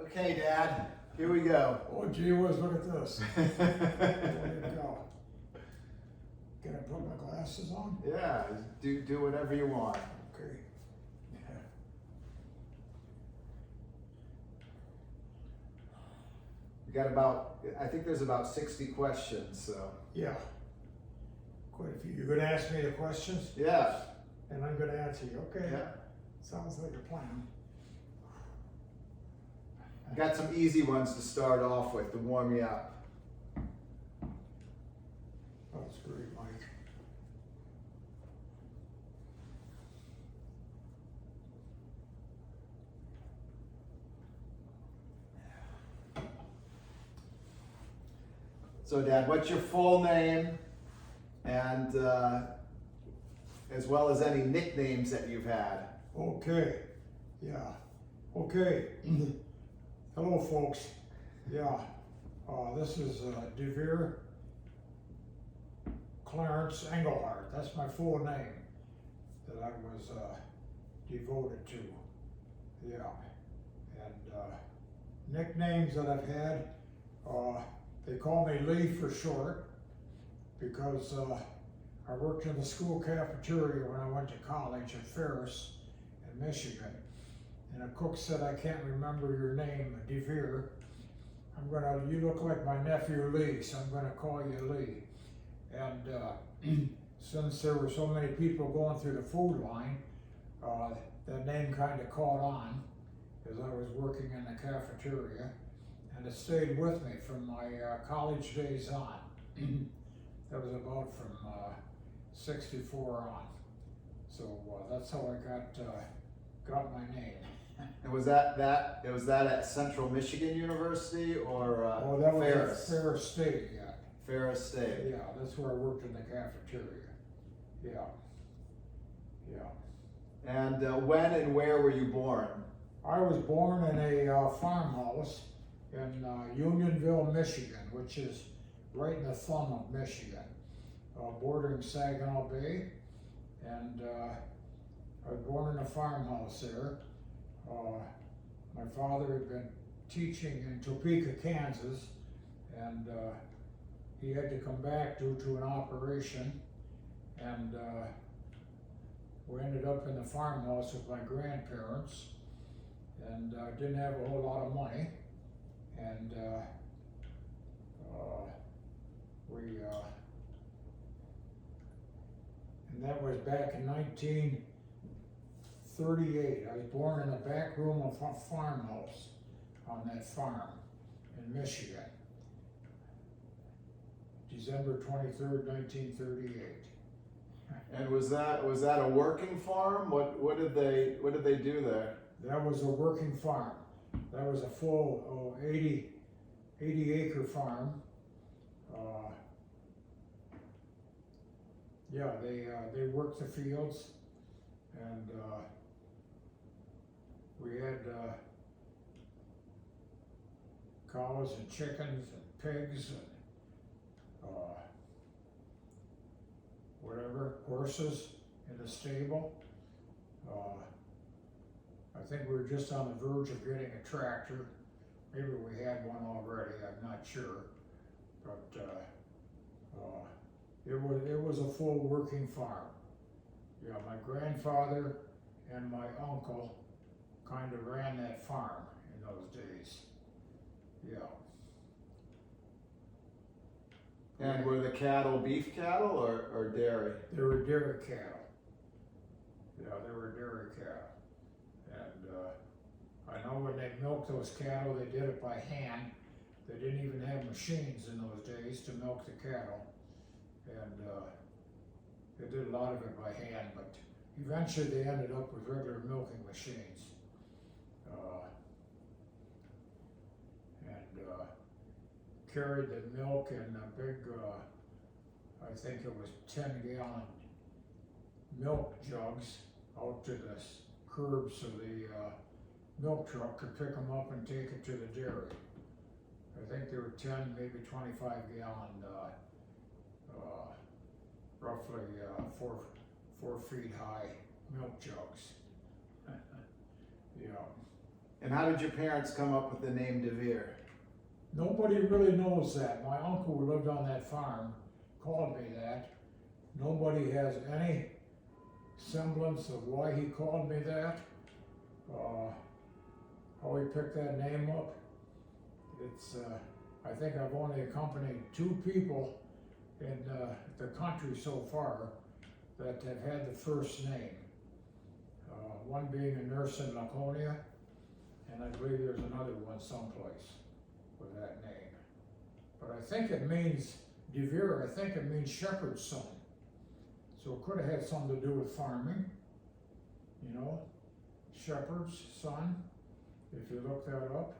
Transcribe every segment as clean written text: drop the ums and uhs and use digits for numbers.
Okay, Dad, here we go. Oh, gee whiz, look at this. There you go. Can I put my glasses on? Yeah, do whatever you want. Okay. We got I think there's about 60 questions, so. Yeah. Quite a few. You're gonna ask me the questions, Yeah, and I'm gonna answer you. Okay. yeah. Sounds like a plan. Got some easy ones to start off with to warm you up. That's great, Mike. So, Dad, what's your full name, and as well as any nicknames that you've had? Okay. Yeah. Okay. Hello, folks. Yeah. This is Devere Clarence Engelhardt. That's my full name that I was devoted to. Yeah. And nicknames that I've had, they call me Lee for short because I worked in the school cafeteria when I went to college at Ferris in Michigan. And a cook said, I can't remember your name, Devere. You look like my nephew Lee, so I'm gonna call you Lee. And since there were so many people going through the food line, that name kind of caught on as I was working in the cafeteria, and it stayed with me from my college days on. That was about from 64 on. So that's how I got my name. And was that at Central Michigan University or Oh, that was Ferris? at Ferris State, yeah. Ferris State. Yeah, that's where I worked in the cafeteria. Yeah. Yeah. And when and where were you born? I was born in a farmhouse in Unionville, Michigan, which is right in the thumb of Michigan, bordering Saginaw Bay. And I was born in a farmhouse there. My father had been teaching in Topeka, Kansas, and he had to come back due to an operation, and we ended up in the farmhouse with my grandparents, and didn't have a whole lot of money, and and that was back in 1938. I was born in the back room of a farmhouse on that farm in Michigan. December 23rd, 1938. And was that a working farm? What did they do there? That was a working farm. That was a full 80 acre farm. Yeah, they worked the fields, and we had cows and chickens and pigs and horses in the stable. I think we were just on the verge of getting a tractor. Maybe we had one already, I'm not sure. But it was a full working farm. Yeah, my grandfather and my uncle kind of ran that farm in those days. Yeah. And were the cattle beef cattle or dairy? They were dairy cattle. Yeah, they were dairy cattle. And I know when they milked those cattle, they did it by hand. They didn't even have machines in those days to milk the cattle. And they did a lot of it by hand, but eventually they ended up with regular milking machines. Carried the milk in a big, I think it was 10-gallon milk jugs out to the curb so the milk truck could pick them up and take it to the dairy. I think they were 10, maybe 25-gallon, roughly 4 feet high milk jugs. Yeah. And how did your parents come up with the name Devere? Nobody really knows that. My uncle who lived on that farm called me that. Nobody has any semblance of why he called me that. How he picked that name up. It's, I think I've only accompanied 2 people in the country so far that have had the first name. One being a nurse in Laconia, and I believe there's another one someplace with that name. But I think it means, Devere, I think it means shepherd's son. So it could have had something to do with farming, you know, shepherd's son, if you look that up.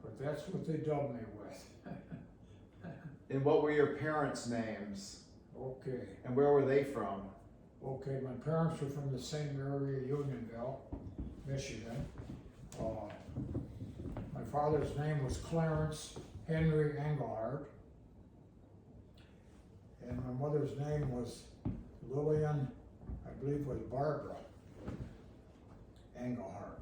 But that's what they dubbed me with. And what were your parents' names? Okay. And where were they from? Okay, my parents were from the same area, Unionville, Michigan. My father's name was Clarence Henry Engelhardt. And my mother's name was Lillian, I believe was Barbara Engelhardt.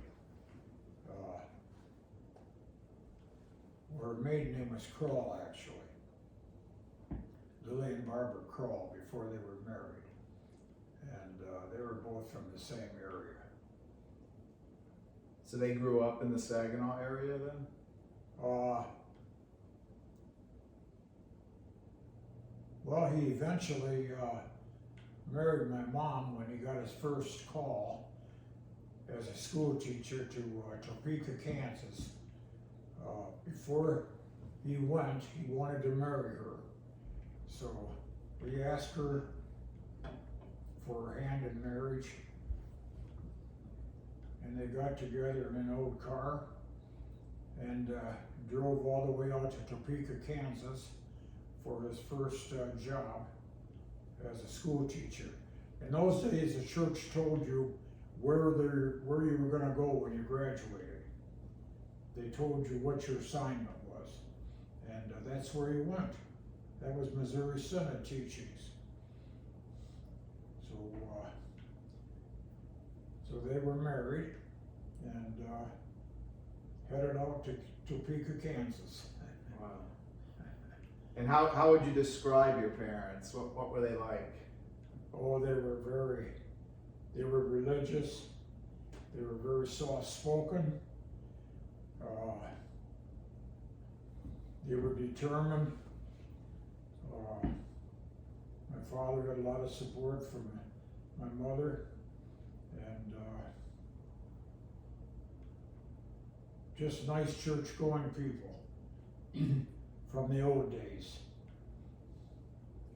Her maiden name was Kroll, actually. Lillian Barbara Kroll, before they were married. And they were both from the same area. So they grew up in the Saginaw area then? Well, he eventually married my mom when he got his first call as a school teacher to Topeka, Kansas. Before he went, he wanted to marry her. So we asked her for her hand in marriage, and they got together in an old car and drove all the way out to Topeka, Kansas for his first job as a school teacher. In those days, the church told you where you were going to go when you graduated. They told you what your assignment was, and that's where he went. That was Missouri Synod teachings. So they were married and headed out to Topeka, Kansas. Wow. And how would you describe your parents? What were they like? Oh, they were religious. They were very soft-spoken. They were determined. My father got a lot of support from my mother, and just nice church-going people from the old days.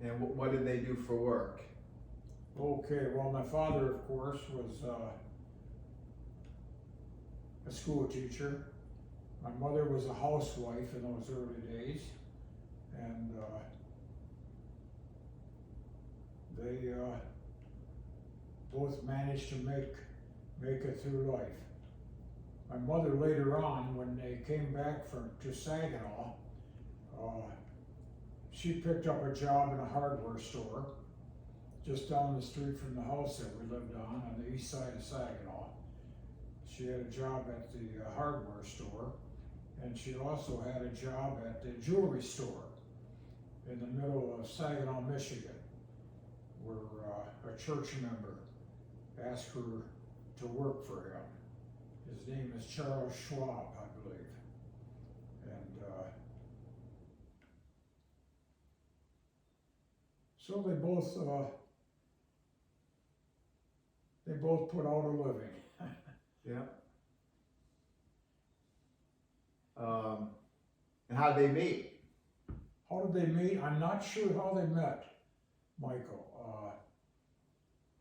And what did they do for work? Okay, well, my father, of course, was a school teacher. My mother was a housewife in those early days, and they both managed to make it through life. My mother later on, when they came back to Saginaw, she picked up a job in a hardware store just down the street from the house that we lived on the east side of Saginaw. She had a job at the hardware store, and she also had a job at the jewelry store in the middle of Saginaw, Michigan, where a church member asked her to work for him. His name is Charles Schwab, I believe. And so they both put out a living. Yeah. And how did they meet? How did they meet? I'm not sure how they met, Michael.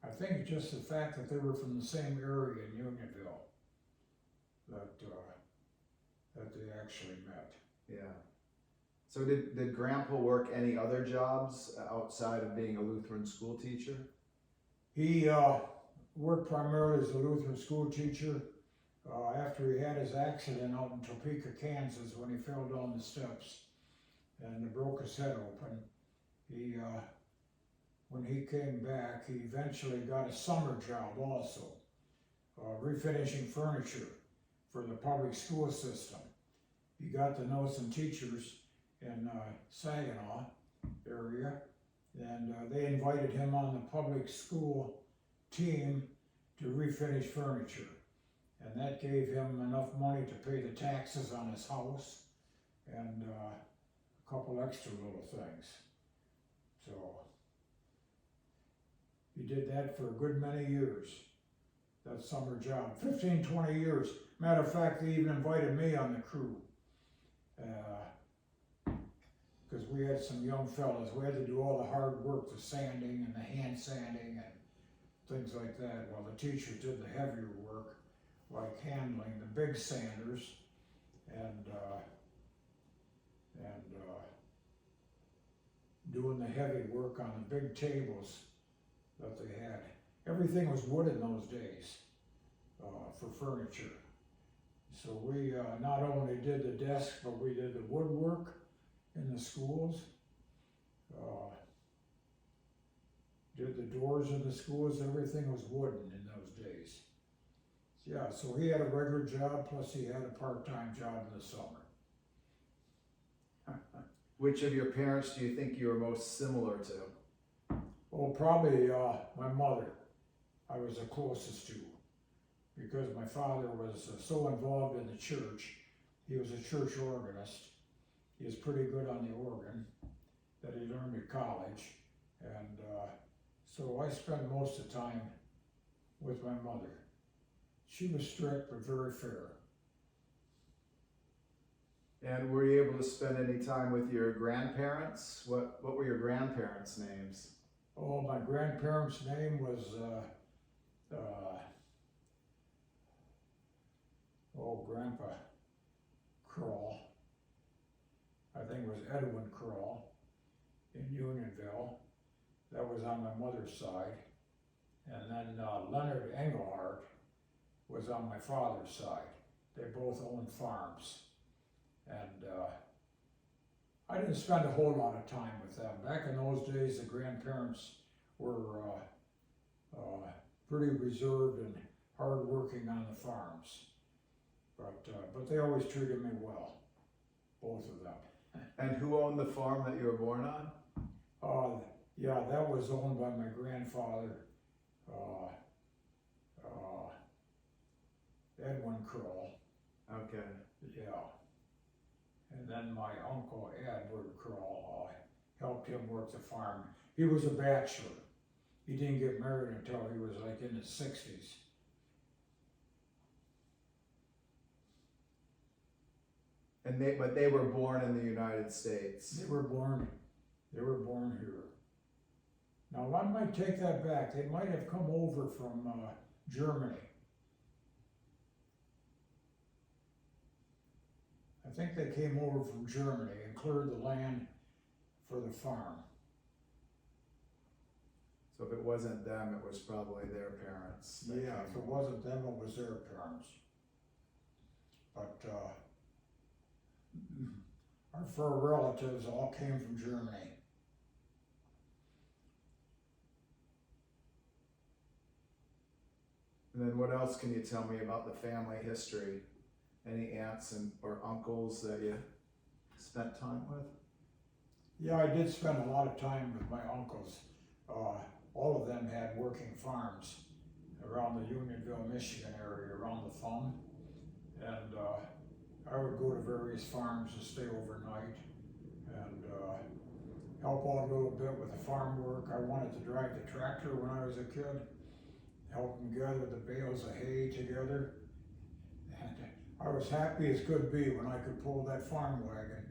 I think just the fact that they were from the same area in Unionville that they actually met. Yeah. So did Grandpa work any other jobs outside of being a Lutheran school teacher? He worked primarily as a Lutheran school teacher. After he had his accident out in Topeka, Kansas, when he fell down the steps and broke his head open, he when he came back, he eventually got a summer job also, refinishing furniture for the public school system. He got to know some teachers in Saginaw area, and they invited him on the public school team to refinish furniture. And that gave him enough money to pay the taxes on his house and a couple extra little things. So he did that for a good many years, that summer job, 15, 20 years. Matter of fact, they even invited me on the crew. Because we had some young fellas, we had to do all the hard work, the sanding and the hand sanding and things like that, while the teachers did the heavier work, like handling the big sanders and doing the heavy work on the big tables that they had. Everything was wood in those days for furniture. So we not only did the desks, but we did the woodwork in the schools, did the doors in the schools. Everything was wooden in those days. Yeah, so he had a regular job, plus he had a part-time job in the summer. Which of your parents do you think you were most similar to? Well, probably my mother. I was the closest to, because my father was so involved in the church. He was a church organist. He was pretty good on the organ that he learned at college, and so I spent most of the time with my mother. She was strict but very fair. And were you able to spend any time with your grandparents? What were your grandparents' names? Oh, my grandparents' name was Grandpa Kroll. I think it was Edwin Kroll in Unionville. That was on my mother's side. And then Leonard Engelhardt was on my father's side. They both owned farms. And I didn't spend a whole lot of time with them. Back in those days, the grandparents were pretty reserved and hardworking on the farms. But they always treated me well, both of them. And who owned the farm that you were born on? Yeah, that was owned by my grandfather, Edwin Kroll. Okay. Yeah. And then my uncle Edward Kroll helped him work the farm. He was a bachelor. He didn't get married until he was like in his 60s. And they were born in the United States. They were born here. Now I might take that back. They might have come over from Germany. I think they came over from Germany and cleared the land for the farm. So if it wasn't them, it was probably their parents. Yeah, if it wasn't them, it was their parents. But our four relatives all came from Germany. And then what else can you tell me about the family history? Any aunts or uncles that you spent time with? Yeah, I did spend a lot of time with my uncles. All of them had working farms around the Unionville, Michigan area, around the Thumb. And I would go to various farms and stay overnight and help out a little bit with the farm work. I wanted to drive the tractor when I was a kid, help them gather the bales of hay together. And I was happy as could be when I could pull that farm wagon,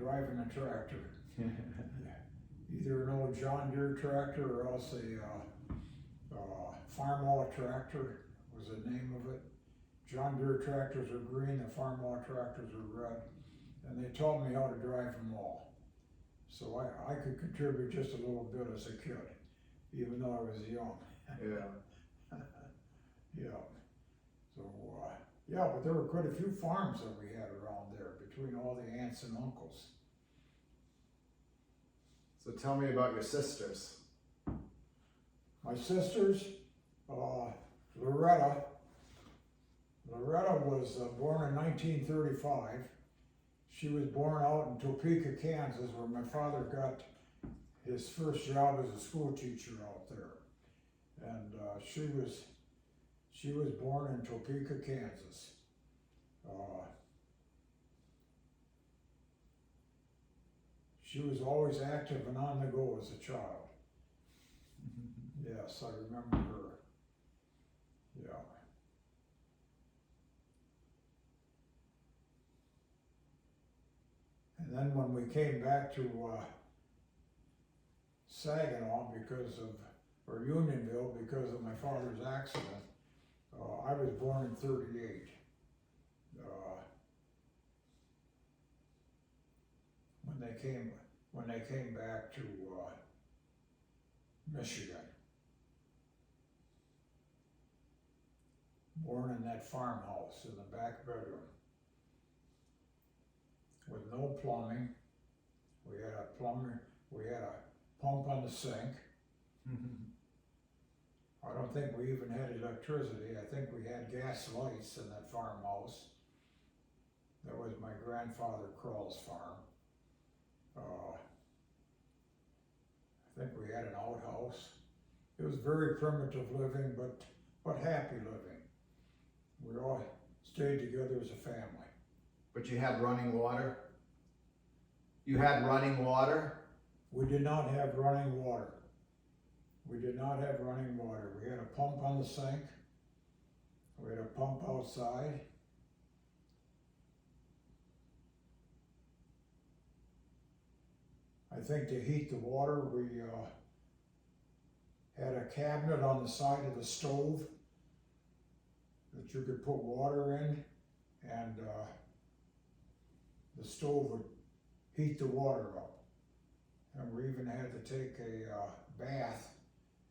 driving a tractor. Either an old John Deere tractor or else a farm-all tractor was the name of it. John Deere tractors are green, the farm-all tractors are red. And they taught me how to drive them all. So I could contribute just a little bit as a kid, even though I was young. Yeah. Yeah. So, yeah, but there were quite a few farms that we had around there between all the aunts and uncles. So tell me about your sisters. My sisters, Loretta was born in 1935. She was born out in Topeka, Kansas, where my father got his first job as a school teacher out there. And she was born in Topeka, Kansas. She was always active and on the go as a child. Yes, I remember her. Yeah. And then when we came back to Saginaw or Unionville because of my father's accident, I was born in 38. When they came back to Michigan. Born in that farmhouse in the back bedroom with no plumbing. We had a pump on the sink. I don't think we even had electricity. I think we had gas lights in that farmhouse. That was my grandfather Krall's farm. I think we had an outhouse. It was very primitive living, but happy living. We all stayed together as a family. But you had running water? You had running water? We did not have running water. We did not have running water. We had a pump on the sink. We had a pump outside. I think to heat the water, we had a cabinet on the side of the stove that you could put water in, and the stove would heat the water up. And we even had to take a bath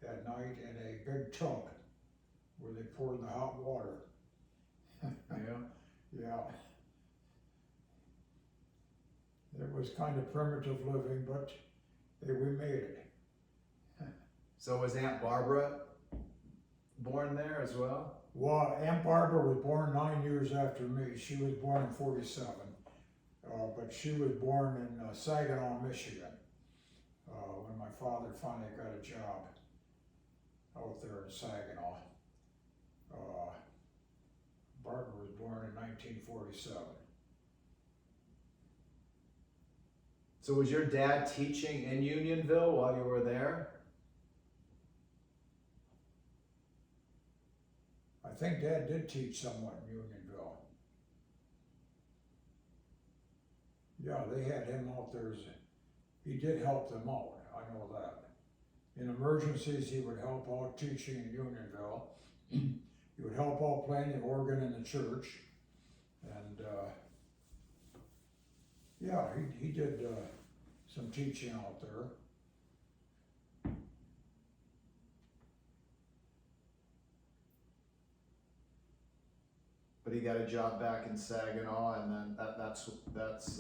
at night in a big tub where they poured the hot water. Yeah. Yeah. It was kind of primitive living, but we made it. So was Aunt Barbara born there as well? Well, Aunt Barbara was born 9 years after me. She was born in 47, but she was born in Saginaw, Michigan, when my father finally got a job out there in Saginaw. Barbara was born in 1947. So was your dad teaching in Unionville while you were there? I think Dad did teach somewhat in Unionville. Yeah, they had him out there. He did help them out, I know that. In emergencies, he would help out teaching in Unionville. He would help out playing the organ in the church. And yeah, he did some teaching out there. But he got a job back in Saginaw, and then that's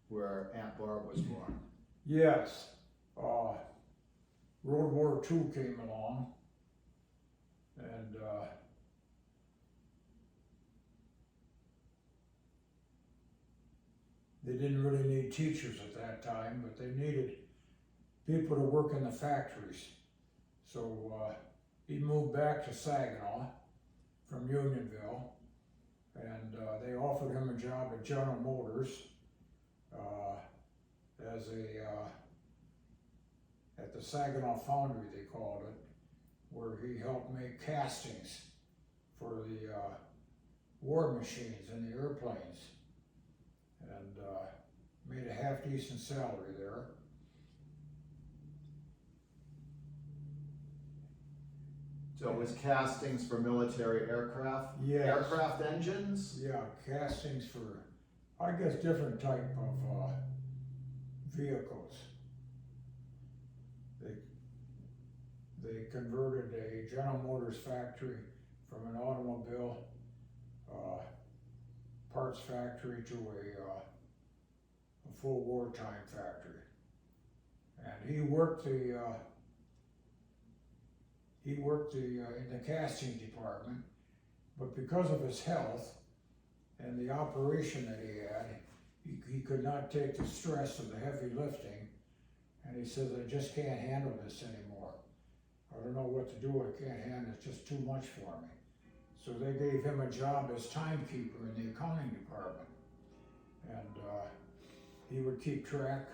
where Aunt Barb was born. Yes. World War II came along, and they didn't really need teachers at that time, but they needed people to work in the factories. So he moved back to Saginaw from Unionville, and they offered him a job at General Motors as at the Saginaw Foundry, they called it, where he helped make castings for the war machines and the airplanes, and made a half-decent salary there. So it was castings for military aircraft? Yes. Aircraft engines? Yeah, castings for, I guess, different type of vehicles. They converted a General Motors factory from an automobile parts factory to a full wartime factory. And he worked he worked in the casting department, but because of his health and the operation that he had, he could not take the stress of the heavy lifting, and he says, I just can't handle this anymore. I don't know what to do, I can't handle it, it's just too much for me. So they gave him a job as timekeeper in the accounting department. And he would keep track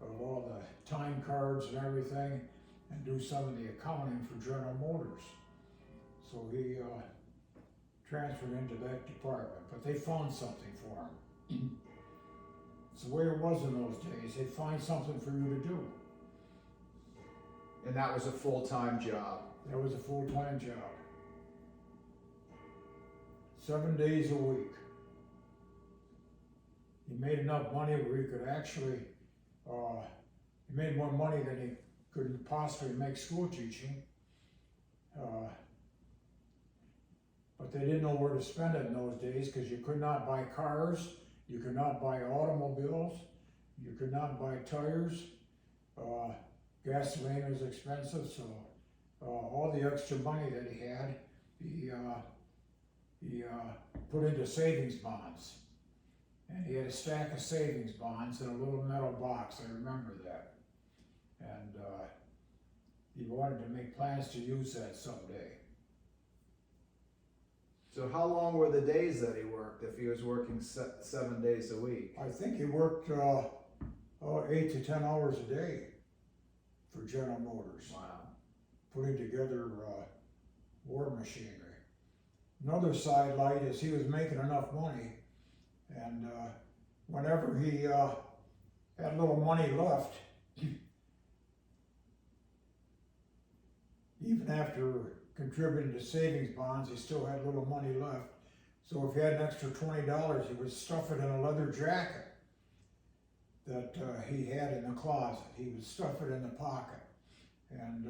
of all the time cards and everything, and do some of the accounting for General Motors. So he transferred into that department, but they found something for him. It's the way it was in those days. They'd find something for you to do. And that was a full-time job. That was a full-time job. 7 days a week. He made enough money where he could actually, he made more money than he could possibly make school teaching. But they didn't know where to spend it in those days because you could not buy cars, you could not buy automobiles, you could not buy tires. Gasoline was expensive, so all the extra money that he had, he put into savings bonds. And he had a stack of savings bonds in a little metal box, I remember that. And he wanted to make plans to use that someday. So how long were the days that he worked if he was working 7 days a week? I think he worked 8 to 10 hours a day for General Motors. Wow. Putting together war machinery. Another side light is he was making enough money, and whenever he had a little money left, even after contributing to savings bonds, he still had a little money left. So if he had an extra $20, he would stuff it in a leather jacket that he had in the closet. He would stuff it in the pocket, and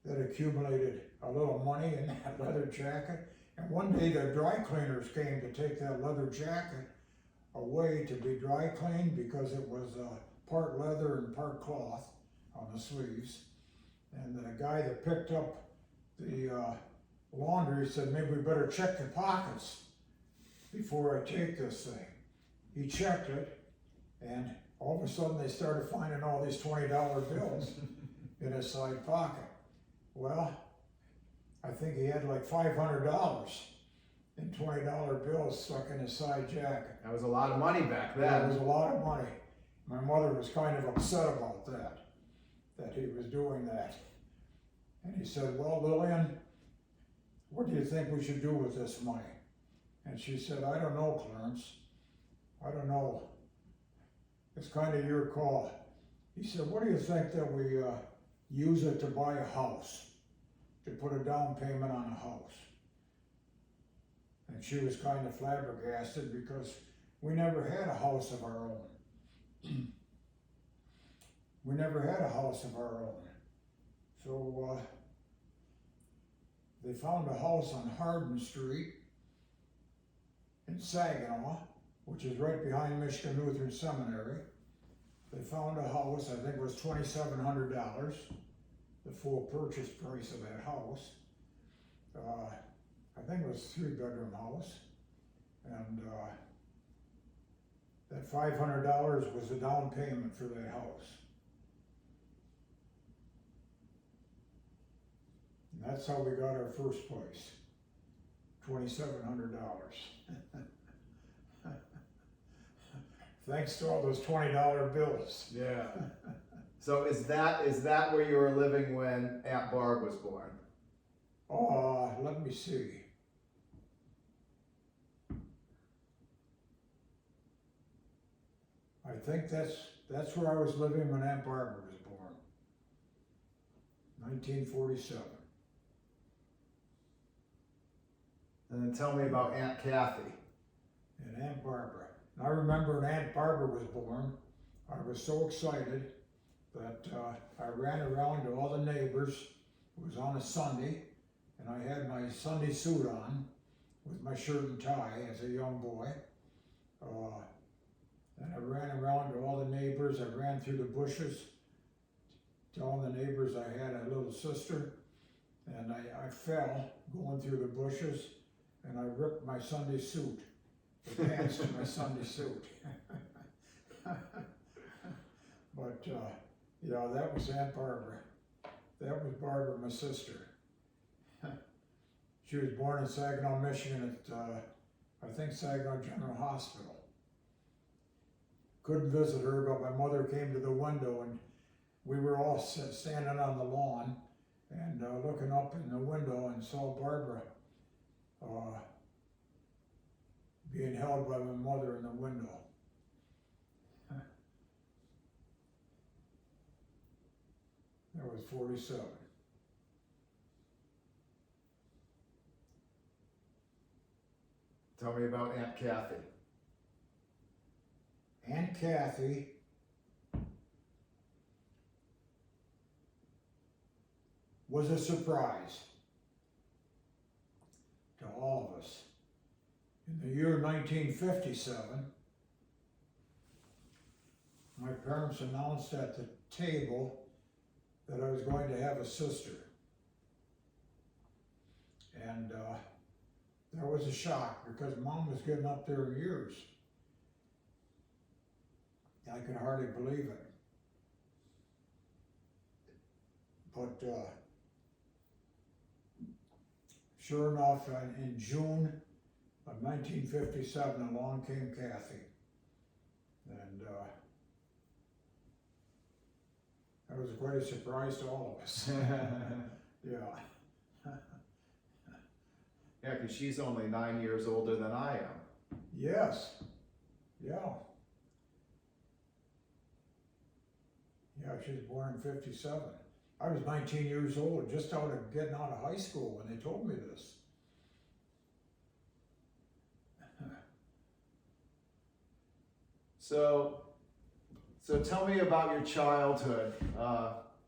that accumulated a little money in that leather jacket. And one day the dry cleaners came to take that leather jacket away to be dry cleaned because it was part leather and part cloth on the sleeves. And the guy that picked up the laundry said, maybe we better check the pockets before I take this thing. He checked it, and all of a sudden they started finding all these $20 bills in his side pocket. Well, I think he had like $500 in $20 bills stuck in his side jacket. That was a lot of money back then. That was a lot of money. My mother was kind of upset about that he was doing that. And he said, well, Lillian, what do you think we should do with this money? And she said, I don't know, Clarence. I don't know. It's kind of your call. He said, what do you think that we use it to buy a house, to put a down payment on a house? And she was kind of flabbergasted because we never had a house of our own. We never had a house of our own. So they found a house on Hardin Street in Saginaw, which is right behind Michigan Lutheran Seminary. They found a house, I think it was $2,700, the full purchase price of that house. I think it was a 3-bedroom house. And that $500 was the down payment for that house. And that's how we got our first place, $2,700. Thanks to all those $20 bills. Yeah. So is that where you were living when Aunt Barb was born? Let me see. I think that's where I was living when Aunt Barbara was born. 1947. And then tell me about Aunt Kathy. And Aunt Barbara. And I remember when Aunt Barbara was born, I was so excited that I ran around to all the neighbors. It was on a Sunday, and I had my Sunday suit on with my shirt and tie as a young boy. And I ran around to all the neighbors. I ran through the bushes telling the neighbors I had a little sister, and I fell going through the bushes, and I ripped my Sunday suit, the pants to my Sunday suit. But, yeah, that was Aunt Barbara. That was Barbara, my sister. She was born in Saginaw, Michigan at, I think Saginaw General Hospital. Couldn't visit her, but my mother came to the window and we were all standing on the lawn and looking up in the window and saw Barbara being held by my mother in the window. That was 47. Tell me about Aunt Kathy. Aunt Kathy was a surprise to all of us. In the year 1957, my parents announced at the table that I was going to have a sister. And that was a shock because Mom was getting up there in years. I could hardly believe it. But sure enough, in June of 1957, along came Kathy. And that was quite a surprise to all of us. Yeah. Yeah, because she's only 9 years older than I am. Yes. Yeah. Yeah, she was born in 57. I was 19 years old, just getting out of high school when they told me this. So tell me about your childhood.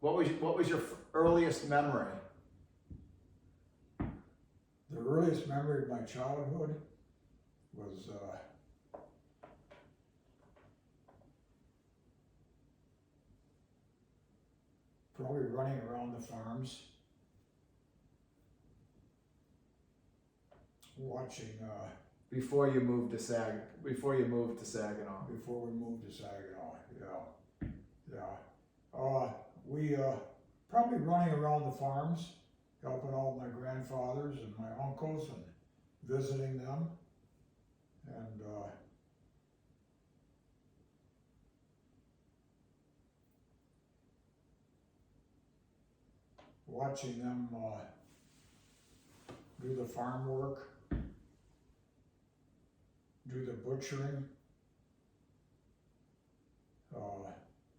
What was your earliest memory? The earliest memory of my childhood was probably running around the farms, watching. Before you moved to Saginaw. Before we moved to Saginaw, yeah. We probably running around the farms, helping out my grandfathers and my uncles and visiting them. And watching them do the farm work, do the butchering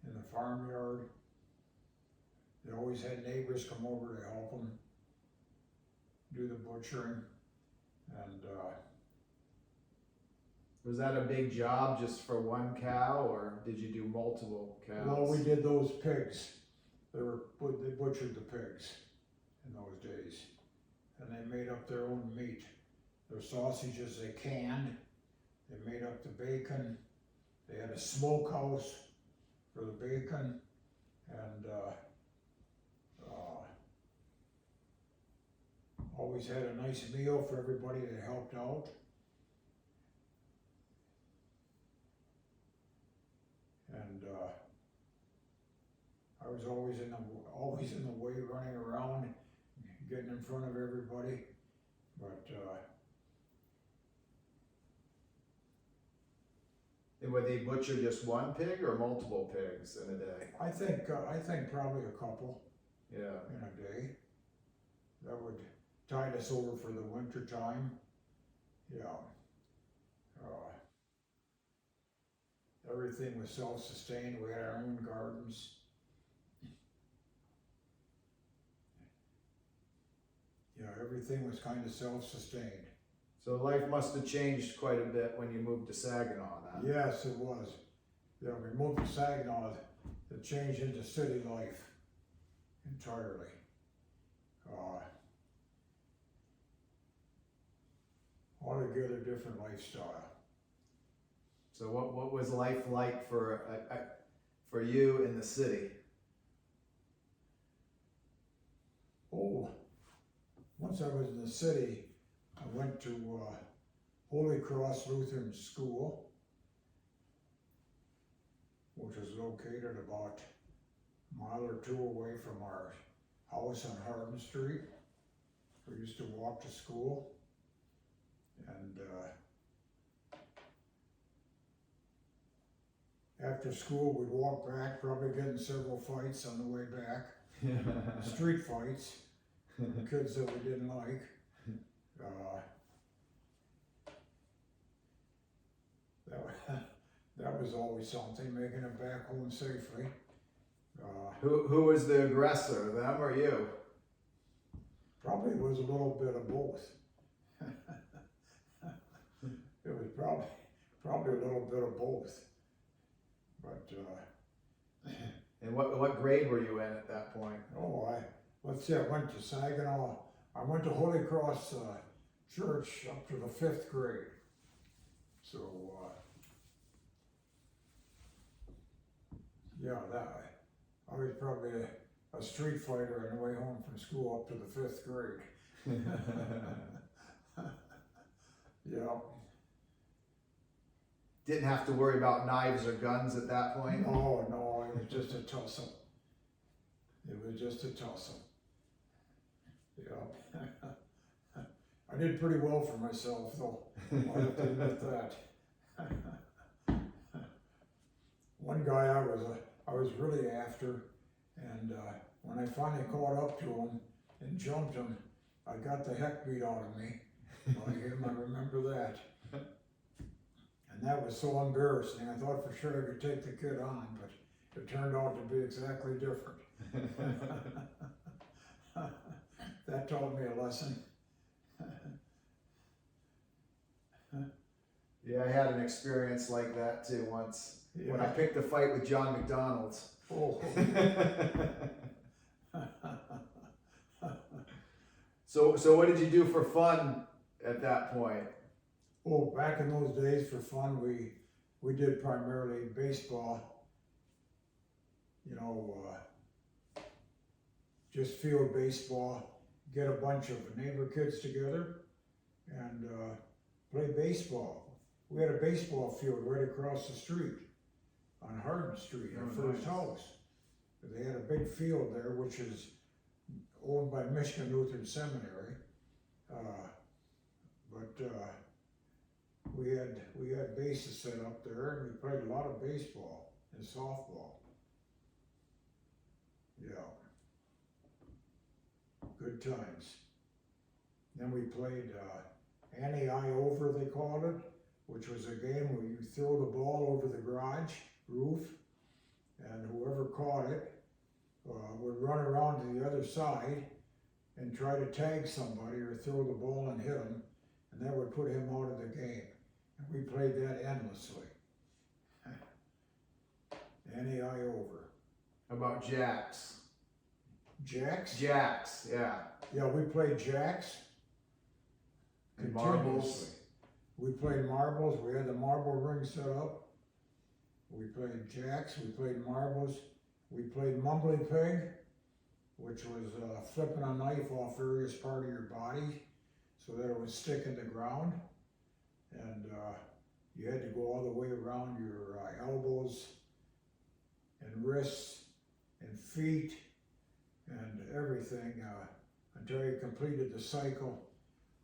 in the farmyard. They always had neighbors come over to help them do the butchering. And was that a big job just for one cow, or did you do multiple cows? well, we did those pigs. They butchered the pigs in those days, and they made up their own meat. Their sausages they canned. They made up the bacon. They had a smokehouse for the bacon, and always had a nice meal for everybody that helped out. And I was always in the way, running around, getting in front of everybody. But and would they butcher just one pig or multiple pigs in a day? I think probably a couple Yeah. in a day. That would tide us over for the winter time. Yeah. Everything was self-sustained. We had our own gardens. Yeah, everything was kind of self-sustained. So life must have changed quite a bit when you moved to Saginaw then. Yes, it was. Yeah, we moved to Saginaw to change into city life entirely. Altogether different lifestyle. So what was life like for you in the city? once I was in the city, I went to Holy Cross Lutheran School, which is located about a mile or two away from our house on Hardin Street. We used to walk to school, and after school we'd walk back, probably get in several fights on the way back, street fights, kids that we didn't like. That was always something, making it back home safely. Who was the aggressor, them or you? Probably was a little bit of both. It was probably a little bit of both. But And what grade were you in at that point? let's see, I went to Saginaw. I went to Holy Cross Church up to the 5th grade. So yeah, I was probably a street fighter on the way home from school up to the 5th grade. Yeah. Didn't have to worry about knives or guns at that point? Oh, no, it was just a tussle. It was just a tussle. Yeah. I did pretty well for myself, though. I have to admit that. One guy I was really after, and when I finally caught up to him and jumped him, I got the heck beat out of me by him. I remember that. And that was so embarrassing. I thought for sure I could take the kid on, but it turned out to be exactly different. That taught me a lesson. Yeah, I had an experience like that too once. Yeah. When I picked a fight with John McDonald's. Oh. So what did you do for fun at that point? Oh, back in those days for fun, we did primarily baseball. You know, just field baseball. Get a bunch of neighbor kids together and play baseball. We had a baseball field right across the street on Hardin Street, our first house. They had a big field there, which is owned by Michigan Lutheran Seminary. We had bases set up there, and we played a lot of baseball and softball. Yeah, good times. Then we played Ante-I Over, they called it, which was a game where you throw the ball over the garage roof, and whoever caught it would run around to the other side and try to tag somebody or throw the ball and hit him, and that would put him out of the game. And we played that endlessly. Ante-I Over. How about jacks? Jacks? Jacks, yeah. Yeah, we played jacks. And marbles. We played marbles. We had the marble ring set up. We played jacks. We played marbles. We played mumbly pig, which was flipping a knife off various part of your body so that it would stick in the ground. And you had to go all the way around your elbows and wrists and feet and everything until you completed the cycle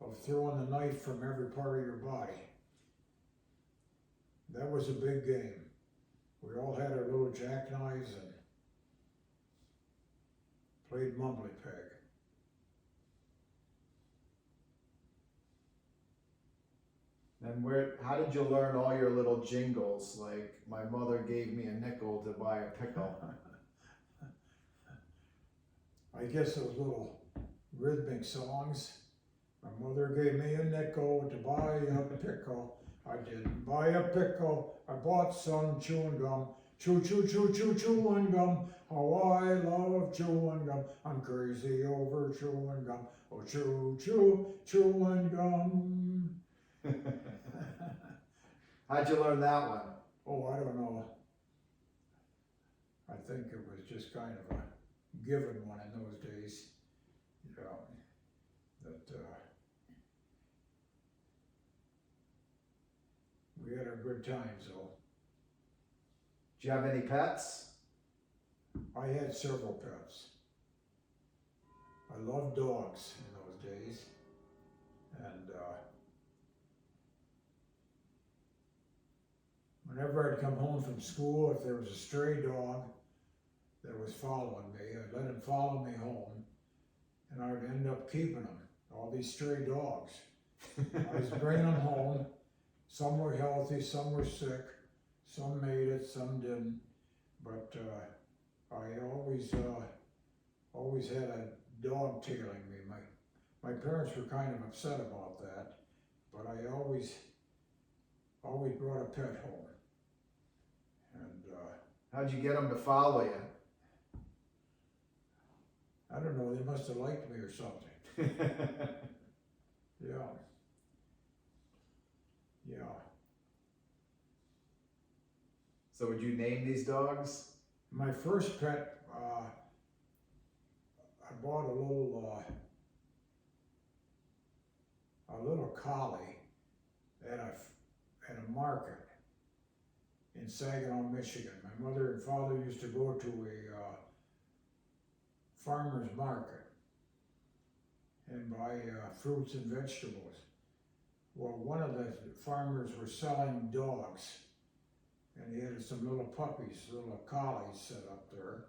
of throwing the knife from every part of your body. That was a big game. We all had our little jackknives and played mumbly peg. And how did you learn all your little jingles? Like, my mother gave me a nickel to buy a pickle. I guess those little rhythmic songs. My mother gave me a nickel to buy a pickle. I didn't buy a pickle, I bought some chewing gum. Chew, chew, chew, chew, chewing gum. How I love chewing gum. I'm crazy over chewing gum. Oh, chew, chew, chewing gum. How'd you learn that one? Oh, I don't know. I think it was just kind of a given one in those days. Yeah. good times though. Do you have any pets? I had several pets. I loved dogs in those days. And whenever I'd come home from school, if there was a stray dog that was following me, I'd let him follow me home, and I would end up keeping them, all these stray dogs. I was bringing them home. Some were healthy, some were sick, some made it, some didn't. But I always had a dog tailing me. My parents were kind of upset about that, but I always brought a pet home. And How'd you get them to follow you? I don't know, they must have liked me or something. Yeah. Yeah. So would you name these dogs? My first pet, I bought a little collie at a market in Saginaw, Michigan. My mother and father used to go to a farmer's market and buy fruits and vegetables. Well, one of the farmers was selling dogs, and he had some little puppies, little collies set up there,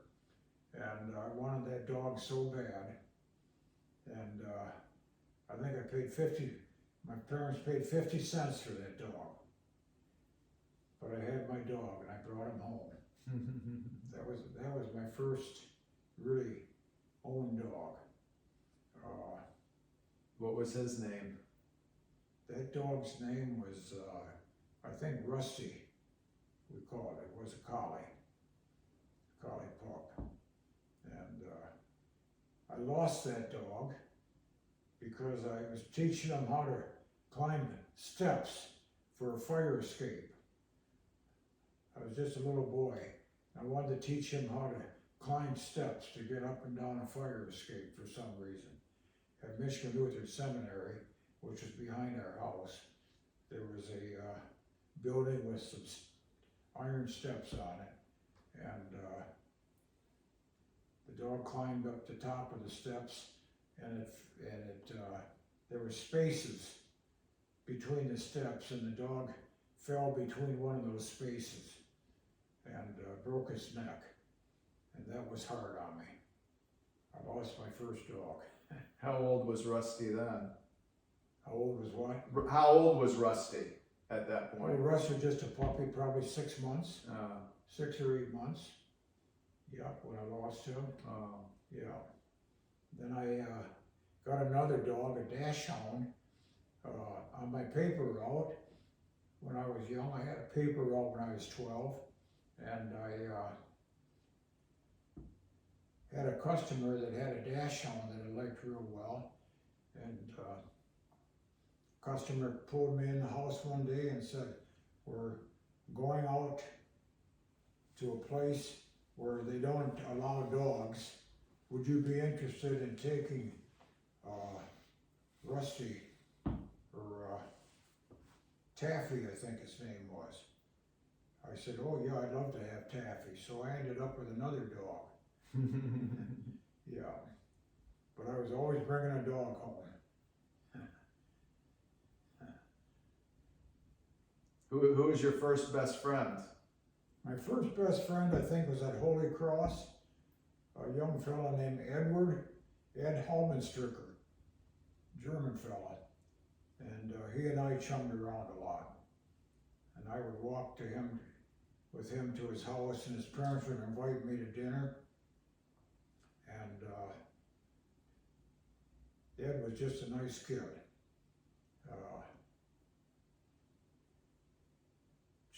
and I wanted that dog so bad, and I think I paid my parents paid 50 cents for that dog, but I had my dog and I brought him home. That was my first really owned dog. What was his name? That dog's name was, I think, Rusty, we called it. It was a collie pup. And I lost that dog because I was teaching him how to climb steps for a fire escape. I was just a little boy. I wanted to teach him how to climb steps to get up and down a fire escape for some reason. At Michigan Lutheran Seminary, which was behind our house, there was a building with some iron steps on it, and the dog climbed up the top of the steps, and there were spaces between the steps, and the dog fell between one of those spaces and broke his neck, and that was hard on me. I lost my first dog. How old was Rusty then? How old was what? How old was Rusty at that Well, point? Russ was just a puppy, probably 6 months, Uh, 6 or 8 months. Yeah, when I lost him. Yeah. Then I got another dog, a dachshund, on my paper route. When I was young, I had a paper route when I was 12, and I had a customer that had a dachshund that I liked real well, and customer pulled me in the house one day and said, "We're going out to a place where they don't allow dogs. Would you be interested in taking Rusty, or Taffy, I think his name was?" I said, "Oh yeah, I'd love to have Taffy." So I ended up with another dog. Yeah, but I was always bringing a dog home. Who was your first best friend? My first best friend, I think, was at Holy Cross, a young fella named Ed Halmenstricker, German fella, and he and I chummed around a lot, and I would walk with him to his house, and his parents would invite me to dinner, and Ed was just a nice kid.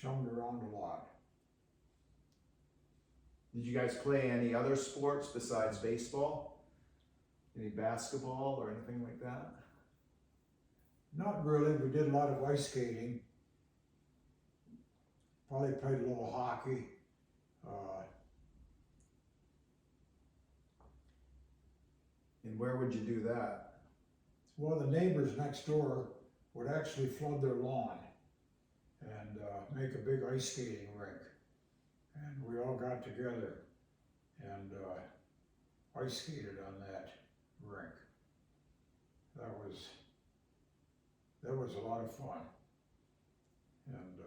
Chummed around a lot. Did you guys play any other sports besides baseball? Any basketball or anything like that? Not really. We did a lot of ice skating. Probably played a little hockey. And where would you do that? Well, the neighbors next door would actually flood their lawn. and make a big ice skating rink. And we all got together and ice skated on that rink. That was a lot of fun. And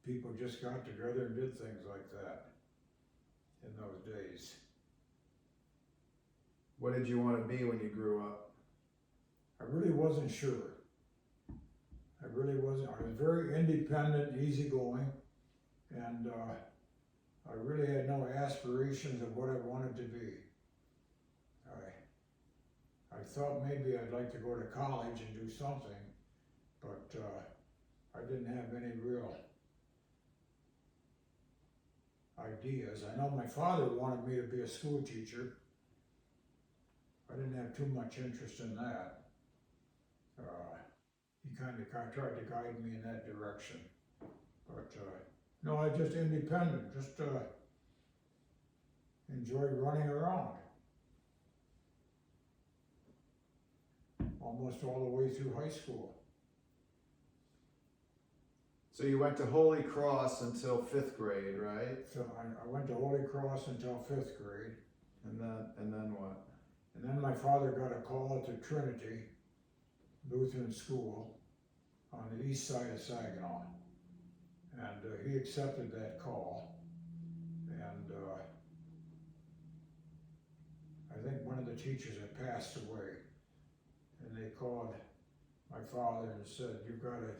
people just got together and did things like that in those days. What did you want to be when you grew up? I really wasn't sure. I really wasn't. I was very independent, easygoing, and I really had no aspirations of what I wanted to be. I thought maybe I'd like to go to college and do something, but I didn't have any real ideas. I know my father wanted me to be a school teacher. I didn't have too much interest in that. He kind of tried to guide me in that direction. But no, I just independent, just enjoyed running around. Almost all the way through high school. So you went to Holy Cross until 5th grade, right? So I went to Holy Cross until 5th grade. And then what? And then my father got a call to Trinity Lutheran School on the east side of Saginaw. And he accepted that call. And I think one of the teachers had passed away. And they called my father and said, "You've got a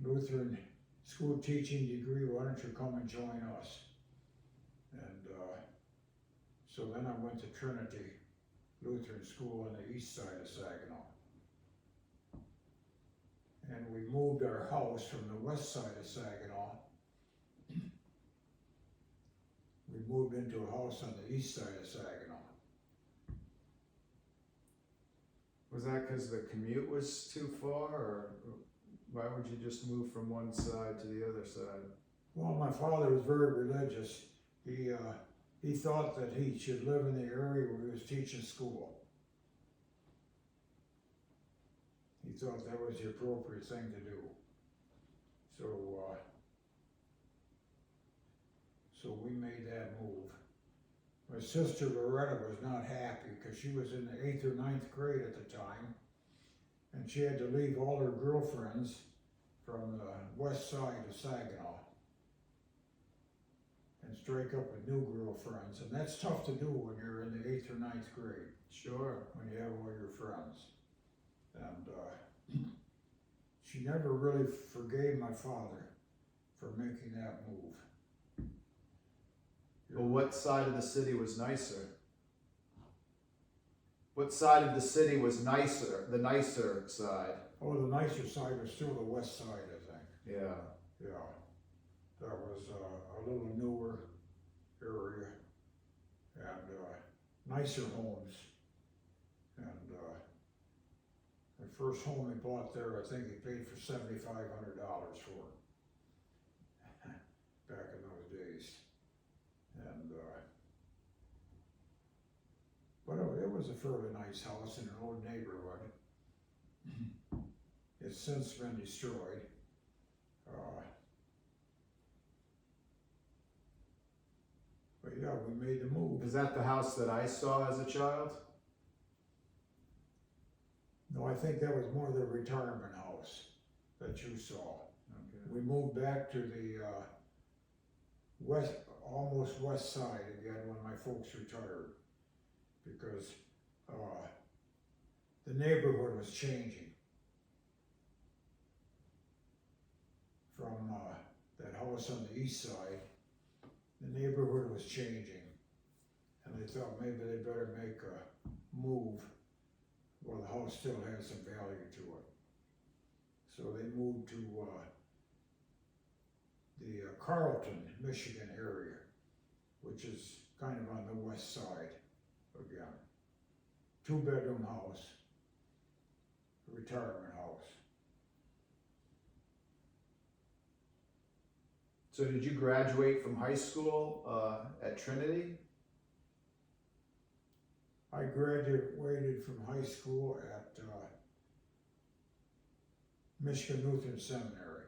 Lutheran school teaching degree, why don't you come and join us?" And so then I went to Trinity Lutheran School on the east side of Saginaw. And we moved our house from the west side of Saginaw. We moved into a house on the east side of Saginaw. Was that because the commute was too far, or why would you just move from one side to the other side? Well, my father was very religious. He thought that he should live in the area where he was teaching school. He thought that was the appropriate thing to do. So we made that move. My sister Loretta was not happy because she was in the 8th or 9th grade at the time, and she had to leave all her girlfriends from the west side of Saginaw and strike up with new girlfriends, and that's tough to do when you're in the 8th or 9th grade. Sure. When you have all your friends. And she never really forgave my father for making that move. Well, what side of the city was nicer? What side of the city was nicer? The nicer side? Oh, the nicer side was still the west side, I think. Yeah. Yeah. That was a little newer area and nicer homes. And the first home he bought there, I think he paid for $7,500 for it back in those days. And but it was a fairly nice house in an old neighborhood. It's since been destroyed. But yeah, we made the move. Is that the house that I saw as a child? No, I think that was more the retirement house that you saw. Okay. We moved back to the west, almost west side again when my folks retired, because the neighborhood was changing from that house on the east side. The neighborhood was changing, and they thought maybe they better make a move while the house still has some value to it. So they moved to the Carlton, Michigan area, which is kind of on the west side again. 2-bedroom house, retirement house. So did you graduate from high school at Trinity? I graduated from high school at Michigan Lutheran Seminary.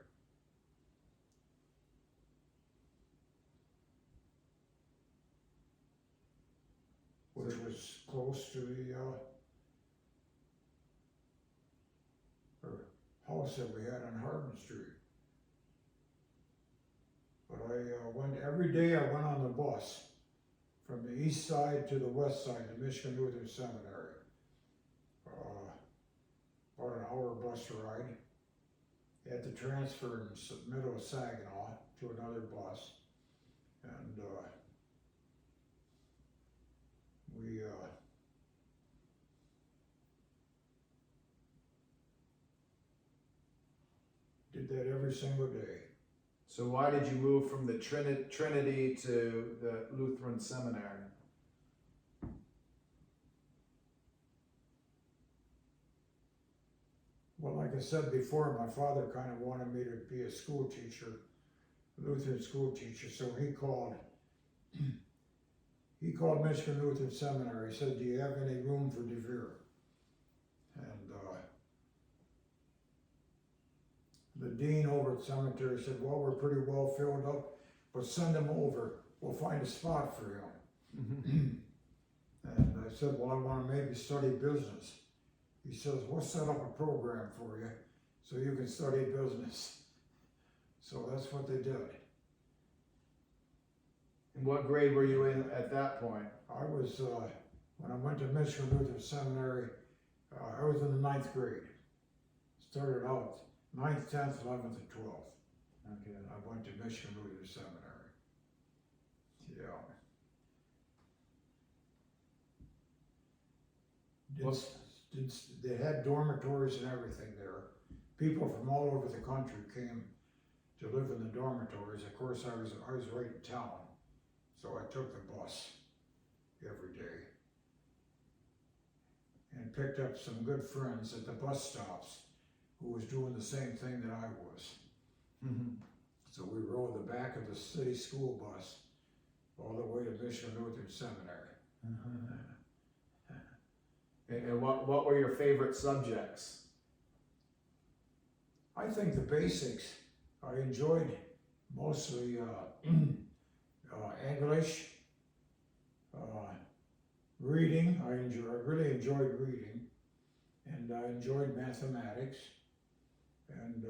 Which was close to the, house that we had on Hardin Street. But I went, every day I went on the bus from the east side to the west side, the Michigan Lutheran Seminary. About an hour bus ride. Had to transfer in the middle of Saginaw to another bus. And we did that every single day. So why did you move from the Trinity to the Lutheran Seminary? Well, like I said before, my father kind of wanted me to be a school teacher, Lutheran school teacher, so he called Michigan Lutheran Seminary. He said, "Do you have any room for Devere?" And the dean over at the cemetery said, "Well, we're pretty well filled up, but send him over. We'll find a spot for him." And I said, "Well, I want to maybe study business." He says, "We'll set up a program for you so you can study business." So that's what they did. And what grade were you in at that point? I was, when I went to Michigan Lutheran Seminary, I was in the 9th grade. Started out 9th, 10th, 11th, and 12th. Okay. And I went to Michigan Lutheran Seminary. Yeah. They had dormitories and everything there. People from all over the country came to live in the dormitories. Of course, I was right in town, so I took the bus every day and picked up some good friends at the bus stops who was doing the same thing that I was. So we rode the back of the city school bus all the way to Michigan Lutheran Seminary. And what were your favorite subjects? I think the basics. I enjoyed mostly English, reading. I really enjoyed reading, and I enjoyed mathematics, and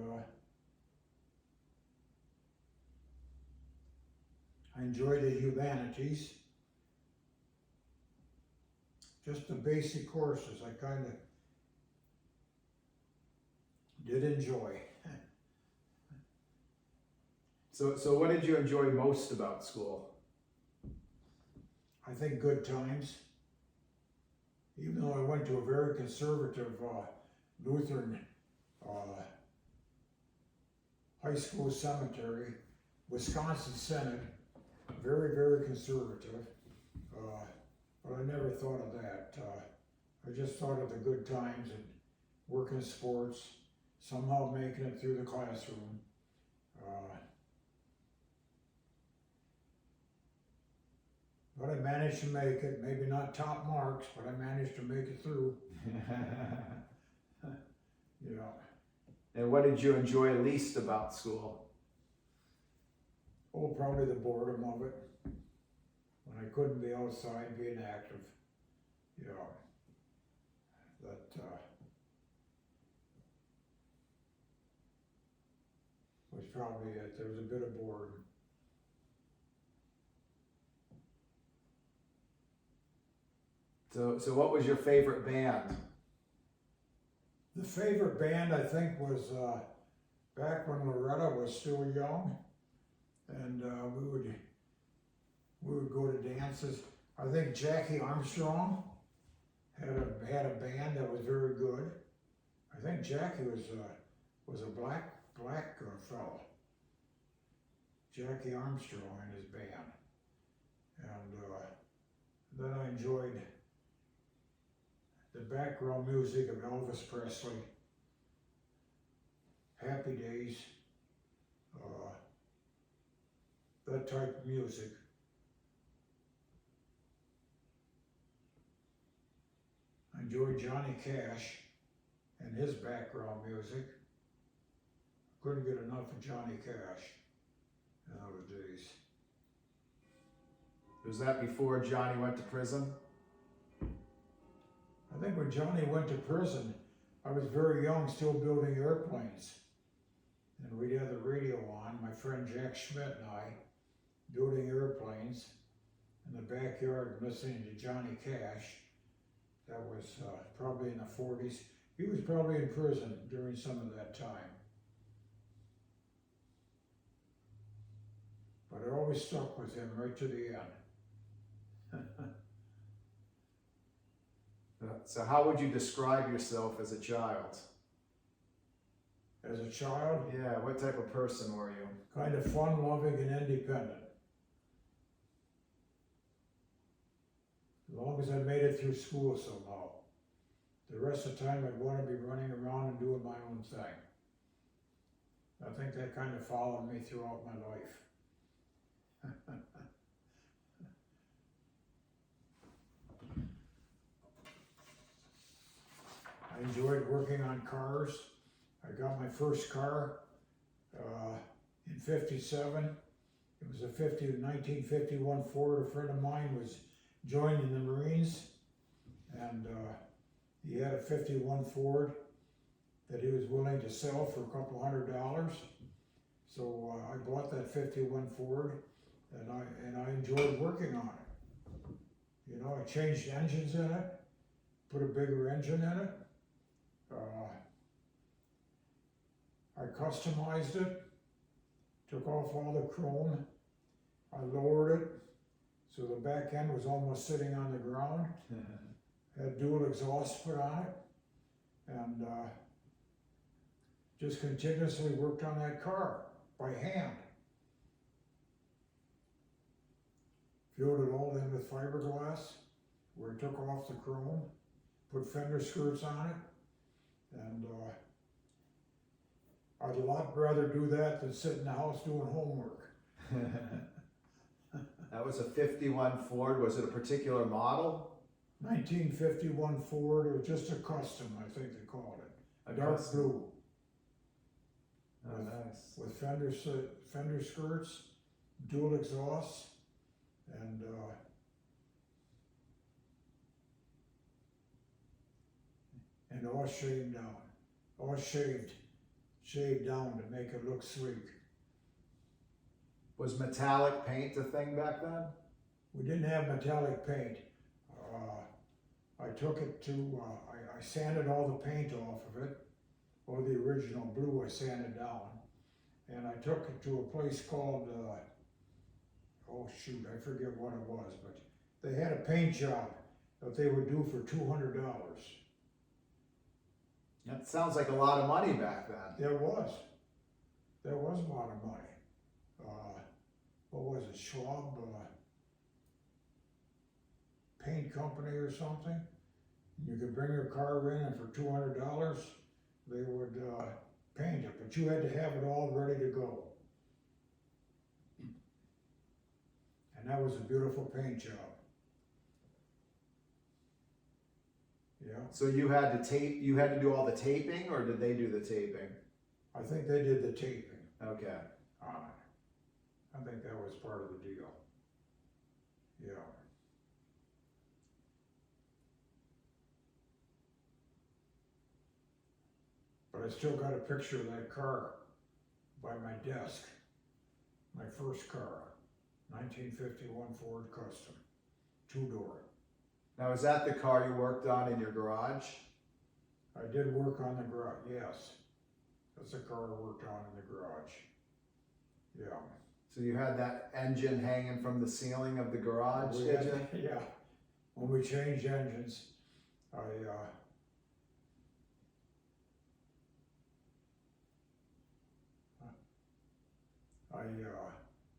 I enjoyed the humanities. Just the basic courses I kind of did enjoy. So what did you enjoy most about school? I think good times. Even though I went to a very conservative Lutheran high school cemetery, Wisconsin Synod, very, very conservative. But I never thought of that. I just thought of the good times and working sports, somehow making it through the classroom. But I managed to make it, maybe not top marks, but I managed to make it through. Yeah. And what did you enjoy least about school? Oh, probably the boredom of it. When I couldn't be outside being active. Yeah. That was probably it. There was a bit of boredom. So what was your favorite band? The favorite band, I think, was back when Loretta was still young, and we would go to dances. I think Jackie Armstrong had a band that was very good. I think Jackie was a black fellow. Jackie Armstrong and his band, and then I enjoyed the background music of Elvis Presley, Happy Days, that type of music. I enjoyed Johnny Cash and his background music. couldn't get enough of Johnny Cash in those days. Was that before Johnny went to prison? I think when Johnny went to prison, I was very young, still building airplanes. And we'd have the radio on, my friend Jack Schmidt and I, building airplanes in the backyard listening to Johnny Cash. That was probably in the 40s. He was probably in prison during some of that time. But it always stuck with him right to the end. So how would you describe yourself as a child? As a child, Yeah, what type of person were you? kind of fun-loving and independent. As long as I made it through school somehow. The rest of the time I'd want to be running around and doing my own thing. I think that kind of followed me throughout my life. I enjoyed working on cars. I got my first car in '57. It was a 1951 Ford. A friend of mine was joining the Marines, and he had a '51 Ford that he was willing to sell for a couple $100. So I bought that '51 Ford, and I enjoyed working on it. You know, I changed engines in it, put a bigger engine in it. I customized it, took off all the chrome, I lowered it so the back end was almost sitting on the ground, had dual exhaust put on it, and just continuously worked on that car by hand. Filled it all in with fiberglass, where I took off the chrome, put fender skirts on it, and I'd a lot rather do that than sit in the house doing homework. That was a '51 Ford. Was it a particular model? 1951 Ford, it was just a custom, I think they called it. A dark custom. blue. Oh, nice. With fender skirts, dual exhausts, and all shaved down. All shaved down to make it look sleek. Was metallic paint a thing back then? We didn't have metallic paint. I took it to, I sanded all the paint off of it, or the original blue I sanded down. And I took it to a place called, oh shoot, I forget what it was, but they had a paint job that they would do for $200. That sounds like a lot of money back then. There was a lot of money. What was it, Schwab Paint Company or something? You could bring your car in and for $200, they would paint it, but you had to have it all ready to go. And that was a beautiful paint job. Yeah. So you had to do all the taping, or did they do the taping? I think they did the taping Okay. on it. I think that was part of the deal. Yeah. But I still got a picture of that car by my desk. My first car, 1951 Ford Custom, 2-door. Now, is that the car you worked on in your garage? I did work on the garage, yes. That's the car I worked on in the garage. Yeah. So you had that engine hanging from the ceiling of the garage, We did had- you? Yeah. When we changed engines,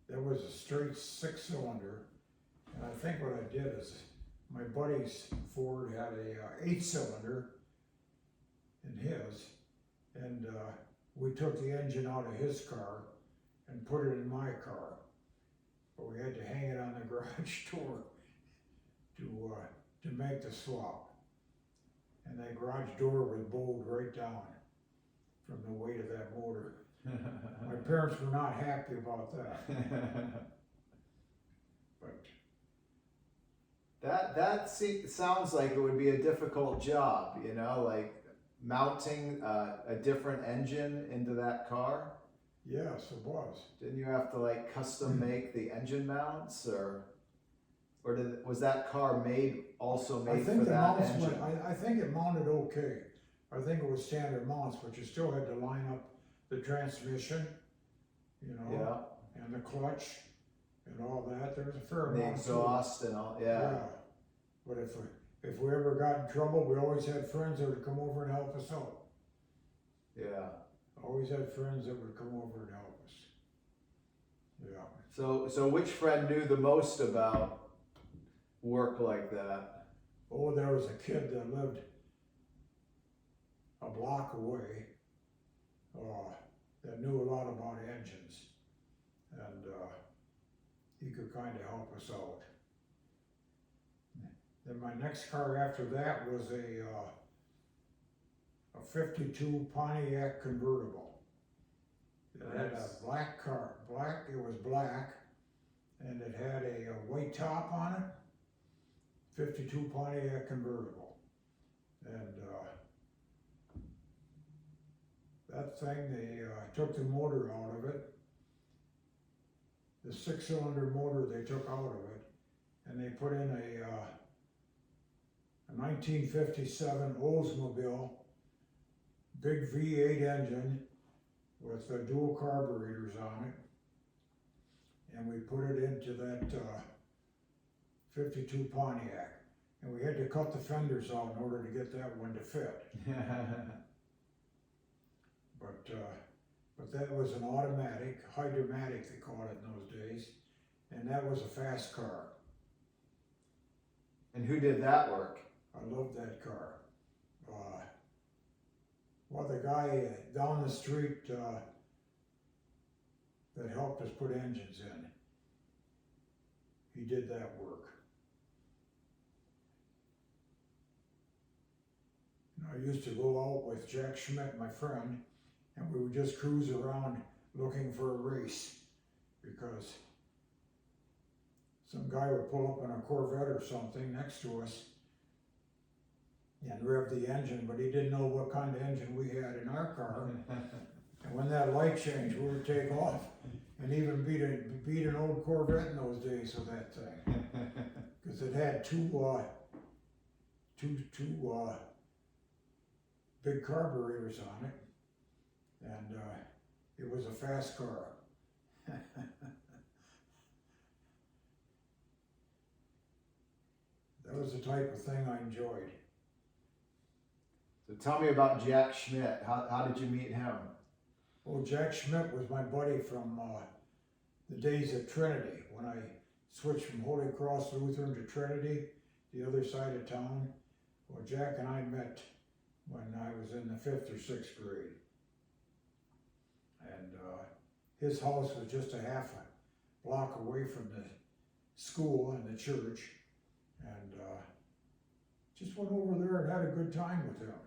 that was a straight 6-cylinder, and I think what I did is my buddy's Ford had a 8-cylinder in his, and we took the engine out of his car and put it in my car, but we had to hang it on the garage door to make the swap, and that garage door was bowled right down from the weight of that motor. My parents were not happy about that, but sounds like it would be a difficult job, you know, like mounting a different engine into that car. yes, it was. Didn't you have to like custom make the engine mounts, or was that car also I made think for the that mounts engine? I think it mounted okay. I think it was standard mounts, but you still had to line up the transmission, you know, Yeah, and the clutch and all that. There was a fair and the amount to it. exhaust and all. Yeah, But if we ever got in trouble, we always had friends that would come over and help us out. yeah. Always had friends that would come over and help us. Yeah. So which friend knew the most about work like that? Oh, there was a kid that lived a block away, that knew a lot about engines, and he could kind of help us out. Then my next car after that was a 52 Pontiac convertible. It had a black car, it was black, and it had a white top on it, 52 Pontiac convertible. And that thing, they took the motor out of it. The 6-cylinder motor they took out of it, and they put in a 1957 Oldsmobile, big V8 engine with dual carburetors on it, and we put it into that 52 Pontiac, and we had to cut the fenders out in order to get that one to fit. But that was an automatic, hydromatic they called it in those days, and that was a fast car. And who did that work? I loved that car. Well, the guy down the street that helped us put engines in, he did that work. And I used to go out with Jack Schmidt, my friend, and we would just cruise around looking for a race, because some guy would pull up in a Corvette or something next to us and rev the engine, but he didn't know what kind of engine we had in our car. And when that light changed, we would take off and even beat an old Corvette in those days with that thing, because it had two big carburetors on it, and it was a fast car. That was the type of thing I enjoyed. So tell me about Jack Schmidt. How did you meet him? Well, Jack Schmidt was my buddy from the days at Trinity, when I switched from Holy Cross Lutheran to Trinity, the other side of town. Well, Jack and I met when I was in the 5th or 6th grade. And his house was just a half a block away from the school and the church. And just went over there and had a good time with him.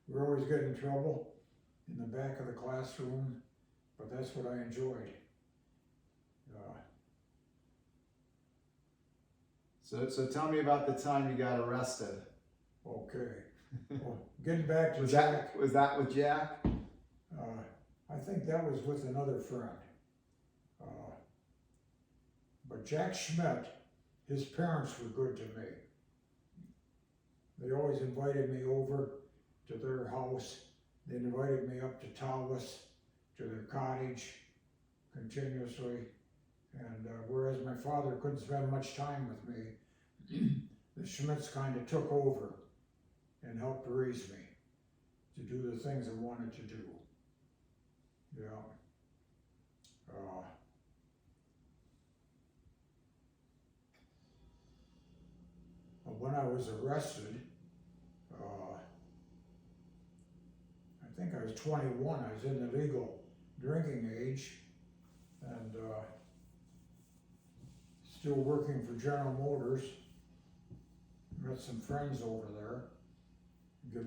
We were always getting in trouble in the back of the classroom, but that's what I enjoyed. So tell me about the time you got arrested. Okay. Well, getting back to Was Jack. was that with Jack? I think that was with another friend. But Jack Schmidt, his parents were good to me. They always invited me over to their house. They invited me up to Tawas, to their cottage, continuously. And whereas my father couldn't spend much time with me, the Schmidts kind of took over and helped raise me to do the things I wanted to do. Yeah. When I was arrested, I think I was 21. I was in the legal drinking age, and still working for General Motors. Met some friends over there.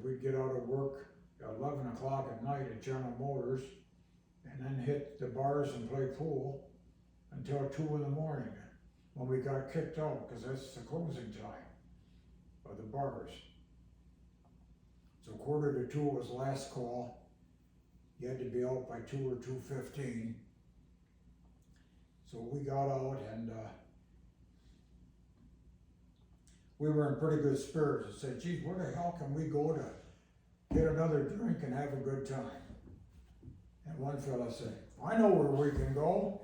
We'd get out of work at 11 o'clock at night at General Motors, and then hit the bars and play pool until 2 in the morning when we got kicked out, because that's the closing time of the bars. So 1:45 was last call. You had to be out by 2 or 2:15. So we got out, and we were in pretty good spirits. I said, geez, where the hell can we go to get another drink and have a good time? And one fella said, I know where we can go.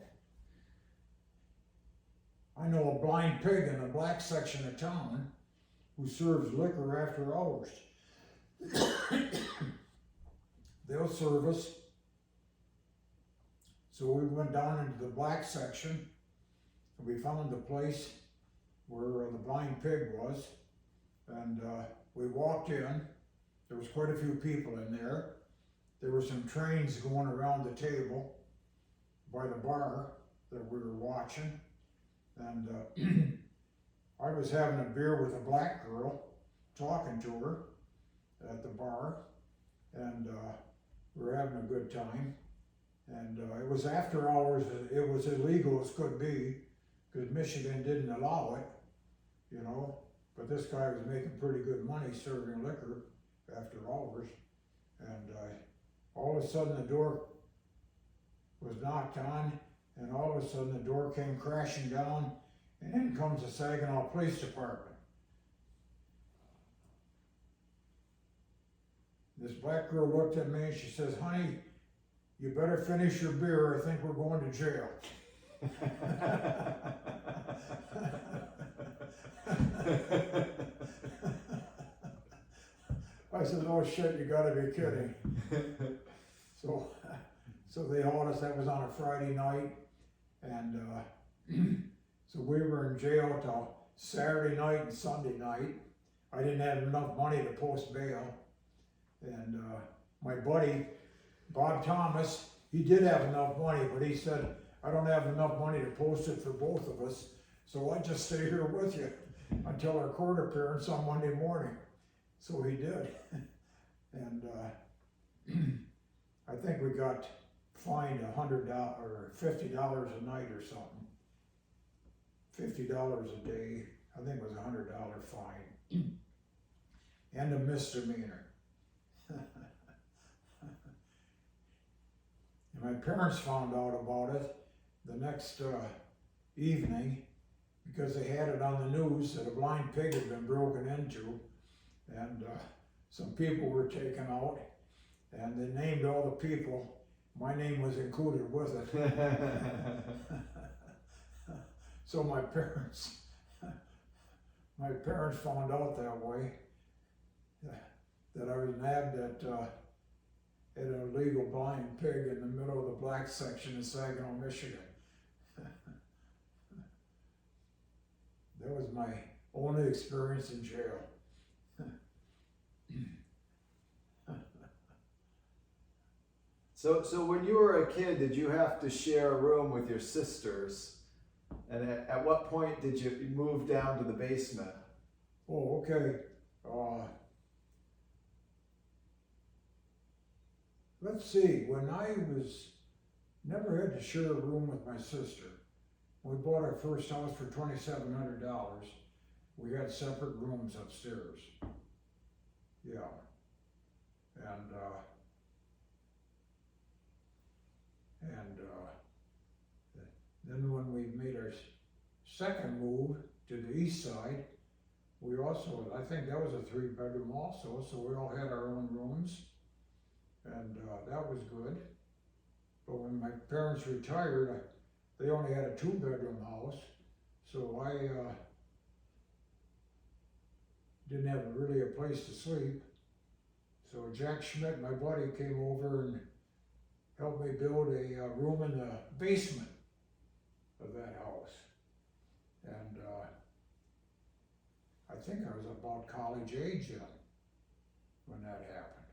I know a blind pig in the black section of town who serves liquor after hours. They'll serve us. So we went down into the black section, and we found the place where the blind pig was, and we walked in. There was quite a few people in there. There were some trains going around the table by the bar that we were watching, and I was having a beer with a black girl, talking to her at the bar, and we were having a good time. And it was after hours. It was illegal as could be, because Michigan didn't allow it, you know. But this guy was making pretty good money serving liquor after hours. And all of a sudden the door was knocked on, and all of a sudden the door came crashing down, and in comes the Saginaw Police Department. This black girl looked at me and she says, honey, you better finish your beer, I think we're going to jail. I said, oh shit, you gotta be kidding. So they hauled us, that was on a Friday night, and so we were in jail till Saturday night and Sunday night. I didn't have enough money to post bail, and my buddy, Bob Thomas, he did have enough money, but he said, I don't have enough money to post it for both of us, so I just stay here with you until our court appearance on Monday morning. So he did. And I think we got fined $100 or $50 a night or something. $50 a day. I think it was a $100 fine. And a misdemeanor. And my parents found out about it the next evening, because they had it on the news that a blind pig had been broken into, and some people were taken out, and they named all the people. My name was included with it. So my parents found out that way, that I was nabbed at an illegal blind pig in the middle of the black section in Saginaw, Michigan. That was my only experience in jail. So when you were a kid, did you have to share a room with your sisters? And at what point did you move down to the basement? Oh, okay. Let's see, when I never had to share a room with my sister. We bought our first house for $2,700. We had separate rooms upstairs. Yeah. And then when we made our second move to the east side, we also, I think that was a 3-bedroom also, so we all had our own rooms, and that was good. But when my parents retired, they only had a 2-bedroom house, so I didn't have really a place to sleep. So Jack Schmidt, my buddy, came over and helped me build a room in the basement of that house. And I think I was about college age then when that happened.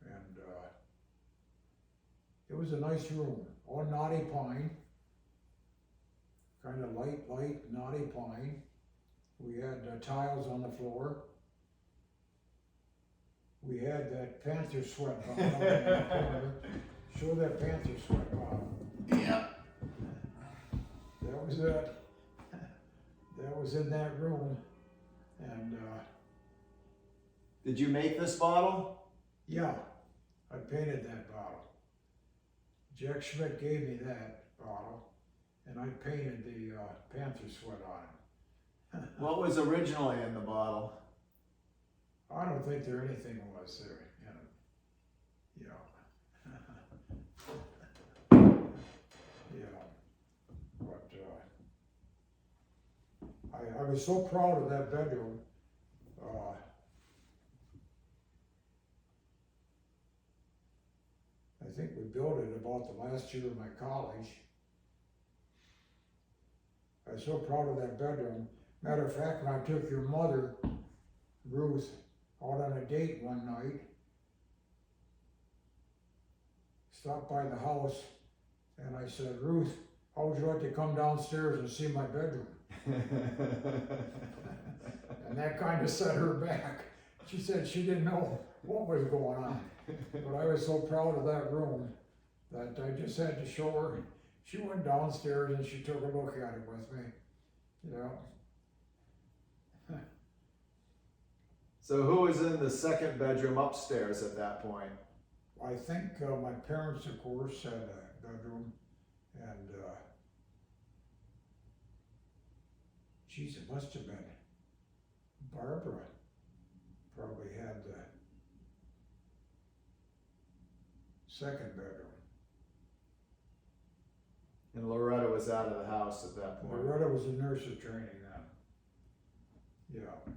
And it was a nice room, all knotty pine, kind of light knotty pine. We had tiles on the floor. we had that Panther sweat bottle in the corner. Show that Panther sweat bottle. Yeah. That was it. That was in that room. And Did you make this bottle? yeah, I painted that bottle. Jack Schmidt gave me that bottle, and I painted the Panther sweat on it. What was originally in the bottle? I don't think there anything was there in it, yeah, but I was so proud of that bedroom. I think we built it about the last year of my college. I was so proud of that bedroom. Matter of fact, when I took your mother, Ruth, out on a date one night, stopped by the house, and I said, Ruth, how would you like to come downstairs and see my bedroom? And that kind of set her back. She said she didn't know what was going on. But I was so proud of that room that I just had to show her. She went downstairs and she took a look at it with me, So who was in the second bedroom upstairs at that point? I think my parents, of course, had a bedroom, and geez, it must have been Barbara probably had the second bedroom. And Loretta was out of the house at that point. Loretta was a nurse of training then. Yeah.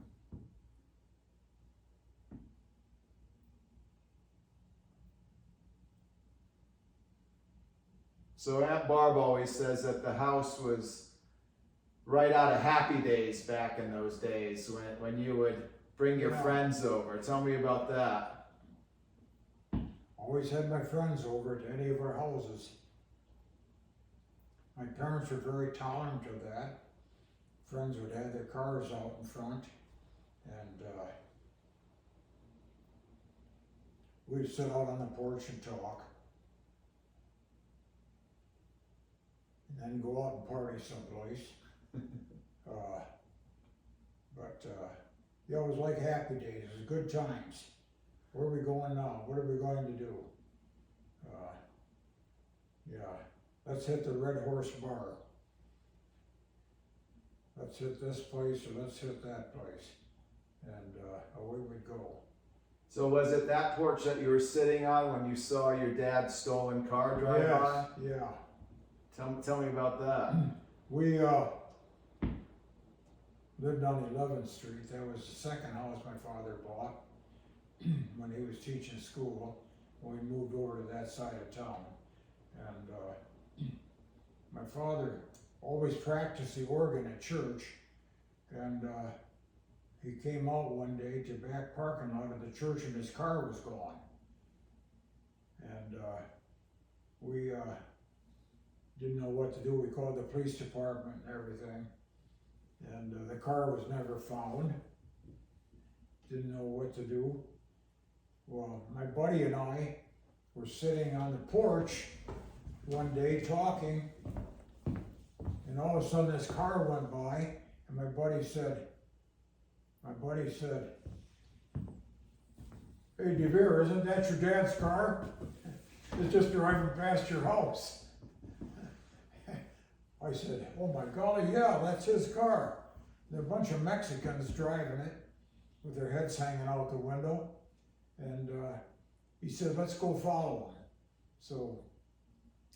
So Aunt Barb always says that the house was right out of Happy Days back in those days when you would bring your friends over. Tell me about that. Always had my friends over to any of our houses. My parents were very tolerant of that. Friends would have their cars out in front, and we'd sit out on the porch and talk, and then go out and party someplace. Yeah, it was like Happy Days. It was good times. Where are we going now? What are we going to do? Yeah, let's hit the Red Horse Bar. Let's hit this place or let's hit that place. And away we'd go. So was it that porch that you were sitting on when you saw your dad's stolen car drive by? Yeah. Tell me about that. We lived on 11th Street. That was the second house my father bought when he was teaching school, when we moved over to that side of town. And my father always practiced the organ at church, and he came out one day to the back parking lot of the church and his car was gone. And we didn't know what to do. We called the police department and everything, and the car was never found. Didn't know what to do. Well, my buddy and I were sitting on the porch one day talking, and all of a sudden this car went by, and my buddy said, "Hey, Devere, isn't that your dad's car? It's just driving past your house." I said, "Oh my golly, yeah, that's his car." There are a bunch of Mexicans driving it with their heads hanging out the window. And he said, "Let's go follow him." So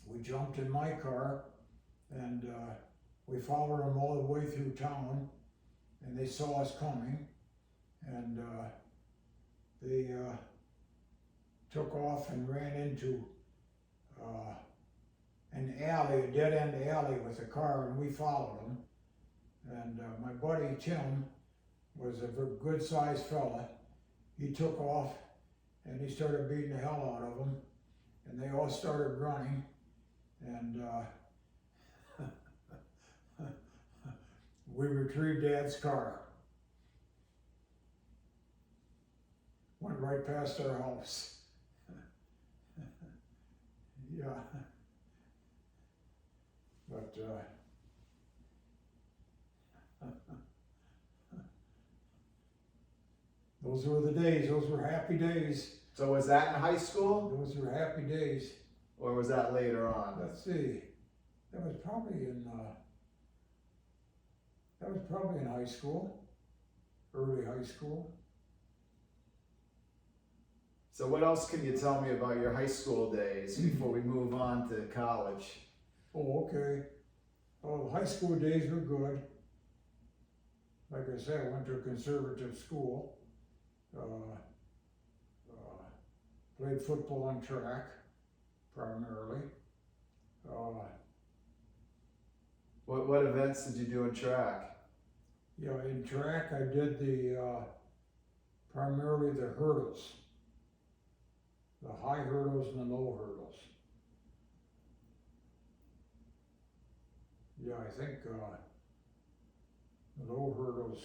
we jumped in my car, and we followed him all the way through town, and they saw us coming, and they took off and ran into an alley, a dead-end alley with a car, and we followed them. And my buddy Tim was a good-sized fella. He took off, and he started beating the hell out of them, and they all started running, and we retrieved Dad's car. went right past our house. Yeah. But, those were the days, those were happy days. So was that in high school, Those were happy days. or was that later on? Let's see, that was probably in high school, early high school. So what else can you tell me about your high school days before we move on to college? Oh, okay. Oh, high school days were good. Like I said, I went to a conservative school. Played football and track, primarily. What events did you do in track? Yeah, in track I did primarily the hurdles. The high hurdles and the low hurdles. Yeah, I think the low hurdles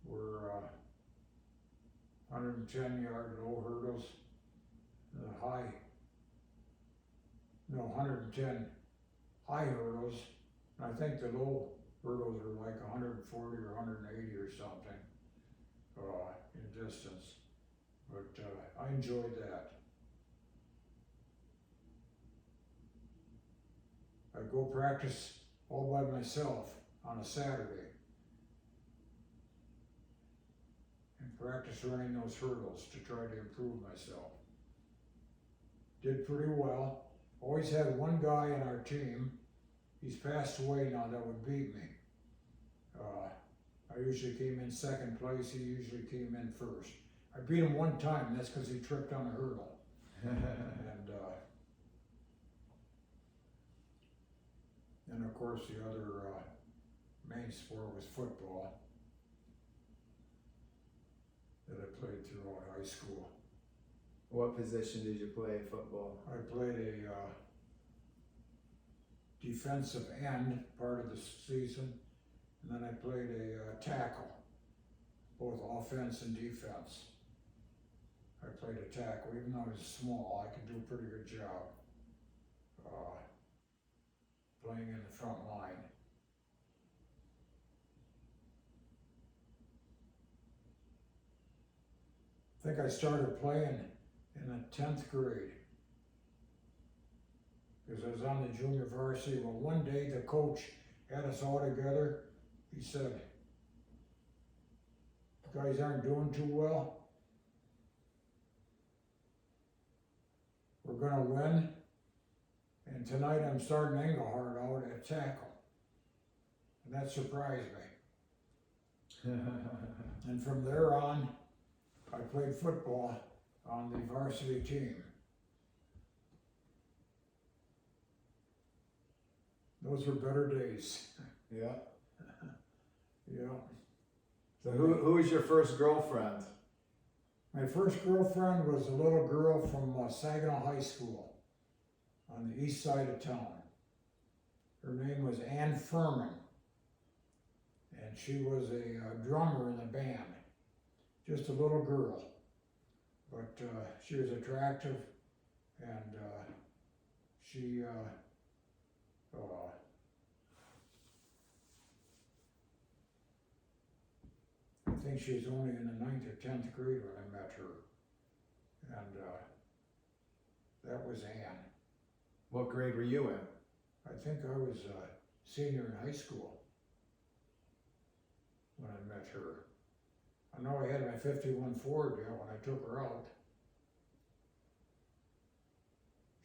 were 110-yard low hurdles. The 110 high hurdles. And I think the low hurdles were like 140 or 180 or something in distance. But I enjoyed that. I'd go practice all by myself on a Saturday and practice running those hurdles to try to improve myself. Did pretty well. Always had one guy in our team, he's passed away now, that would beat me. I usually came in second place, he usually came in first. I beat him one time, and that's because he tripped on a hurdle. And of course the other main sport was football that I played throughout high school. What position did you play football? I played a defensive end part of the season, and then I played a tackle, both offense and defense. I played a tackle, even though I was small, I could do a pretty good job playing in the front line. I think I started playing in the 10th grade, because I was on the junior varsity. Well, one day the coach had us all together. He said, "You guys aren't doing too well. We're gonna win. And tonight I'm starting Engelhardt out at tackle." And that surprised me. And from there on, I played football on the varsity team. Those were better days. Yeah. Yeah. So who was your first girlfriend? My first girlfriend was a little girl from Saginaw High School on the east side of town. Her name was Ann Furman, and she was a drummer in the band. Just a little girl, but she was attractive, and she I think she was only in the 9th or 10th grade when I met her, and that was Ann. What grade were you in? I think I was a senior in high school when I met her. I know I had my 51 Ford yet when I took her out.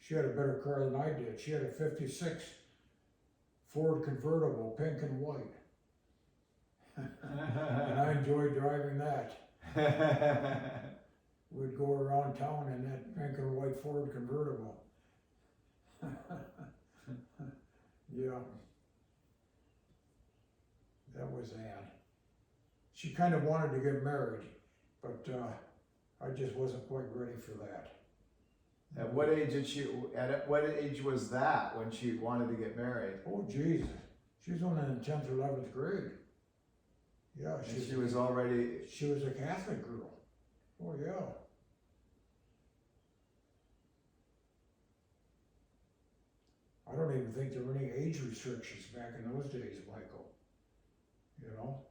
She had a better car than I did. She had a 56 Ford convertible, pink and white. And I enjoyed driving that. We'd go around town in that pink and white Ford convertible. Yeah. That was Ann. She kind of wanted to get married, but I just wasn't quite ready for that. At what age did she? At what age was that when she wanted to get married? Oh, geez. She was only in the 10th or 11th grade. Yeah, She was already. She was a Catholic girl. Oh, yeah. I don't even think there were any age restrictions back in those days, Michael. You know?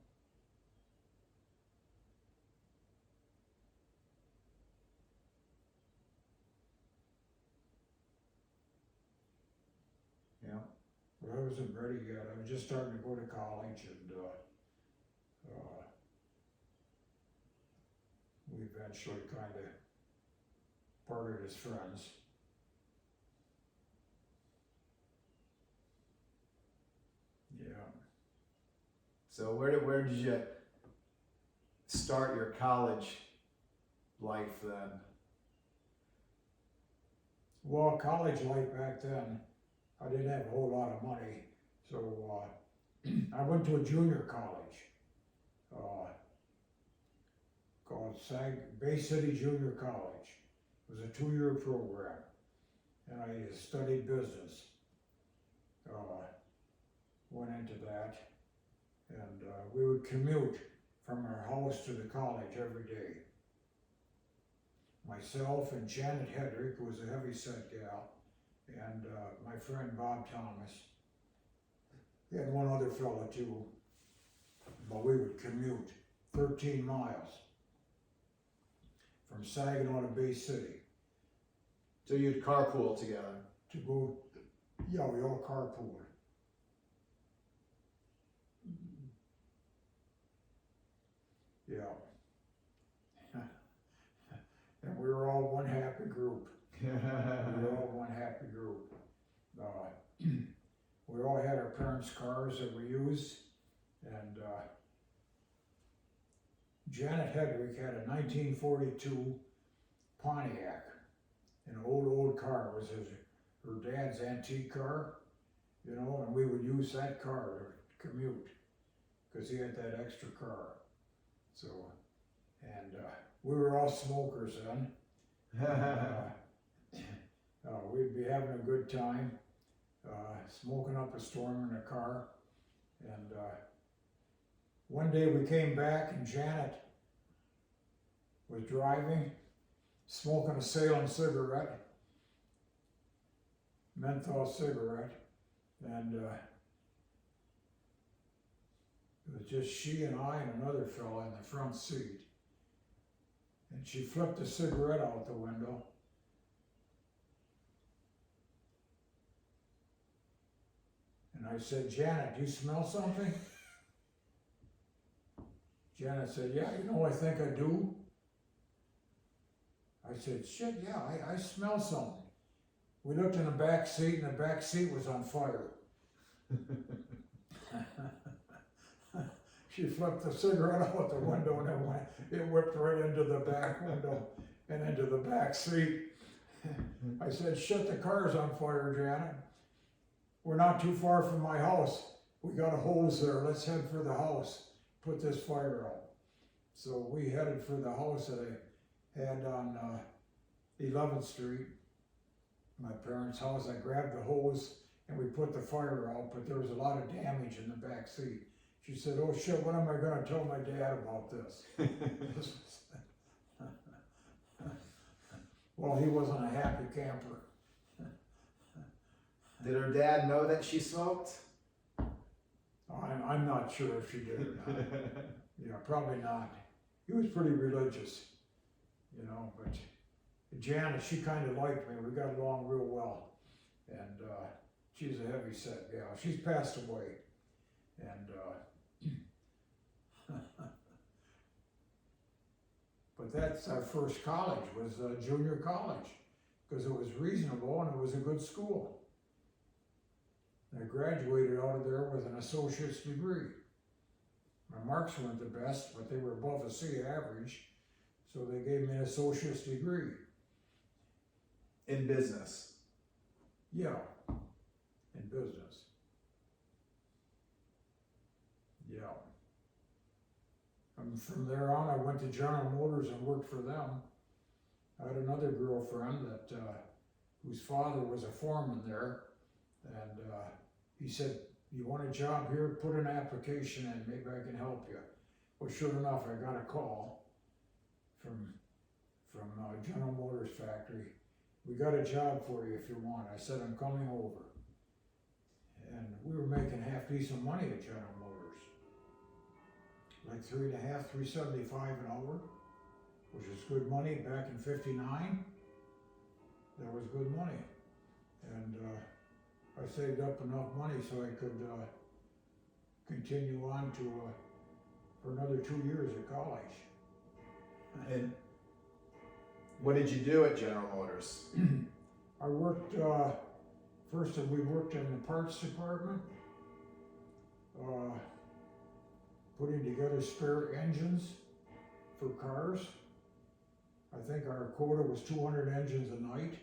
Yeah. But I wasn't ready yet. I was just starting to go to college, and we eventually kind of parted as friends. Yeah. So where did you start your college life then? Well, college life back then, I didn't have a whole lot of money, so I went to a junior college called Bay City Junior College. It was a 2-year program, and I studied business. Went into that, and we would commute from our house to the college every day. Myself and Janet Hedrick, who was a heavyset gal, and my friend Bob Thomas. We had one other fella too, but we would commute 13 miles from Saginaw to Bay City. So you'd carpool together? To go, yeah, we all carpooled. Yeah. And we were all one happy group. We were all one happy group. We all had our parents' cars that we used, and Janet Hedrick had a 1942 Pontiac, an old car. It was her dad's antique car, you know, and we would use that car to commute because he had that extra car. So, and we were all smokers then. We'd be having a good time, smoking up a storm in the car. And one day we came back and Janet was driving, smoking a Salem cigarette, menthol cigarette, and it was just she and I and another fella in the front seat. And she flipped the cigarette out the window. And I said, Janet, do you smell something? Janet said, yeah, you know, I think I do. I said, shit, yeah, I smell something. We looked in the back seat, and the back seat was on fire. She flipped the cigarette out the window, and it whipped right into the back window and into the back seat. I said, shit, the car's on fire, Janet. We're not too far from my house. We got a hose there. Let's head for the house. Put this fire out. So we headed for the house that I had on 11th Street, my parents' house. I grabbed the hose and we put the fire out, but there was a lot of damage in the back seat. She said, oh shit, what am I gonna tell my dad about this? Well, he wasn't a happy camper. Did her dad know that she smoked? I'm not sure if she did or not. Yeah, probably not. He was pretty religious, you know, but Janet, she kind of liked me. We got along real well. And she's a heavy set gal. She's passed away. And but that's our first college, was junior college, because it was reasonable and it was a good school. I graduated out of there with an associate's degree. My marks weren't the best, but they were above a C average, so they gave me an associate's degree. In business? Yeah, in business. Yeah. And from there on, I went to General Motors and worked for them. I had another girlfriend that whose father was a foreman there, and he said, you want a job here, put an application in, maybe I can help you. Well, sure enough, I got a call from from General Motors factory. We got a job for you if you want. I said, I'm coming over. And we were making half decent money at General Motors. Like $3.50, $3.75 an hour, which is good money back in '59. That was good money. And I saved up enough money so I could continue on to for another 2 years at college. And what did you do at General Motors? I worked, first we worked in the parts department, putting together spare engines for cars. I think our quota was 200 engines a night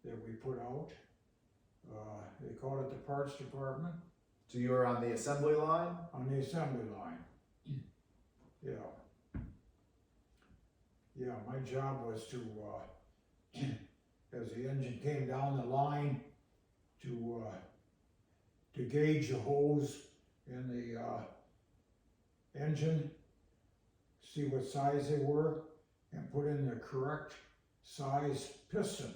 that we put out. They called it the parts department. So you were on the assembly line? On the assembly line. Yeah. Yeah, my job was to, as the engine came down the line, to gauge the holes in the engine, see what size they were, and put in the correct size piston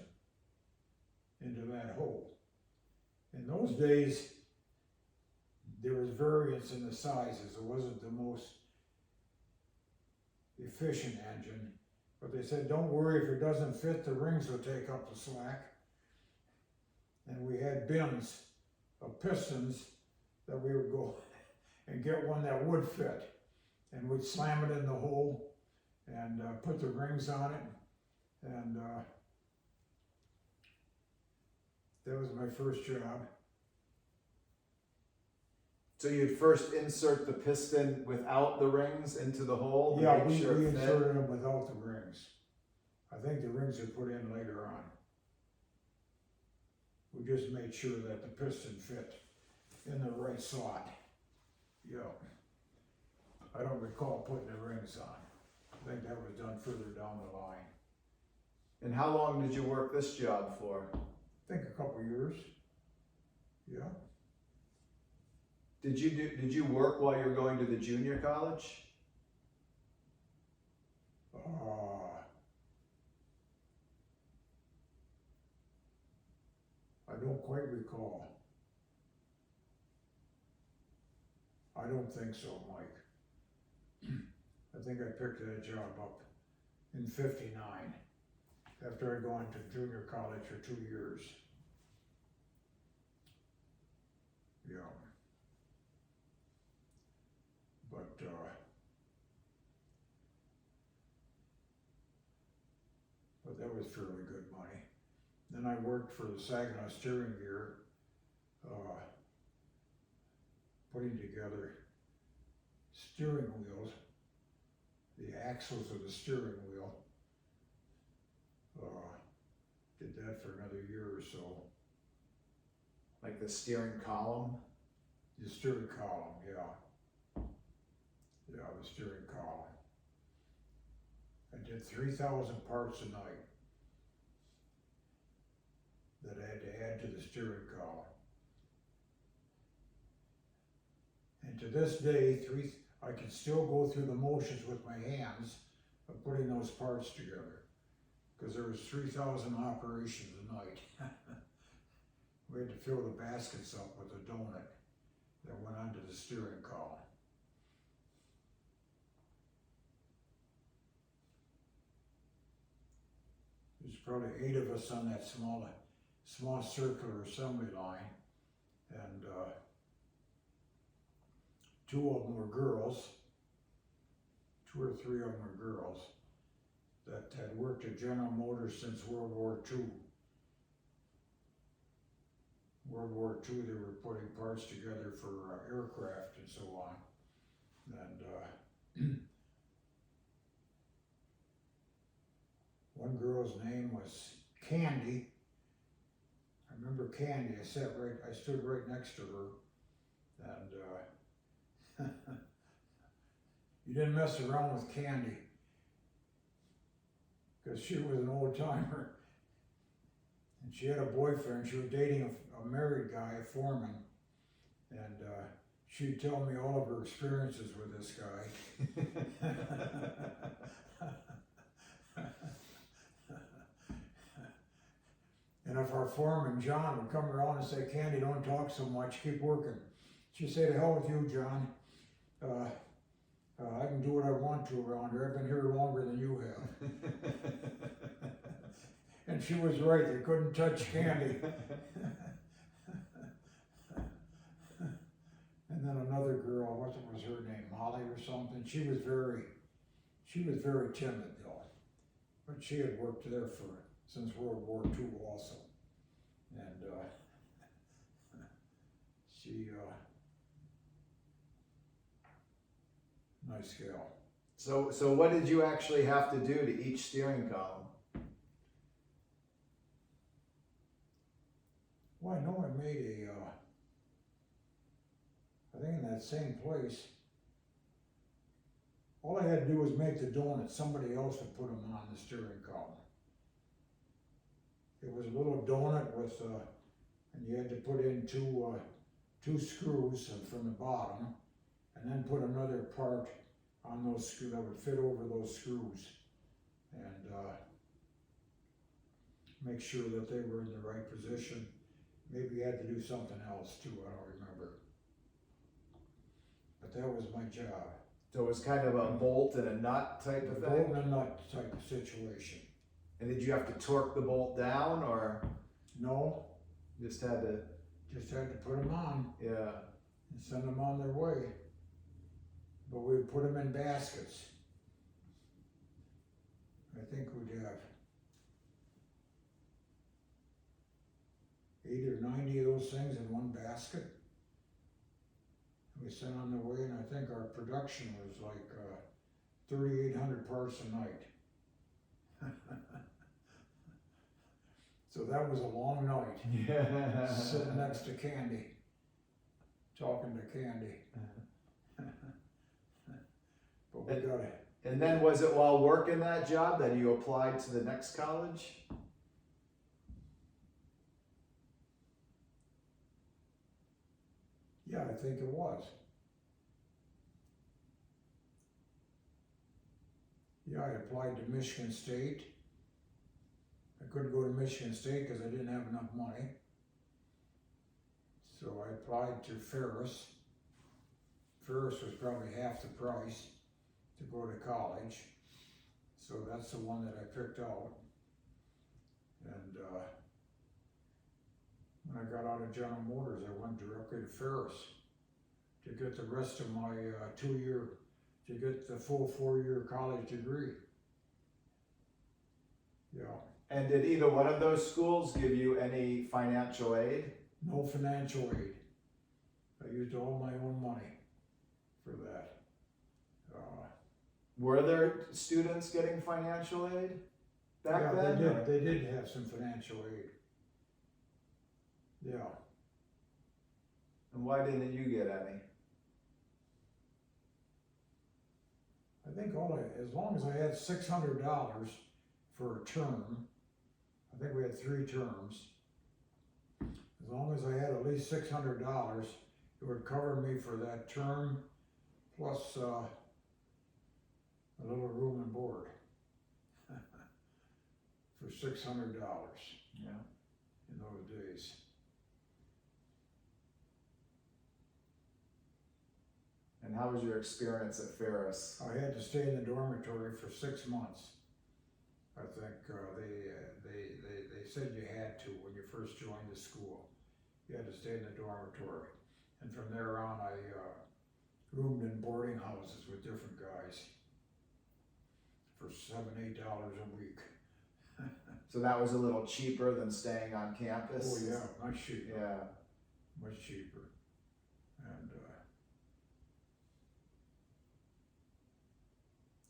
into that hole. In those days, there was variance in the sizes. It wasn't the most efficient engine, but they said, don't worry, if it doesn't fit, the rings will take up the slack. And we had bins of pistons that we would go and get one that would fit, and we'd slam it in the hole and put the rings on it, and that was my first job. So you'd first insert the piston without the rings into the hole? Yeah, to we make sure it fit? inserted them without the rings. I think the rings are put in later on. We just made sure that the piston fit in the right slot. Yeah. I don't recall putting the rings on. I think that was done further down the line. And how long did you work this job for? I think a couple years. Yeah. Did you work while you were going to the junior college? I don't quite recall. I don't think so, Mike. I think I picked that job up in '59 after I'd gone to junior college for 2 years. Yeah. But that was fairly good money. Then I worked for the Saginaw Steering Gear, putting together steering wheels, the axles of the steering wheel. Did that for another year or so. Like the steering column? The steering column, yeah. Yeah, the steering column. I did 3,000 parts a night that I had to add to the steering column. And to this day, I can still go through the motions with my hands of putting those parts together, because there was 3,000 operations a night. We had to fill the baskets up with a donut that went onto the steering column. There's probably 8 of us on that small circular assembly line, and 2 of them were girls, 2 or 3 of them were girls that had worked at General Motors since World War II. World War II, they were putting parts together for aircraft and so on. And one girl's name was Candy. I remember Candy. I stood right next to her, and you didn't mess around with Candy, because she was an old timer, and she had a boyfriend. She was dating a married guy, a foreman, and she'd tell me all of her experiences with this guy. And if our foreman, John, would come around and say, Candy, don't talk so much, keep working. She'd say, to hell with you, John. I can do what I want to around here. I've been here longer than you have. And she was right, they couldn't touch Candy. And then another girl, what was her name, Molly or something? She was very timid though. But she had worked there since World War II also. And she, nice gal. So what did you actually have to do to each steering column? Well, I know I made I think in that same place, all I had to do was make the donuts. Somebody else would put them on the steering column. It was a little donut with, and you had to put in two screws from the bottom, and then put another part on those screws that would fit over those screws, and make sure that they were in the right position. Maybe you had to do something else too, I don't remember. But that was my job. So it was kind of a bolt and a nut type of thing? Bolt and a nut type of situation. And did you have to torque the bolt down, or No, just had to? just had to put them on Yeah. and send them on their way. But we would put them in baskets. I think we'd have 80 or 90 of those things in one basket. We sent on their way, and I think our production was like 3,800 parts a night. So that was a long night. Yeah. Sitting next to Candy, talking to Candy. But we got it. And then was it while working that job that you applied to the next college? Yeah, I think it was. Yeah, I applied to Michigan State. I couldn't go to Michigan State because I didn't have enough money. So I applied to Ferris. Ferris was probably half the price to go to college. So that's the one that I picked out. And when I got out of General Motors, I went directly to Ferris to get the rest of my to get the full 4-year college degree. Yeah. And did either one of those schools give you any financial aid? No financial aid. I used all my own money for that. Were there students getting financial aid back then? Yeah, they did have some financial aid. Yeah. And why didn't you get any? I think as long as I had $600 for a term, I think we had 3 terms. As long as I had at least $600, it would cover me for that term, plus a little room and board for $600. Yeah. In those days. And how was your experience at Ferris? I had to stay in the dormitory for 6 months. I think they said you had to when you first joined the school. You had to stay in the dormitory. And from there on, I roomed in boarding houses with different guys for $7, $8 a week. So that was a little cheaper than staying on campus? Oh yeah, much cheaper. Yeah. Much cheaper. And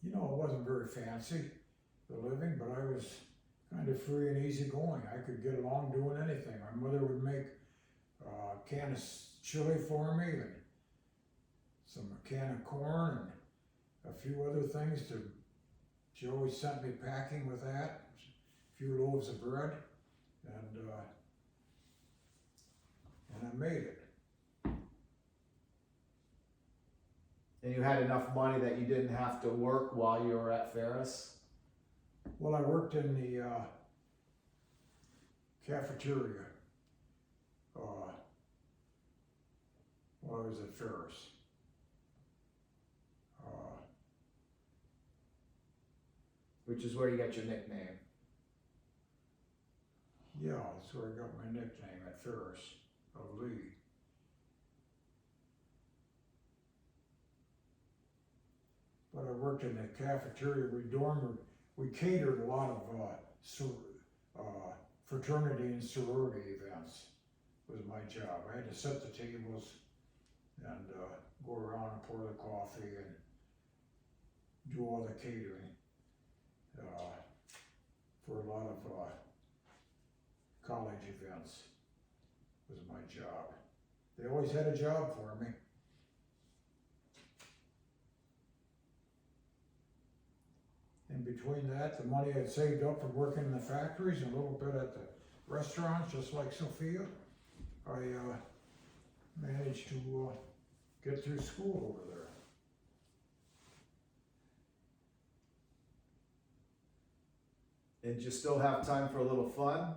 you know, it wasn't very fancy, the living, but I was kind of free and easy going. I could get along doing anything. My mother would make a can of chili for me, and a can of corn, and a few other things. She always sent me packing with that. A few loaves of bread, and I made it. And you had enough money that you didn't have to work while you were at Ferris? Well, I worked in the cafeteria while I was at Ferris. Which is where you got your nickname. Yeah, that's where I got my nickname at Ferris of Lee. But I worked in the cafeteria. We catered a lot of fraternity and sorority events. Was my job. I had to set the tables and go around and pour the coffee and do all the catering for a lot of college events. Was my job. They always had a job for me. In between that, the money I'd saved up from working in the factories and a little bit at the restaurants, just like Sophia, I managed to get through school over there. And you still have time for a little fun?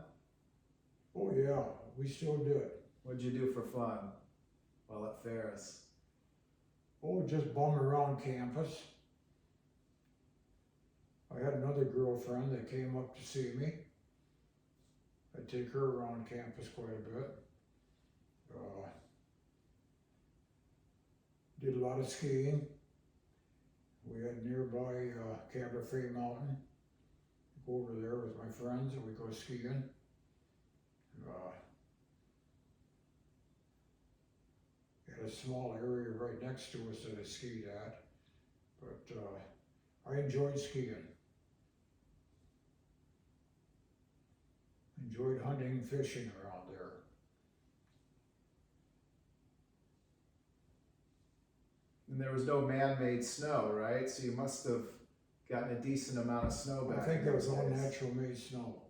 Oh yeah, we still do it. What'd you do for fun while at Ferris? Oh, just bum around campus. I had another girlfriend that came up to see me. I'd take her around campus quite a bit. Did a lot of skiing. We had nearby Biographical mountain. Go over there with my friends and we go skiing. Had a small area right next to us that I skied at, but I enjoyed skiing. Enjoyed hunting and fishing around there. And there was no man-made snow, right? So you must have gotten a decent amount of snow back. I think in that those was all days. natural made snow.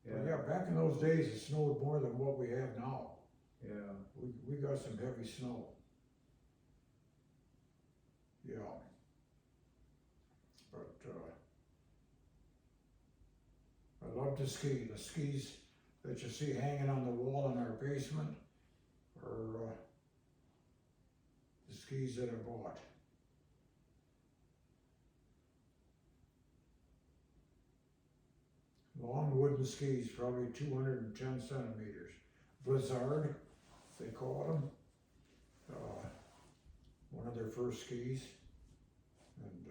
Yeah. But yeah, back in those days it snowed more than what we have now. Yeah. We got some heavy snow. Yeah. But I love to ski. The skis that you see hanging on the wall in our basement are the skis that I bought. Long wooden skis, probably 210 centimeters. Blizzard, they call them. One of their first skis. And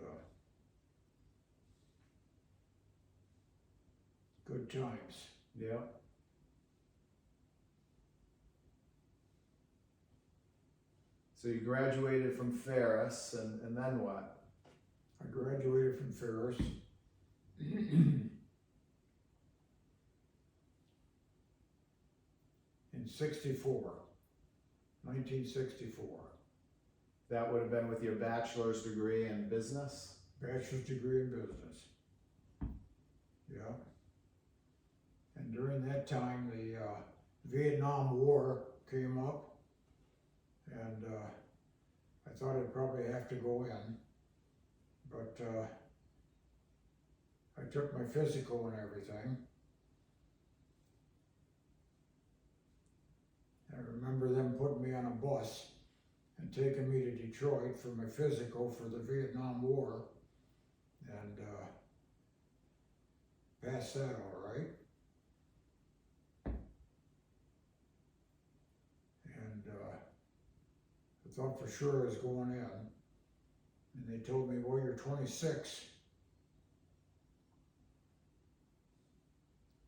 good times. Yeah. So you graduated from Ferris, and then what? I graduated from Ferris. In 1964. That would have been with your bachelor's degree in business? Bachelor's degree in business. Yeah. And during that time, the Vietnam War came up, and I thought I'd probably have to go in, but I took my physical and everything. I remember them putting me on a bus and taking me to Detroit for my physical for the Vietnam War, and passed that all right. And I thought for sure I was going in, and they told me, well, you're 26.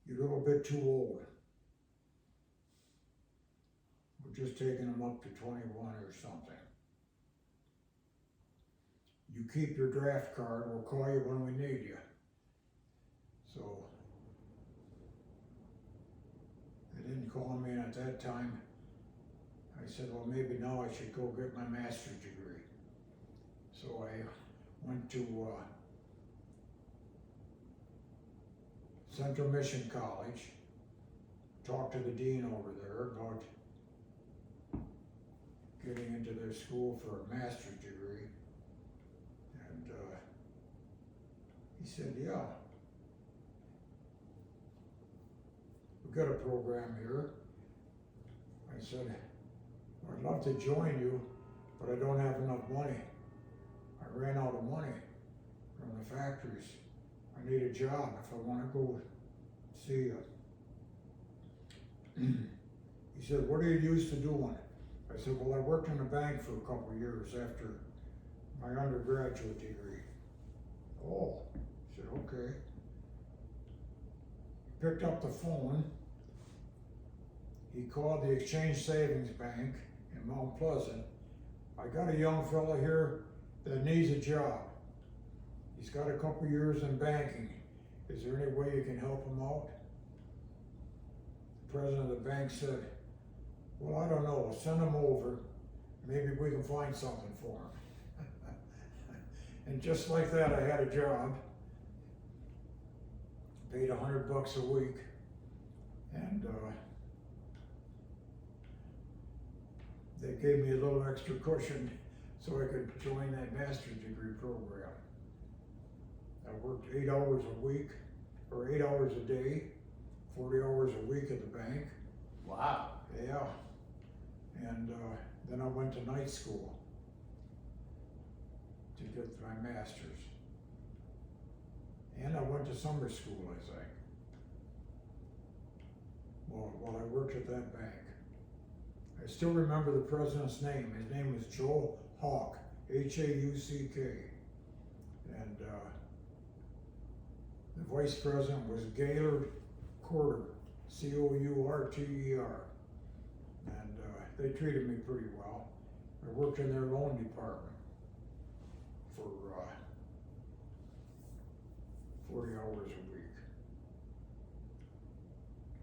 You're a little bit too old. We're just taking them up to 21 or something. You keep your draft card, we'll call you when we need you. So, they didn't call me, and at that time, I said, well, maybe now I should go get my master's degree. So I went to Central Mission College, talked to the dean over there about getting into their school for a master's degree, and he said, yeah. got a program here. I said, I'd love to join you, but I don't have enough money. I ran out of money from the factories. I need a job if I want to go see you. He said, what are you used to doing? I said, well, I worked in a bank for a couple of years after my undergraduate degree. Oh, I said, okay. Picked up the phone. He called the Exchange Savings Bank in Mount Pleasant. I got a young fella here that needs a job. He's got a couple years in banking. Is there any way you can help him out? The president of the bank said, well, I don't know, send him over. Maybe we can find something for him. And just like that, I had a job. Paid $100 a week. And they gave me a little extra cushion so I could join that master's degree program. I worked 8 hours a week, or 8 hours a day, 40 hours a week at the bank. Wow. Yeah. And then I went to night school to get my master's. And I went to summer school, I think. Well, while I worked at that bank. I still remember the president's name. His name was Joe Hawk, H-A-U-C-K. And the vice president was Gaylord Courter, C-O-U-R-T-E-R. And they treated me pretty well. I worked in their loan department for 40 hours a week.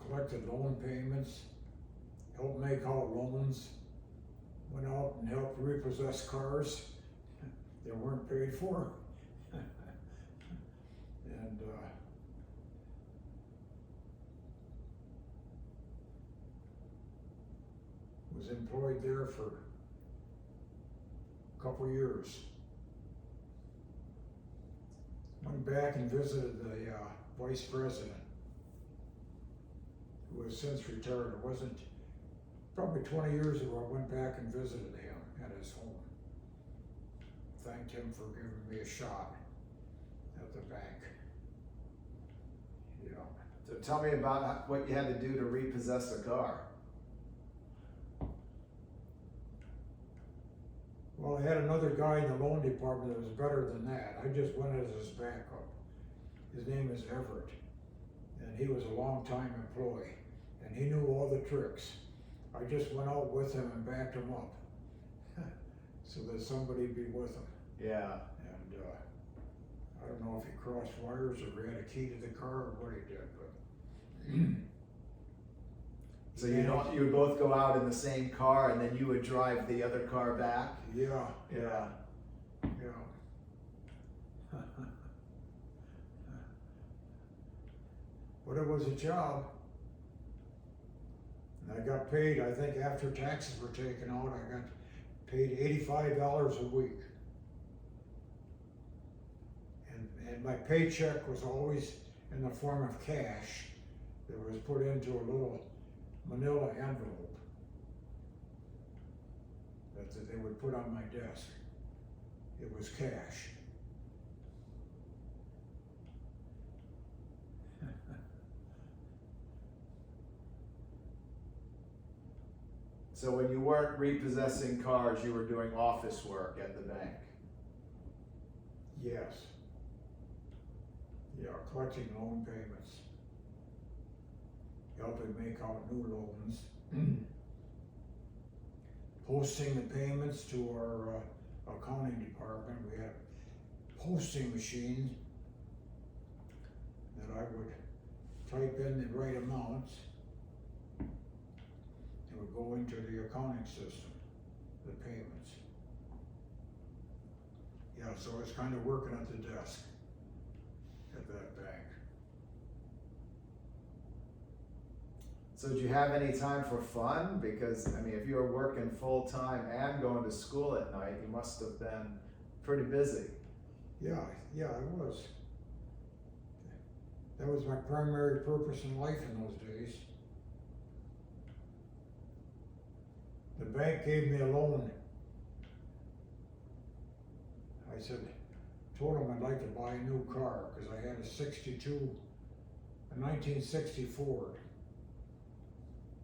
Collected loan payments, helped make out loans, went out and helped repossess cars that weren't paid for. And was employed there for a couple years. Went back and visited the vice president, who has since retired. It wasn't, probably 20 years ago, I went back and visited him at his home. Thanked him for giving me a shot at the bank. Yeah. So tell me about what you had to do to repossess a car. Well, I had another guy in the loan department that was better than that. I just went as his backup. His name is Everett, and he was a long-time employee, and he knew all the tricks. I just went out with him and backed him up, so that somebody'd be with him. Yeah. And I don't know if he crossed wires or had a key to the car or what he did, but. So you would both go out in the same car, and then you would drive the other car back? Yeah. Yeah. Yeah. But it was a job. And I got paid, I think after taxes were taken out, I got paid $85 a week. And my paycheck was always in the form of cash that was put into a little manila envelope that they would put on my desk. It was cash. So when you weren't repossessing cars, you were doing office work at the bank? Yes. Yeah, collecting loan payments. Helping make out new loans. Posting the payments to our accounting department. We had a posting machine that I would type in the right amounts. It would go into the accounting system, the payments. Yeah, so I was kind of working at the desk at that bank. So did you have any time for fun? Because, I mean, if you were working full-time and going to school at night, you must have been pretty busy. Yeah, I was. That was my primary purpose in life in those days. the bank gave me a loan. I said, told them I'd like to buy a new car, cause I had a 1960 Ford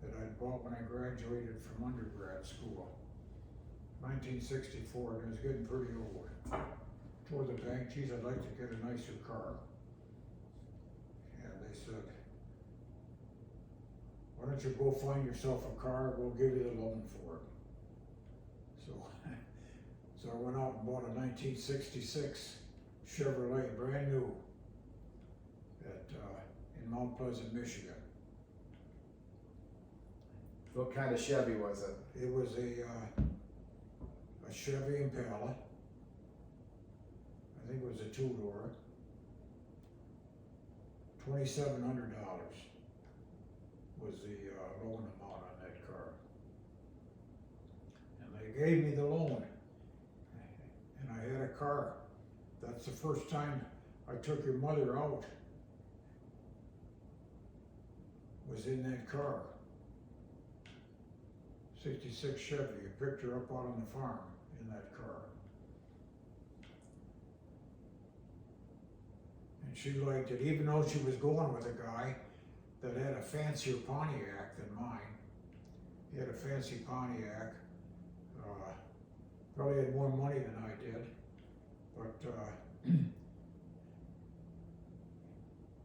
that I'd bought when I graduated from undergrad school. 1964, and it was getting pretty old. Told the bank, geez, I'd like to get a nicer car. And they said, why don't you go find yourself a car, we'll give you the loan for it. So I went out and bought a 1966 Chevrolet, brand new, in Mount Pleasant, Michigan. What kind of Chevy was it? It was a Chevy Impala. I think it was a two-door. $2,700 was the loan amount on that car. And they gave me the loan. And I had a car. That's the first time I took your mother out. Was in that car. 66 Chevy. I picked her up out on the farm in that car. And she liked it, even though she was going with a guy that had a fancier Pontiac than mine. He had a fancy Pontiac. Probably had more money than I did. But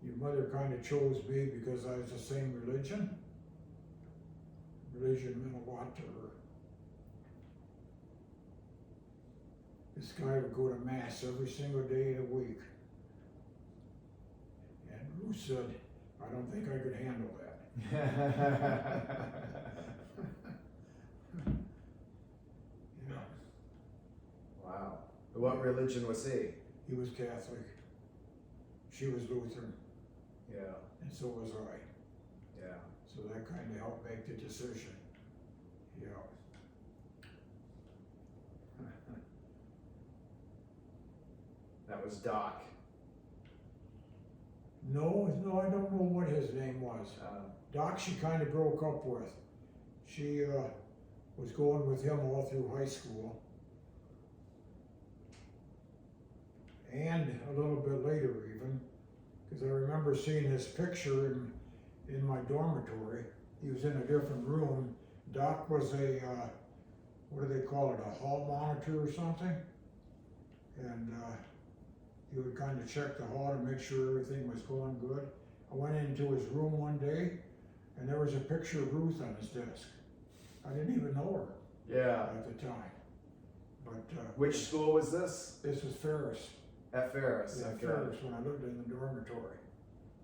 your mother kind of chose me because I was the same religion. Religion meant a lot to her. This guy would go to mass every single day of the week. And Ruth said, I don't think I could handle that. Yeah. Wow. What religion was he? He was Catholic. She was Lutheran. Yeah. And so was I. Yeah. So that kind of helped make the decision. Yeah. That was Doc. No, I don't know what his name was. Doc, she kind of broke up with. She was going with him all through high school. And a little bit later even, because I remember seeing his picture in my dormitory. He was in a different room. Doc was a, what do they call it, a hall monitor or something? And he would kind of check the hall to make sure everything was going good. I went into his room one day, and there was a picture of Ruth on his desk. I didn't even know her Yeah. at the time. But Which school was this? this was Ferris. At Ferris. Yeah, Okay. Ferris, when I lived in the dormitory.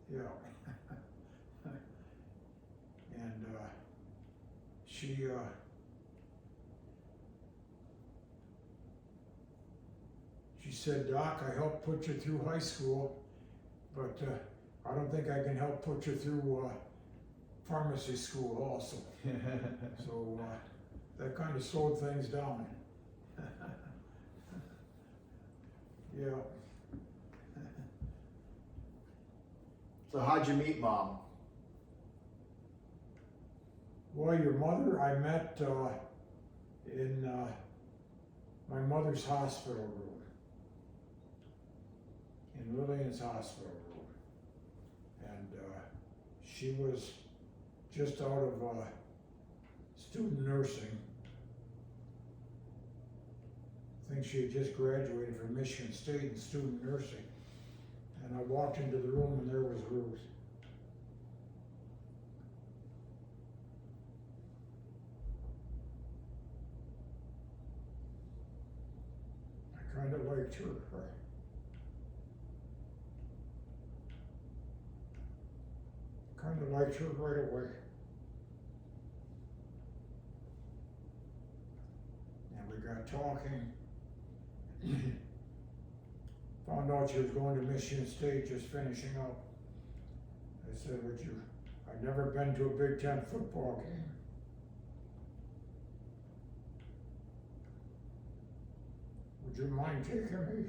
Yeah. And she said, Doc, I helped put you through high school, but I don't think I can help put you through pharmacy school also. So that kind of slowed things down. Yeah. So how'd you meet Mom? Well, your mother, I met in my mother's hospital room, in Lillian's hospital room. And she was just out of student nursing. I think she had just graduated from Michigan State in student nursing. And I walked into the room and there was Ruth. I kind of liked her. Kind of liked her right away. And we got talking. Found out she was going to Michigan State, just finishing up. I said, I've never been to a Big Ten football game. Would you mind taking me?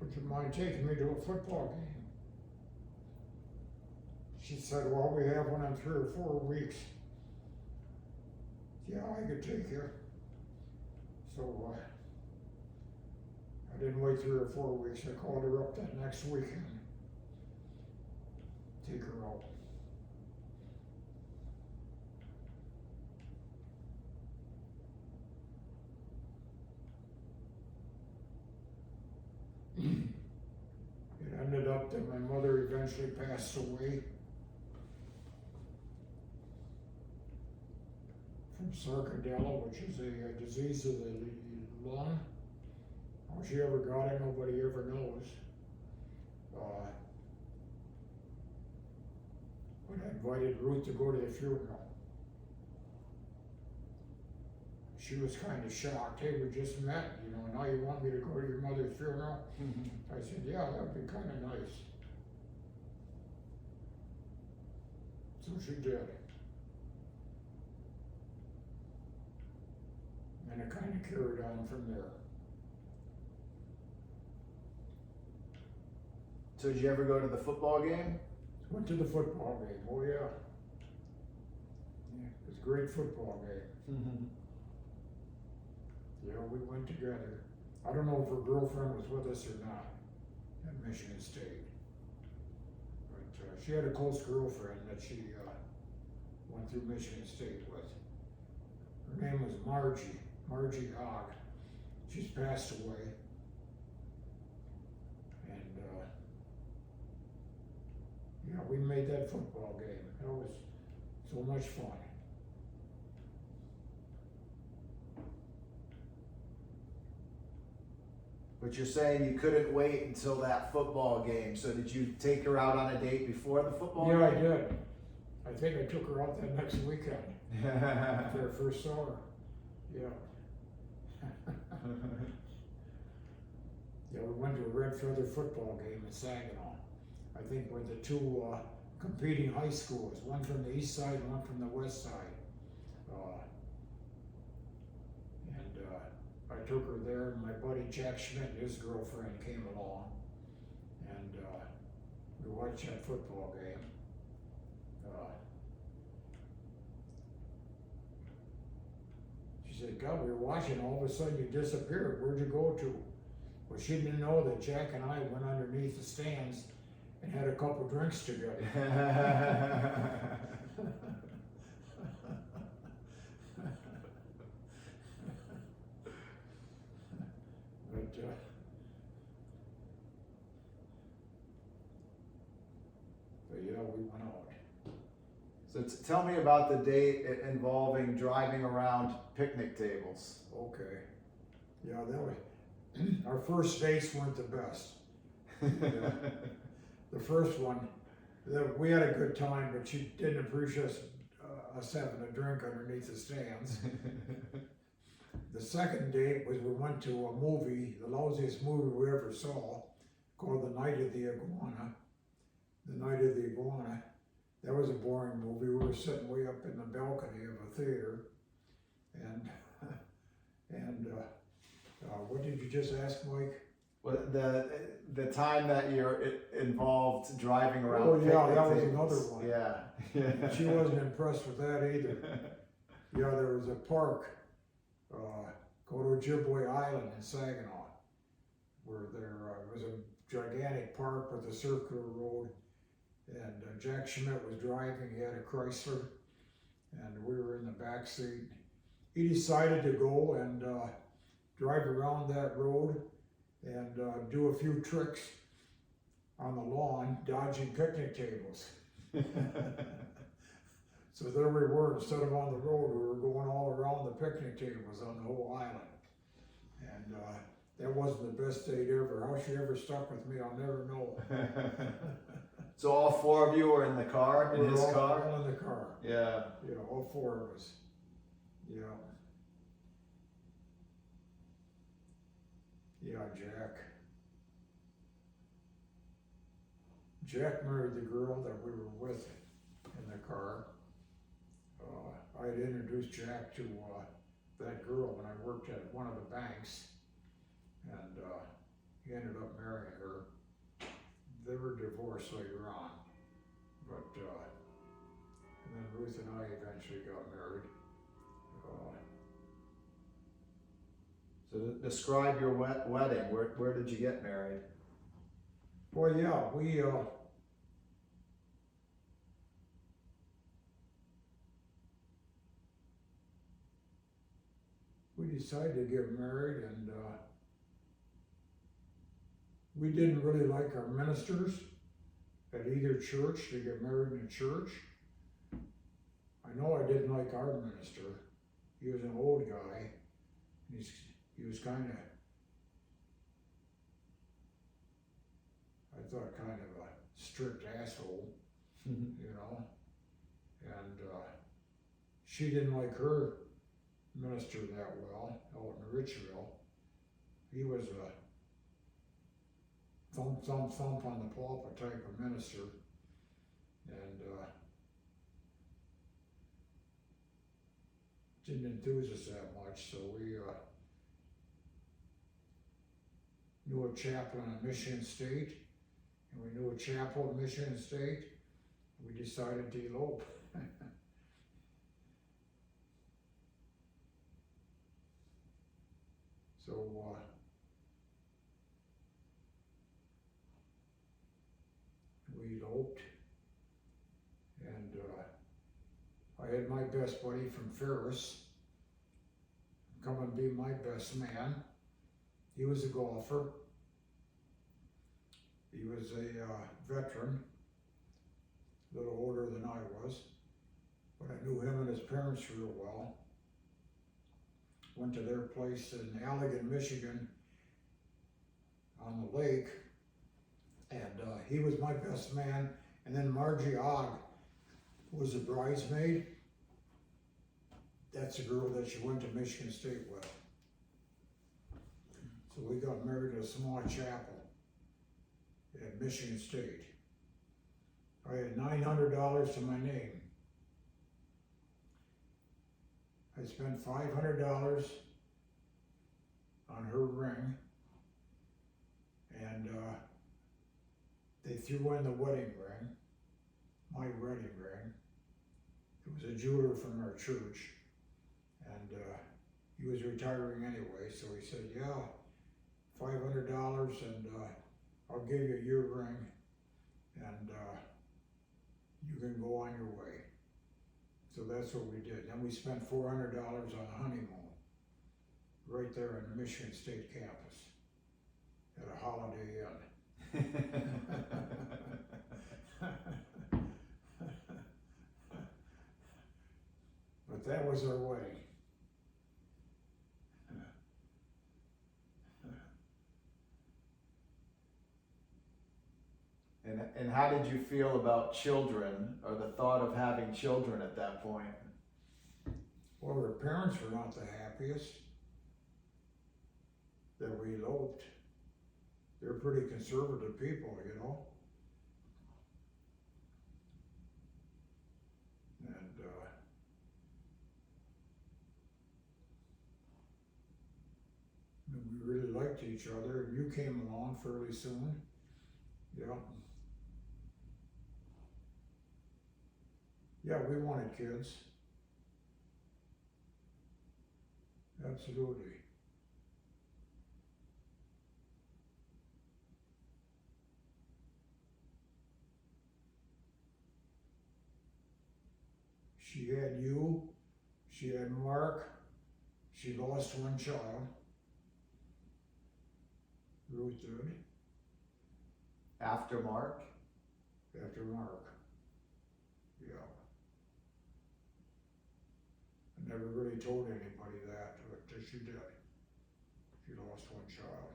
Would you mind taking me to a football game? she said, well, we have one in 3 or 4 weeks. Yeah, I could take you. So I didn't wait 3 or 4 weeks. I called her up that next weekend. Take her out. It ended up that my mother eventually passed away from sarcoidosis, which is a disease of the lung. How she ever got it, nobody ever knows. But I invited Ruth to go to the funeral. She was kind of shocked. Hey, we just met, you know, now you want me to go to your mother's funeral? I said, yeah, that would be kind of nice. So she did. And it kind of carried on from there. So did you ever go to the football game? Went to the football game, oh yeah. Yeah, it was a great football game. Yeah, we went together. I don't know if her girlfriend was with us or not at Michigan State. But she had a close girlfriend that she went through Michigan State with. Her name was Margie Hogg. She's passed away. And yeah, we made that football game. That was so much fun. But you're saying you couldn't wait until that football game. So did you take her out on a date before the football game? Yeah, I did. I think I took her out that next weekend after I first saw her. Yeah. Yeah, we went to a Red Feather football game in Saginaw. I think with the two competing high schools, one from the east side and one from the west side. I took her there, and my buddy Jack Schmidt and his girlfriend came along, and we watched that football game. She said, God, we were watching, all of a sudden you disappeared. Where'd you go to? Well, she didn't know that Jack and I went underneath the stands and had a couple drinks together. But yeah, we went out. So tell me about the date involving driving around picnic tables. Okay. Yeah, that was, our first dates weren't the best. Yeah. The first one, we had a good time, but she didn't appreciate us having a drink underneath the stands. The second date was we went to a movie, the lousiest movie we ever saw, called The Night of the Iguana. The Night of the Iguana. That was a boring movie. We were sitting way up in the balcony of a theater, and what did you just ask, Mike? Well, the time that you're involved driving around. Oh yeah, picnic that was tables. another one. Yeah. She wasn't impressed with that either. Yeah, there was a park, called Ojibwe Island in Saginaw, where there was a gigantic park with a circular road, and Jack Schmidt was driving. He had a Chrysler, and we were in the back seat. He decided to go and drive around that road and do a few tricks on the lawn, dodging picnic tables. So there we were, instead of on the road, we were going all around the picnic tables on the whole island. And that wasn't the best date ever. How she ever stuck with me, I'll never know. So all four of you were in the car, in We were his all car? in the car. Yeah. Yeah, all four of us. Yeah. Yeah, Jack. Jack married the girl that we were with in the car. I had introduced Jack to that girl when I worked at one of the banks, and he ended up marrying her. They were divorced later on. But, and then Ruth and I eventually got married. So describe your wedding. Where did you get married? Well, yeah, we decided to get married, and we didn't really like our ministers at either church to get married in a church. I know I didn't like our minister. He was an old guy. He was kind of, I thought, kind of a strict asshole, you know. And she didn't like her minister that well out in Richville. He was a thump, thump, thump on the pulpit type of minister. And didn't enthuse us that much, so we knew a chaplain at Michigan State, and we knew a chapel at Michigan State. We decided to elope. So we eloped, and I had my best buddy from Ferris come and be my best man. He was a golfer. He was a veteran, a little older than I was, but I knew him and his parents real well. Went to their place in Allegan, Michigan, on the lake, and he was my best man. And then Margie Ogg was a bridesmaid. That's the girl that she went to Michigan State with. So we got married at a small chapel at Michigan State. I had $900 to my name. I spent $500 on her ring, and they threw in the wedding ring, my wedding ring. It was a jeweler from our church, and he was retiring anyway, so he said, yeah, $500, and I'll give you your ring, and you can go on your way. So that's what we did. Then we spent $400 on a honeymoon right there in the Michigan State campus at a Holiday Inn. But that was our wedding. And how did you feel about children, or the thought of having children at that point? Well, our parents were not the happiest that we eloped. They're pretty conservative people, you know. And we really liked each other. You came along fairly soon. Yeah. Yeah, we wanted kids. Absolutely. She had you, she had Mark, she lost one child. Ruth did. After Mark? After Mark. Yeah. I never really told anybody that, but she did. She lost one child.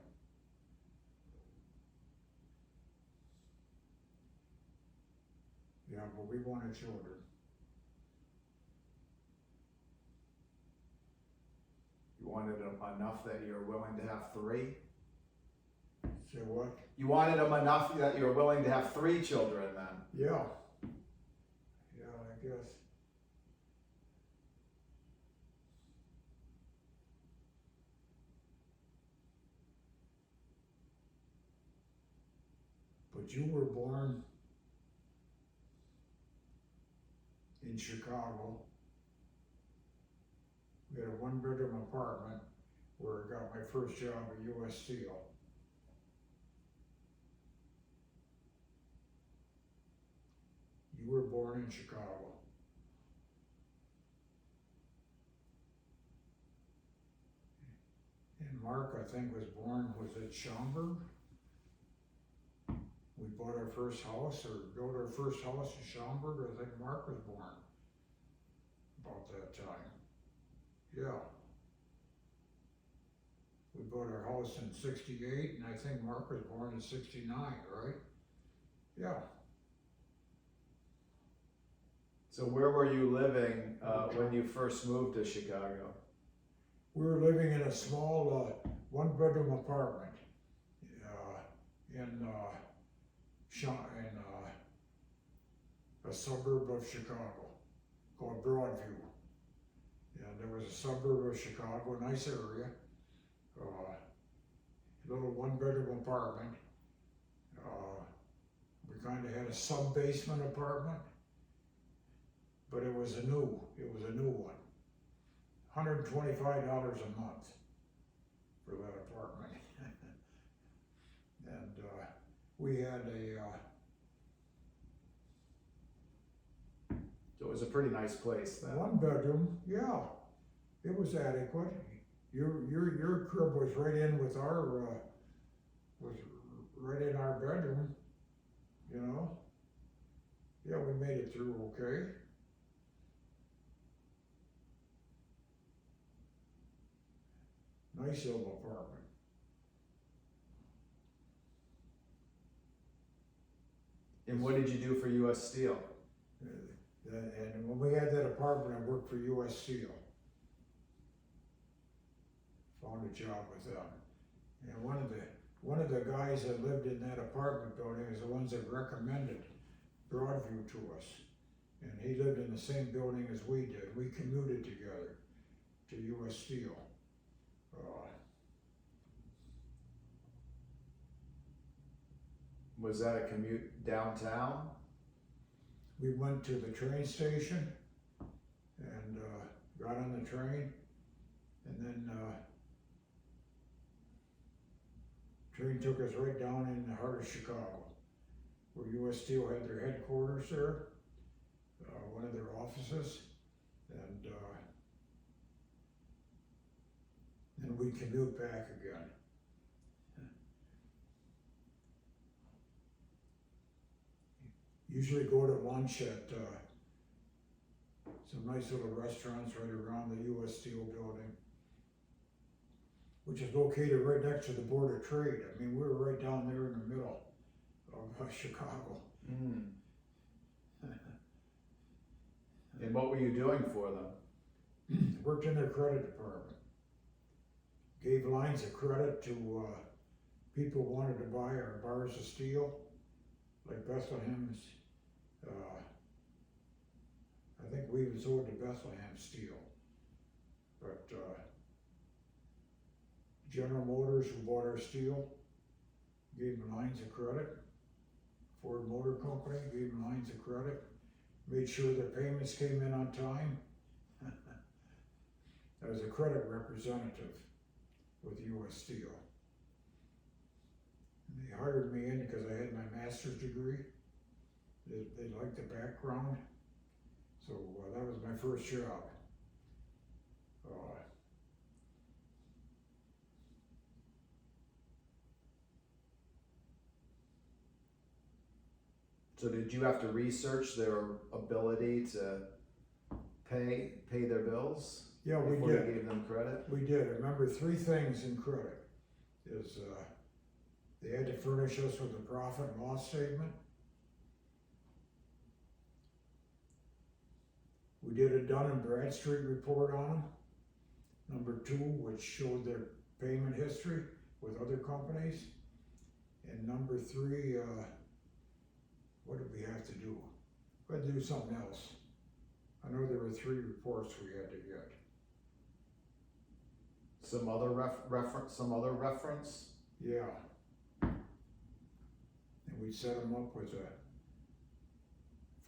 Yeah, but we wanted children. You wanted them enough that you're willing to have 3? Say what? You wanted them enough that you're willing to have 3 children then? Yeah. Yeah, I guess. But you were born in Chicago. We had a 1-bedroom apartment where I got my first job at US Steel. You were born in Chicago. And Mark, I think, was at Schaumburg? We bought our first house, or built our first house in Schaumburg. I think Mark was born about that time. Yeah. We bought our house in '68, and I think Mark was born in '69, right? Yeah. So where were you living when you first moved to Chicago? We were living in a small 1-bedroom apartment in a suburb of Chicago called Broadview. And there was a suburb of Chicago, a nice area, little 1-bedroom apartment. We kind of had a sub-basement apartment, but it was a new one. $125 a month for that apartment. And we had So it was a pretty nice place then. 1-bedroom, yeah, it was adequate. Your crib was right in with was right in our bedroom, you know. Yeah, we made it through okay. Nice little apartment. And what did you do for US Steel? And when we had that apartment, I worked for US Steel. Found a job with them. And one of the guys that lived in that apartment building is the ones that recommended Broadview to us. And he lived in the same building as we did. We commuted together to US Steel. Was that a commute downtown? We went to the train station and got on the train, and then train took us right down in the heart of Chicago, where US Steel had their headquarters there, one of their offices, and then we commute back again. Usually go to lunch at some nice little restaurants right around the US Steel building, which is located right next to the Board of Trade. I mean, we were right down there in the middle of Chicago. Mm. And what were you doing for them? Worked in their credit department. Gave lines of credit to people who wanted to buy our bars of steel, like Bethlehem's. I think we even sold to Bethlehem Steel. But General Motors, who bought our steel, gave them lines of credit. Ford Motor Company gave them lines of credit. Made sure their payments came in on time. I was a credit representative with US Steel. And they hired me in because I had my master's degree. They liked the background. So that was my first job. So did you have to research their ability to pay their bills? Yeah, we before did. You gave them credit? We did. I remember 3 things in credit. Is they had to furnish us with a profit and loss statement. We did a Dun & Bradstreet report on them. Number 2, which showed their payment history with other companies. And number 3, what did we have to do? We had to do something else. I know there were 3 reports we had to get. Some other reference? Yeah. And we set them up with a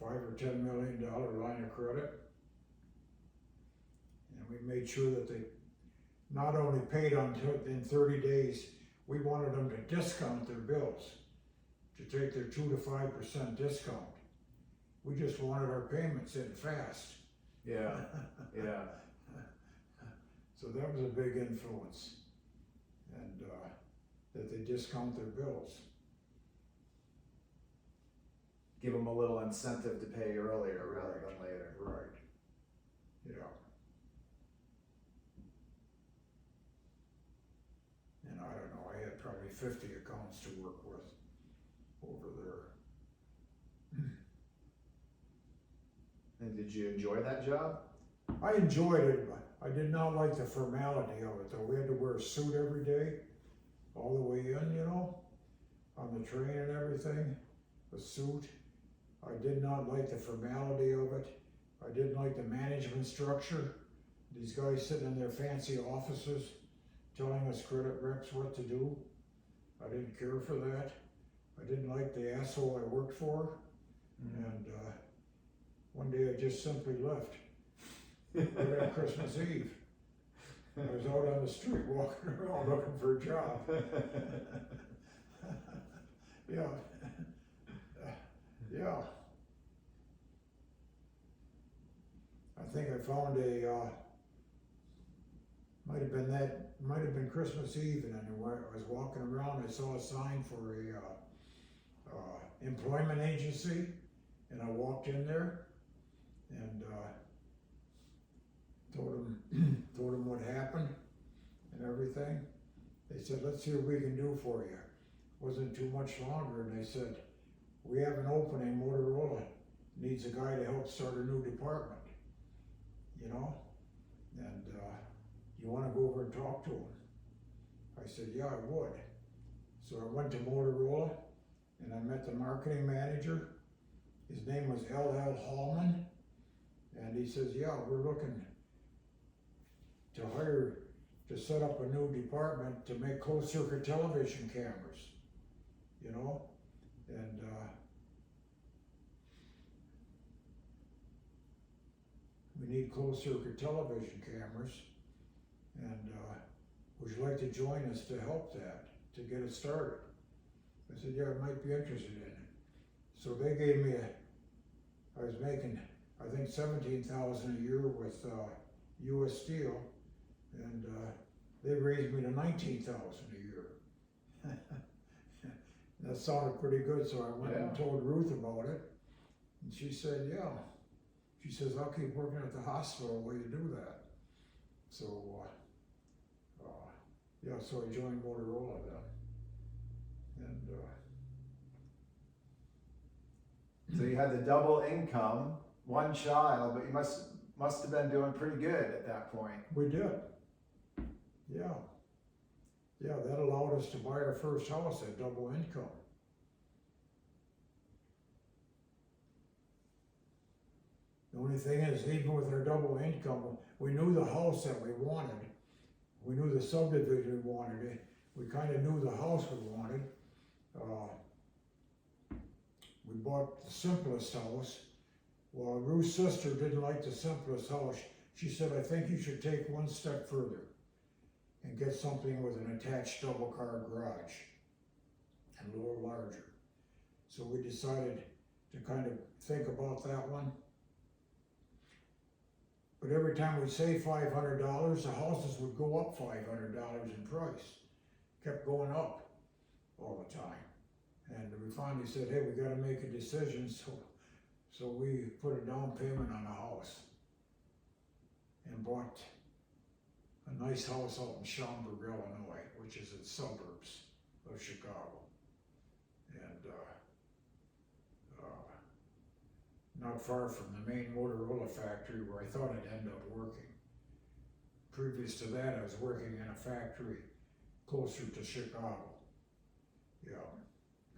$5 or $10 million line of credit. And we made sure that they not only paid in 30 days, we wanted them to discount their bills, to take their 2 to 5% discount. We just wanted our payments in fast. Yeah, yeah. So that was a big influence, and that they discount their bills. Give them a little incentive to pay earlier rather than later. Right. Yeah. And I don't know, I had probably 50 accounts to work with over there. And did you enjoy that job? I enjoyed it, but I did not like the formality of it though. We had to wear a suit every day, all the way in, you know, on the train and everything, a suit. I did not like the formality of it. I didn't like the management structure. These guys sitting in their fancy offices telling us credit reps what to do. I didn't care for that. I didn't like the asshole I worked for. And one day I just simply left. Right on Christmas Eve. I was out on the street walking around looking for a job. Yeah. Yeah. I think I found might have been Christmas Eve, and I was walking around, I saw a sign for a employment agency, and I walked in there, and told them what happened and everything. They said, let's see what we can do for you. Wasn't too much longer, and they said, we have an opening, Motorola needs a guy to help start a new department, you know, and you want to go over and talk to him? I said, yeah, I would. So I went to Motorola, and I met the marketing manager. His name was L.L. Hallman, and he says, yeah, we're looking to set up a new department to make closed circuit television cameras, you know, and we need closed circuit television cameras, and would you like to join us to help that, to get it started? I said, yeah, I might be interested in it. So they gave me I was making, I think, $17,000 a year with U.S. Steel, and they raised me to $19,000 a year. That sounded pretty good, so I went and told Ruth about it, and she said, yeah. She says, I'll keep working at the hospital while you do that. So, yeah, so I joined Motorola then. And so you had the double income, one child, but you must have been doing pretty good at that point. we did. Yeah. Yeah, that allowed us to buy our first house at double income. The only thing is, even with our double income, we knew the house that we wanted. We knew the subdivision we wanted. We kind of knew the house we wanted. We bought the simplest house. Well, Ruth's sister didn't like the simplest house. She said, I think you should take one step further and get something with an attached double car garage and a little larger. So we decided to kind of think about that one. But every time we'd save $500, the houses would go up $500 in price. Kept going up all the time. And we finally said, hey, we gotta make a decision. So we put a down payment on a house and bought a nice house out in Schaumburg, Illinois, which is in suburbs of Chicago. And not far from the main Motorola factory where I thought I'd end up working. Previous to that, I was working in a factory closer to Chicago. Yeah,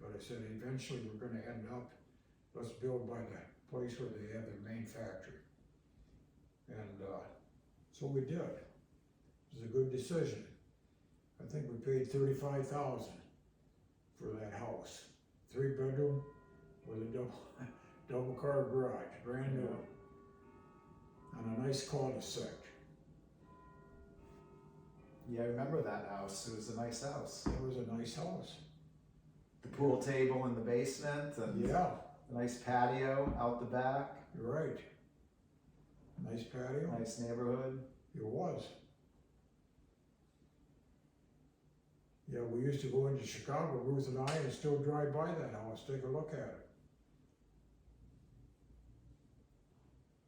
but I said eventually we're gonna end up, let's build by the place where they have their main factory. And so we did. It was a good decision. I think we paid $35,000 for that house. 3-bedroom with a double car garage, brand new, on a nice cul-de-sac. Yeah, I remember that house. It was a nice house. It was a nice house. The pool table in the basement and Yeah, a nice patio out the back. you're right. Nice patio. Nice neighborhood. It was. Yeah, we used to go into Chicago, Ruth and I, and still drive by that house, take a look at it.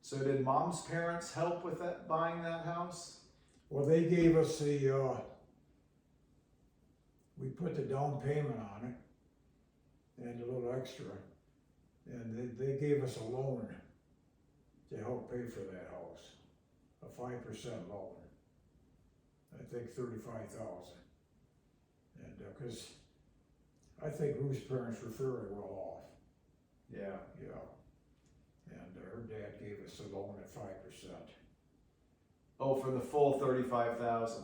So did Mom's parents help with that, buying that house? Well, they gave us we put the down payment on it and a little extra. And they gave us a loan to help pay for that house, a 5% loan. I think 35,000. And because I think Ruth's parents were fairly well off. Yeah. Yeah. And her dad gave us a loan at 5%. Oh, for the full 35,000.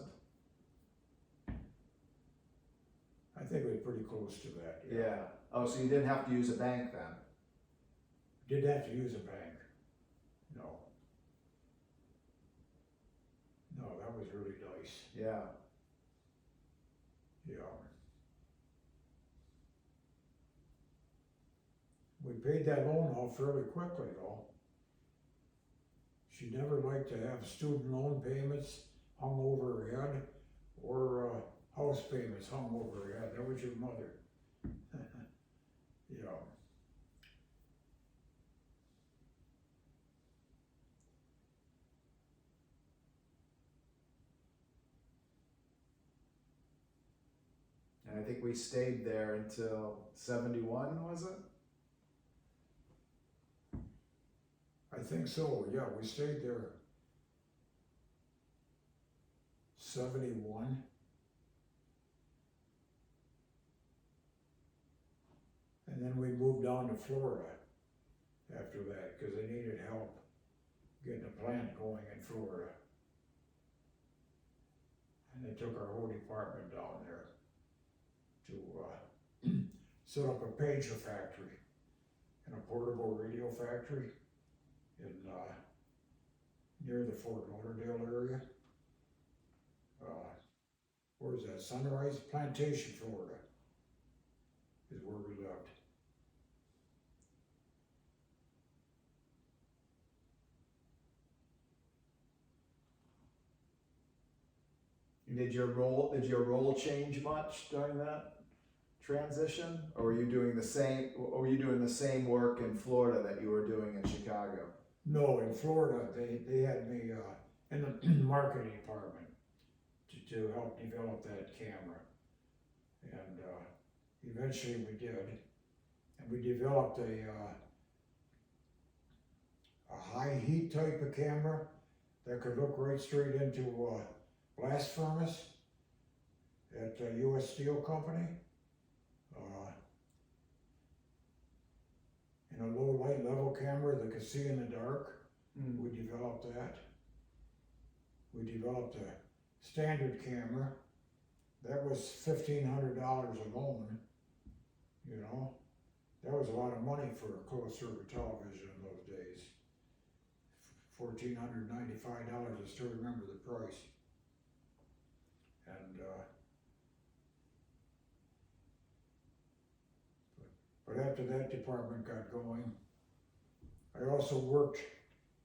I think it was pretty close to that. Yeah. Oh, so you didn't have to use a bank then? Didn't have to use a bank. No. No, that was really nice. Yeah. Yeah. We paid that loan off fairly quickly though. She never liked to have student loan payments hung over her head or house payments hung over her head. That was your mother. Yeah. And I think we stayed there until 71, was it? I think so, yeah, we stayed there 71. And then we moved down to Florida after that because they needed help getting a plant going in Florida. And they took our whole department down there to set up a pager factory and a portable radio factory in near the Fort Lauderdale area. Where is that? Sunrise Plantation, Florida is where we lived. Did your role change much during that transition, or were you doing the same work in Florida that you were doing in Chicago? No, in Florida they had me in the marketing department to help develop that camera, and eventually we did, and we developed a high heat type of camera that could look right straight into a blast furnace at U.S. Steel Company. And a low light level camera that could see in the dark. We developed that. We developed a standard camera. That was $1,500 alone, you know. That was a lot of money for a closed circuit television in those days. $1,495, I still remember the price. And but after that department got going, I also worked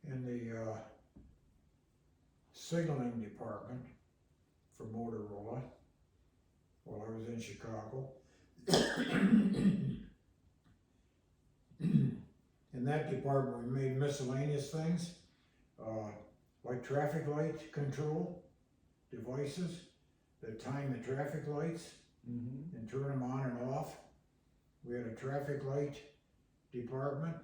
in the signaling department for Motorola while I was in Chicago. In that department, we made miscellaneous things, like traffic light control devices that time the traffic lights and turn them on and off. We had a traffic light department.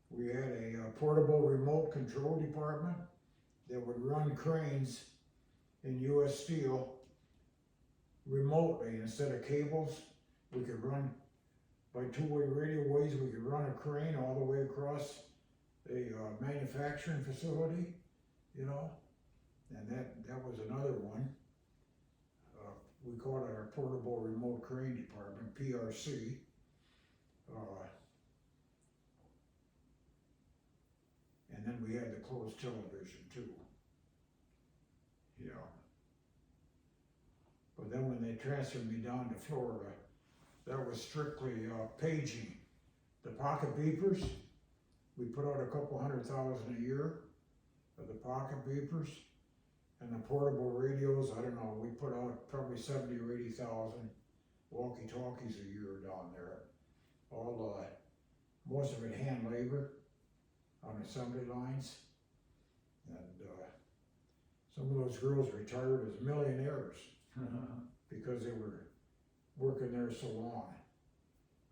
We had a portable remote control department that would run cranes in U.S. Steel remotely instead of cables. We could run by two-way radio ways. We could run a crane all the way across a manufacturing facility, you know, and that was another one. We called it our portable remote crane department, PRC. we had the closed television too. Yeah. But then when they transferred me down to Florida, that was strictly paging. The pocket beepers, we put out a couple $100,000 a year for the pocket beepers. And the portable radios, I don't know, we put out probably 70 or 80,000 walkie-talkies a year down there. All, most of it hand labor on assembly lines. And some of those girls retired as millionaires because they were working there so long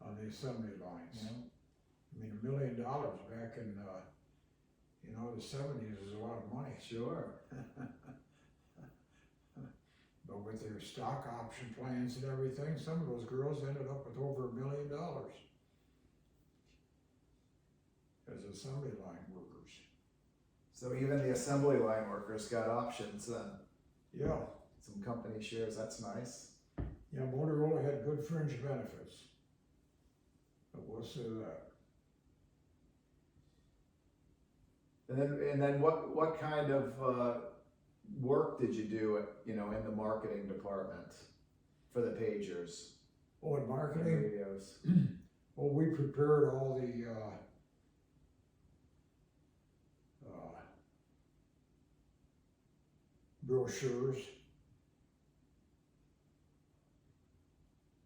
on the assembly lines. Yeah. I mean, $1 million back in, the 70s is a lot of money. Sure. But with their stock option plans and everything, some of those girls ended up with over $1 million as assembly line workers. So even the assembly line workers got options then. Yeah, Some company shares, that's nice. yeah, Motorola had good fringe benefits. I will say that. And then what kind of work did you do at, in the marketing department for the pagers Oh, in and marketing, radios? well, we prepared all the brochures.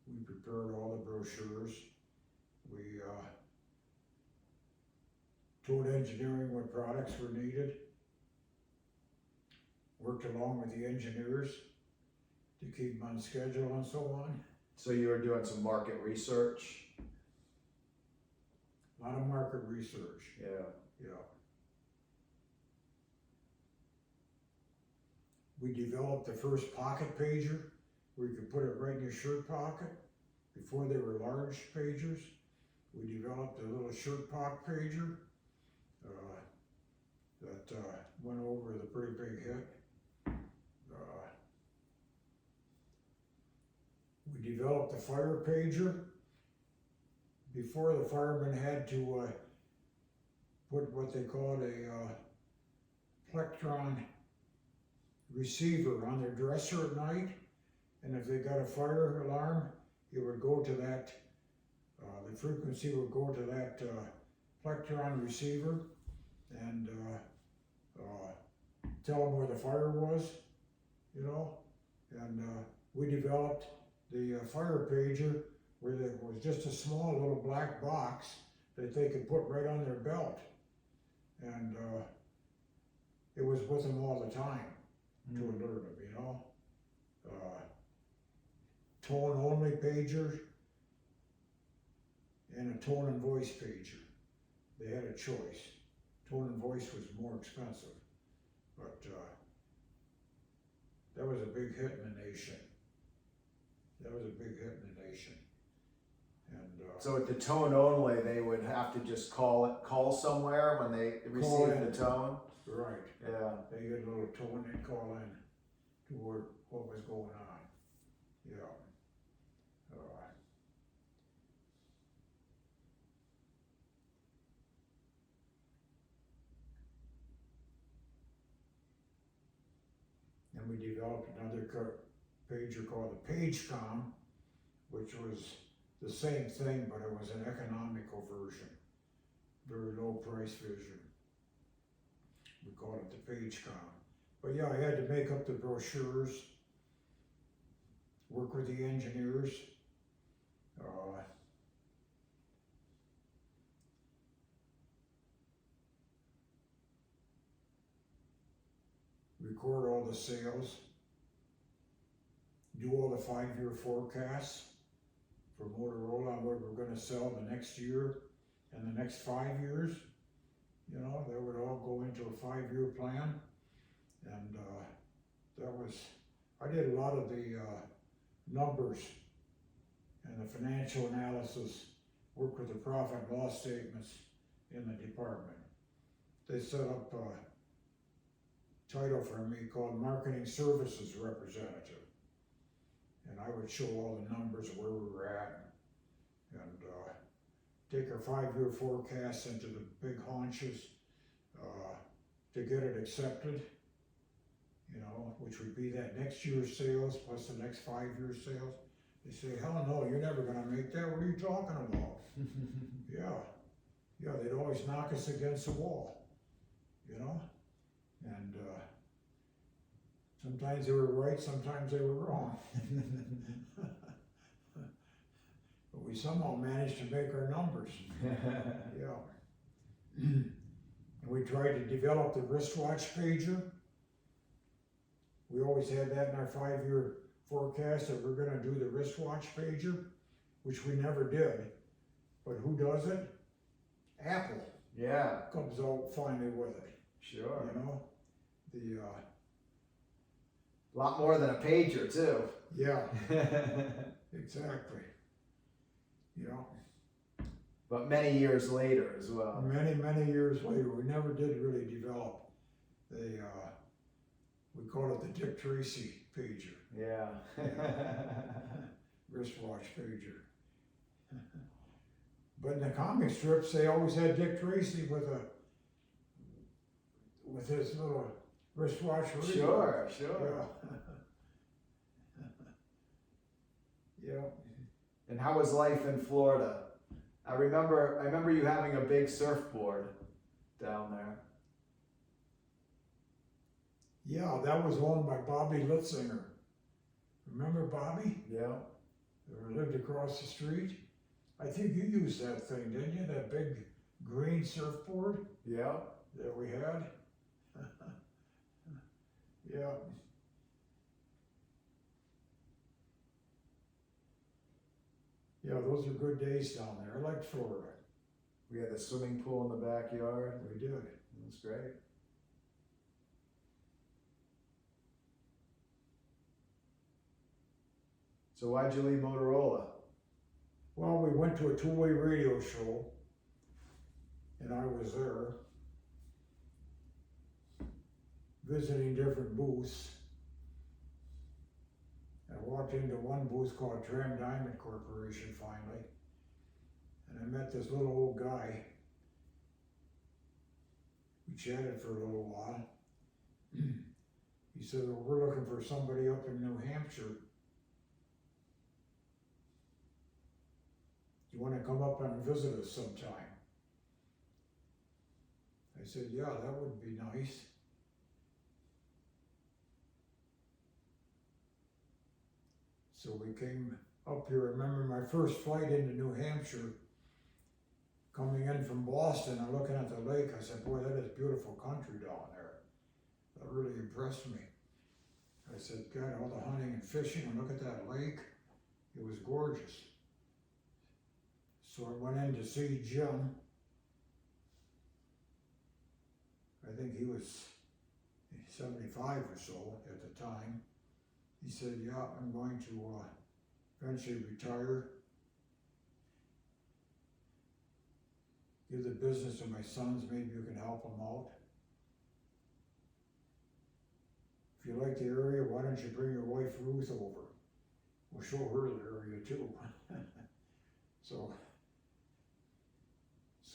We prepared all the brochures. We told engineering what products were needed. Worked along with the engineers to keep them on schedule and so on. So you were doing some market research? A lot of market research, Yeah. yeah. We developed the first pocket pager where you could put it right in your shirt pocket. Before they were large pagers, we developed a little shirt pocket pager that went over the pretty big hit. We developed the fire pager. Before, the firemen had to put what they called a plectron receiver on their dresser at night, and if they got a fire alarm, it would go to that, the frequency would go to that plectron receiver and tell them where the fire was, and we developed the fire pager where there was just a small little black box that they could put right on their belt, and it was with them all the time to alert them, tone only pager and a tone and voice pager. They had a choice. Tone and voice was more expensive, but that was a big hit in the nation. That was a big hit in the nation. And So at the tone only, they would have to just call somewhere when they received the tone? right, Yeah. they get a little tone and call in to what was going on. Yeah. And we developed another pager called the PageCom, which was the same thing, but it was an economical version, very low price version. We called it the PageCom. But yeah, I had to make up the brochures, work with the engineers, record all the sales, do all the 5-year forecasts for Motorola on what we're going to sell the next year and the next 5 years. That would all go into a 5-year plan. And I did a lot of the numbers and the financial analysis, worked with the profit and loss statements in the department. They set up a title for me called Marketing Services Representative. And I would show all the numbers where we were at and take our 5-year forecasts into the big haunches to get it accepted, you know, which would be that next year's sales plus the next 5 years sales. They say, hell no, you're never gonna make that, what are you talking about? Yeah, they'd always knock us against the wall, you know? And sometimes they were right, sometimes they were wrong. But we somehow managed to make our numbers. Yeah. And we tried to develop the wristwatch pager. We always had that in our 5-year forecast that we're gonna do the wristwatch pager, which we never did. But who does it? Apple Yeah, comes out finally with it, sure. you know? The, A lot more than a pager too. yeah, exactly. You know, But many years later as well. many years later, we never did really develop the, we call it the Dick Tracy pager, Yeah. wristwatch pager. But in the comic strips, they always had Dick Tracy with his little wristwatch. Sure. Yeah. Yeah. And how was life in Florida? I remember you having a big surfboard down there. Yeah, that was owned by Bobby Litzinger. Remember Bobby? Yeah. Who lived across the street? I think you used that thing, didn't you? That big green surfboard Yeah. that we had? Yeah. Yeah, those are good days down there. I liked Florida. We had the swimming pool in the backyard. We did. It was great. So why'd you leave Motorola? Well, we went to a two-way radio show, and I was there visiting different booths. I walked into one booth called Tram Diamond Corporation finally, and I met this little old guy. We chatted for a little while. He said, well, we're looking for somebody up in New Hampshire. You want to come up and visit us sometime? I said, yeah, that would be nice. So we came up here. I remember my first flight into New Hampshire, coming in from Boston and looking at the lake. I said, boy, that is beautiful country down there. That really impressed me. I said, God, all the hunting and fishing, and look at that lake. It was gorgeous. So I went in to see Jim. I think he was 75 or so at the time. He said, yeah, I'm going to eventually retire. Give the business to my sons, maybe you can help them out. If you like the area, why don't you bring your wife Ruth over? We'll show her the area too. So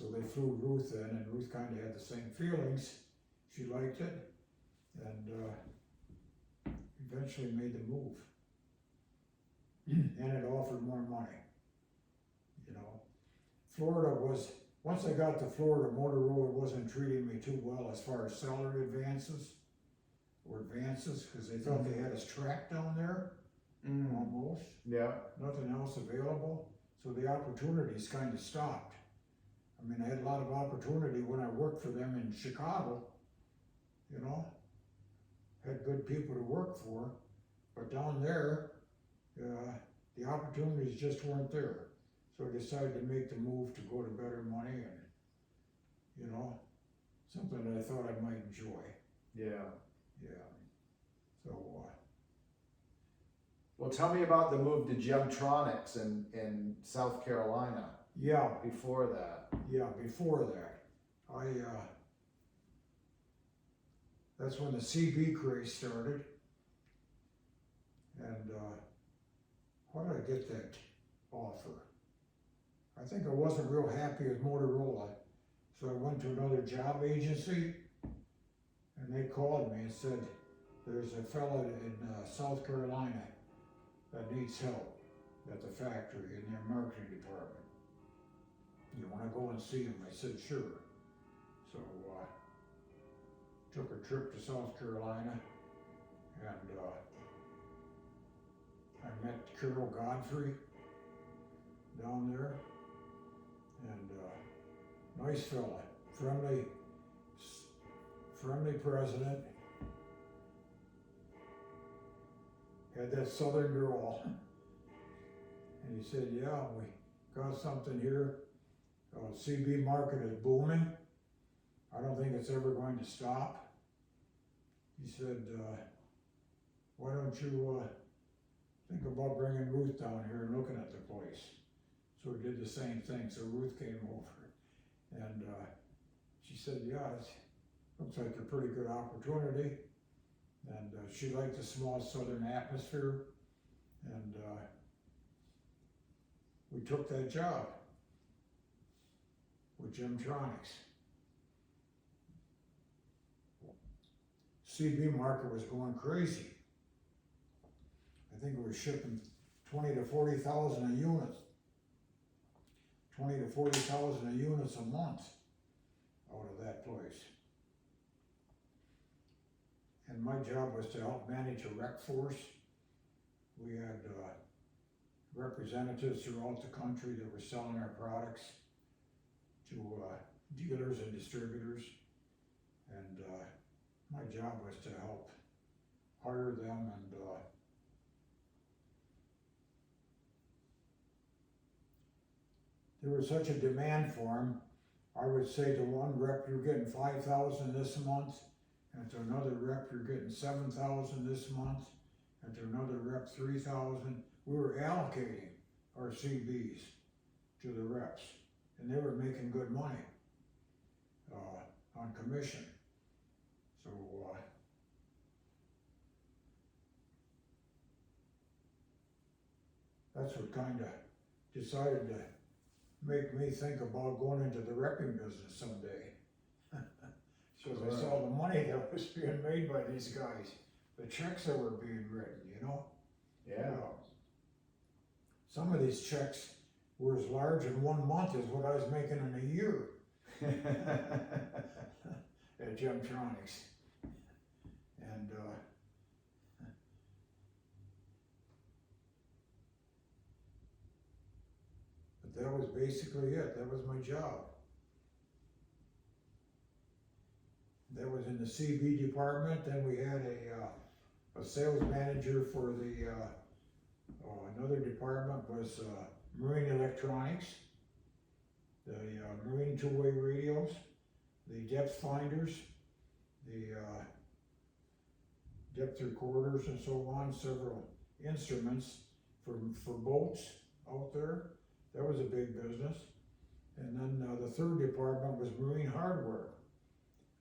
they flew Ruth in, and Ruth kind of had the same feelings. She liked it, and eventually made the move. And it offered more money. You know, Florida was, once I got to Florida, Motorola wasn't treating me too well as far as salary advances, because they thought they had us tracked down there, almost. Yeah. Nothing else available, so the opportunities kind of stopped. I mean, I had a lot of opportunity when I worked for them in Chicago, you know, had good people to work for, but down there, the opportunities just weren't there. So I decided to make the move to go to better money and, you know, something that I thought I might enjoy. Yeah. Yeah. So, Well, tell me about the move to Gemtronics in South Carolina. yeah. Before that. Yeah, before that, that's when the CB craze started. And how did I get that offer? I think I wasn't real happy with Motorola, so I went went to another job agency, and they called me and said, there's a fella in South Carolina that needs help at the factory in their marketing department. You wanna go and see him? I said, sure. So, took a trip to South Carolina, and I met Carol Godfrey down there, and nice fella, friendly president, had that southern drawl, and he said, yeah, we got something here, CB market is booming, I don't think it's ever going to stop. He said, why don't you think about bringing Ruth down here and looking at the place? So we did the same thing. So Ruth came over, and she said, yeah, it looks like a pretty good opportunity. And she liked the small southern atmosphere, and we took that job with Gemtronics. CB market was going crazy. I think it was shipping 20 to 40,000 a unit. 20 to 40,000 a units a month out of that place. And my job was to help manage a rec force. We had representatives throughout the country that were selling our products to dealers and distributors. And my job was to help hire them, and there was such a demand for them. I would say to one rep, you're getting 5,000 this month, and to another rep, you're getting 7,000 this month, and to another rep, 3,000. We were allocating our CBs to the reps, and they were making good money on commission. So that's what kind of decided to make me think about going into the wrecking business someday. So I saw the money that was being made by these guys, the checks that were being written, you know? Yeah. Some of these checks were as large in 1 month as what I was making in a year at Gemtronics. And but that was basically it. That was my job. That was in the CB department. Then we had a sales manager for the another department was marine electronics, the marine two-way radios, the depth finders, the depth recorders, and so on. Several instruments for boats out there. That was a big business. And then the third department was marine hardware,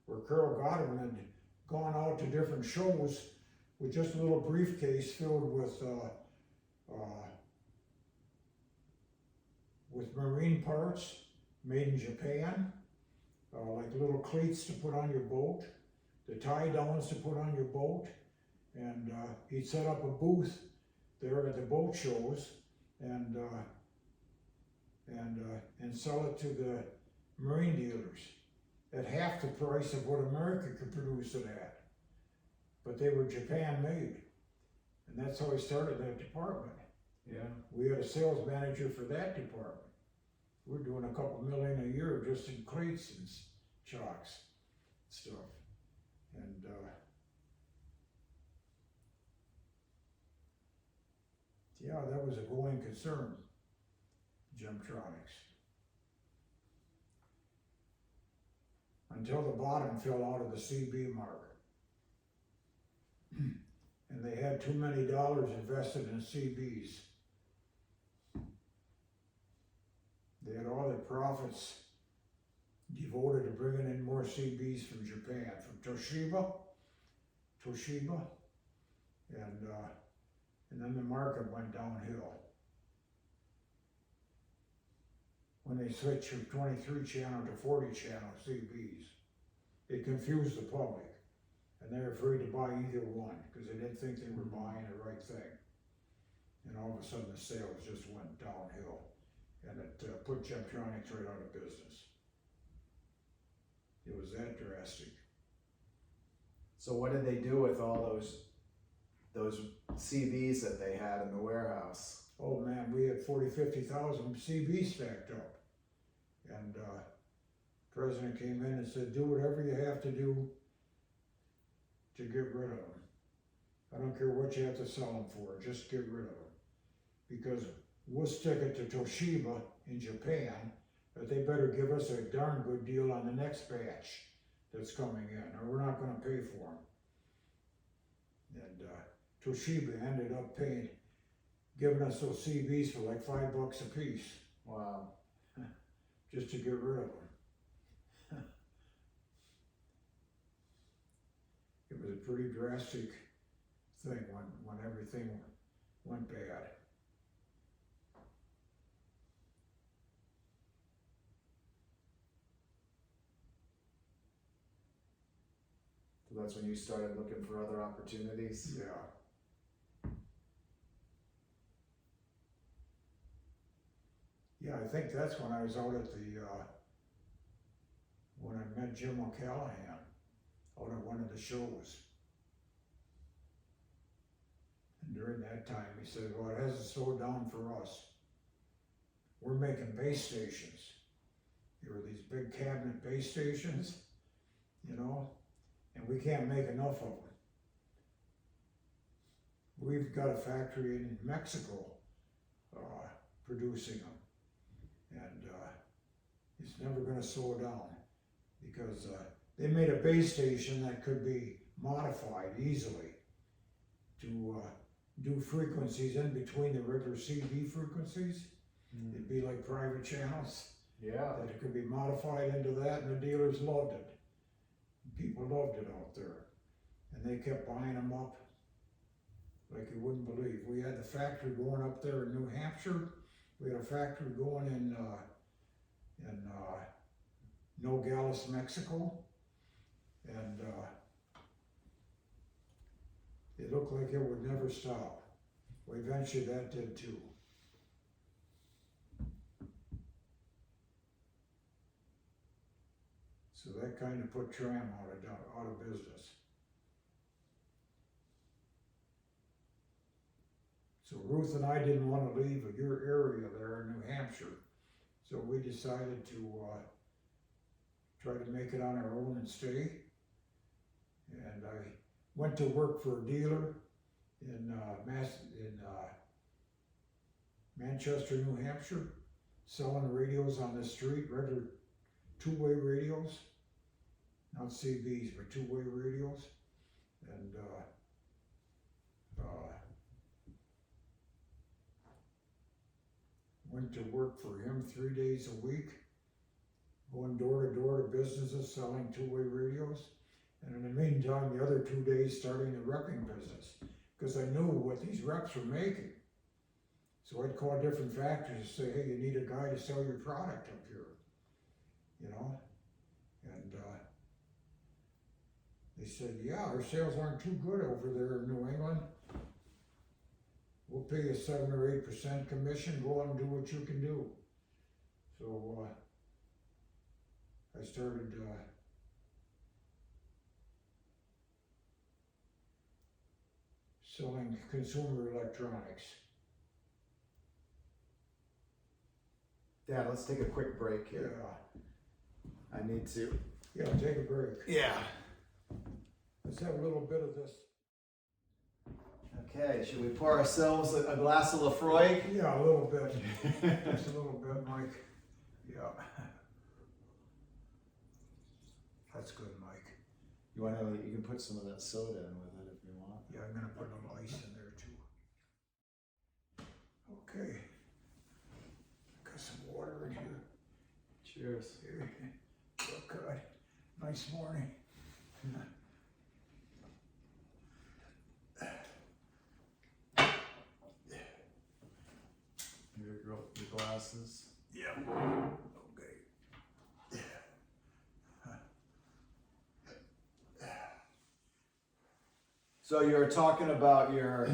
where Carol Godwin had gone out to different shows with just a little briefcase filled with marine parts made in Japan, like little cleats to put on your boat, the tie downs to put on your boat, and he'd set up a booth there at the boat shows and sell it to the marine dealers at half the price of what America could produce it at. But they were Japan made. And that's how I started that department. Yeah. We had a sales manager for that department. We're doing a couple million a year just in cleats and chocks stuff. And yeah, that was a going concern, Gemtronics. Until the bottom fell out of the CB market. And they had too many dollars invested in CBs. They had all their profits devoted to bringing in more CBs from Japan, from Toshiba, and then the market went downhill. when they switched from 23 channel to 40 channel CBs. It confused the public, and they're afraid to buy either one because they didn't think they were buying the right thing. And all of a sudden the sales just went downhill, and it put Gemtronics right out of business. It was that drastic. So what did they do with all those CBs that they had in the warehouse? Oh man, we had 50,000 CBs stacked up. And President came in and said, do whatever you have to do to get rid of them. I don't care what you have to sell them for, just get rid of them. Because we'll stick it to Toshiba in Japan, but they better give us a darn good deal on the next batch that's coming in, or we're not gonna pay for them. And Toshiba ended up giving us those CBs for like $5 a piece. Wow. Just to get rid of them. It was a pretty drastic thing when everything went bad. So that's when you started looking for other opportunities? Yeah. Yeah, I think that's when I was out at when I met Jim O'Callahan out at one of the shows. And during that time he said, well, it hasn't slowed down for us. We're making base stations. There were these big cabinet base stations, you know, and we can't make enough of them. We've got a factory in Mexico producing them. And it's never going to slow down because they made a base station that could be modified easily to do frequencies in between the regular CD frequencies. It'd be like private channels. Yeah. That it could be modified into that, and the dealers loved it. People loved it out there. And they kept buying them up like you wouldn't believe. We had the factory going up there in New Hampshire. We had a factory going in Nogales, Mexico, and it looked like it would never stop. Well, eventually that did too. So that kind of put Tram out of business. So Ruth and I didn't want to leave your area there in New Hampshire. So we decided to try to make it on our own and stay. And I went to work for a dealer in Manchester, New Hampshire, selling radios on the street, regular two-way radios, not CBs, but two-way radios. And went to work for him 3 days a week, going door to door to businesses selling two-way radios. And in the meantime, the other 2 days starting the repping business, because I knew what these reps were making. So I'd call different factories and say, hey, you need a guy to sell your product up here, you know? And they said, yeah, our sales aren't too good over there in New England. We'll pay you 7 or 8% commission, go out and do what you can do. So I started selling consumer electronics. Dad, let's take a quick break here. Yeah. I need to. Yeah, take a break. Yeah. Let's have a little bit of this. Okay, should we pour ourselves a glass of Lafroy? Yeah, a little bit. Just a little bit, Mike. Yeah. That's good, Mike. You can put some of that soda in with it if you want. Yeah, I'm gonna put a little ice in there too. Okay. Got some water in here. Cheers. Here. Look good. Nice morning. Your glasses. Yeah. Okay. So you're talking about your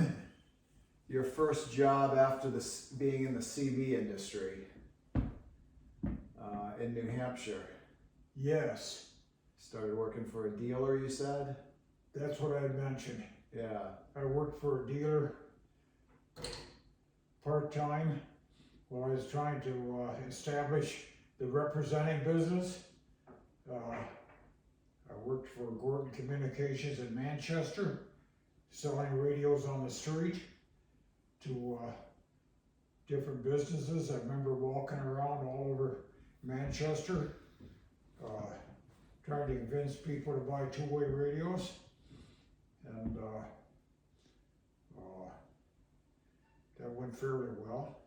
first job after being in the CV industry in New Hampshire. Yes, Started working for a dealer, you said? that's what I mentioned. Yeah. I worked for a dealer part-time while I was trying to establish the representing business. I worked for Gordon Communications in Manchester, selling radios on the street to different businesses. I remember walking around all over Manchester, trying to convince people to buy two-way radios, and that went fairly well.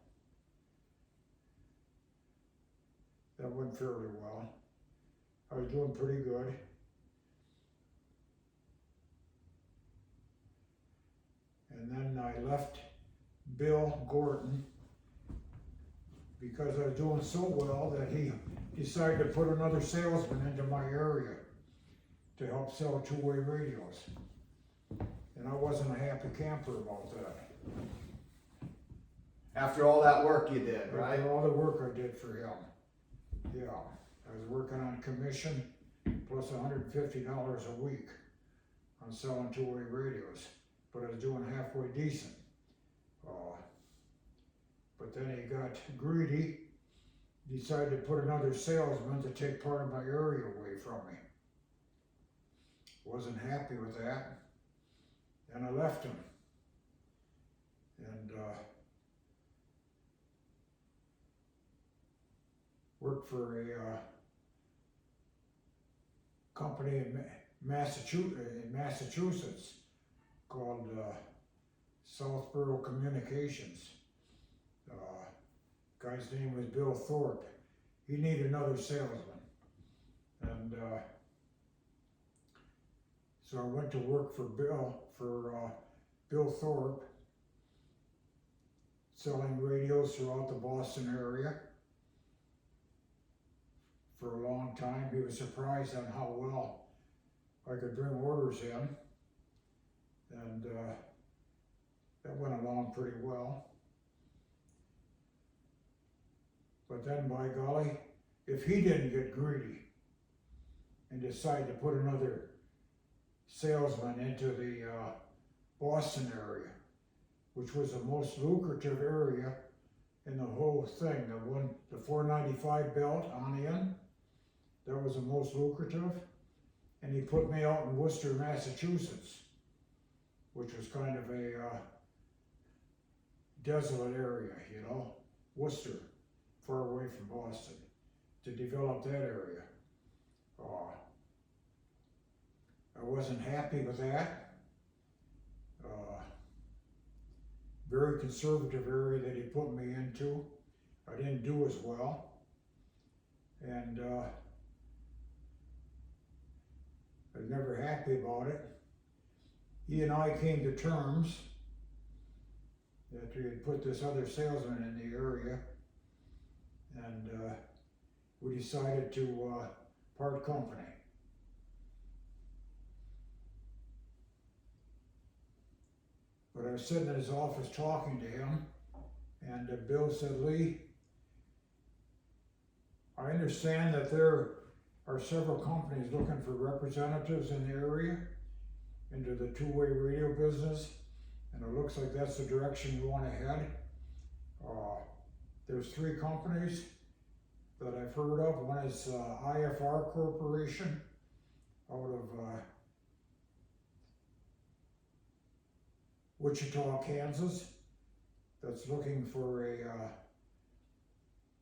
I was doing pretty good. And then I left Bill Gordon because I was doing so well that he decided to put another salesman into my area to help sell two-way radios. And I wasn't a happy camper about that. After all that work you did, right? After all the work I did for him. Yeah, I was working on commission plus $150 a week on selling two-way radios, but I was doing halfway decent. But then he got greedy, decided to put another salesman to take part of my area away from me. Wasn't happy with that, and I left him. And worked for a company in Massachusetts called Southborough Communications. Guy's name was Bill Thorpe. He needed another salesman, and so I went to work for Bill Thorpe, selling radios throughout the Boston area. For a long time, he was surprised on how well I could bring orders in, and that went along pretty well. But then, by golly, if he didn't get greedy and decide to put another salesman into the Boston area, which was the most lucrative area in the whole thing, the 495 belt on in, that was the most lucrative, and he put me out in Worcester, Massachusetts, which was kind of a desolate area, you know, Worcester, far away from Boston, to develop that area. I wasn't happy with that. Very conservative area that he put me into. I didn't do as well. And I was never happy about it. He and I came to terms that we had put this other salesman in the area, and we decided to part company. But I was sitting in his office talking to him, and Bill said, "Lee, I understand that there are several companies looking for representatives in the area into the two-way radio business, and it looks like that's the direction you want to head. There's 3 companies that I've heard of. One is IFR Corporation out of Wichita, Kansas, that's looking for a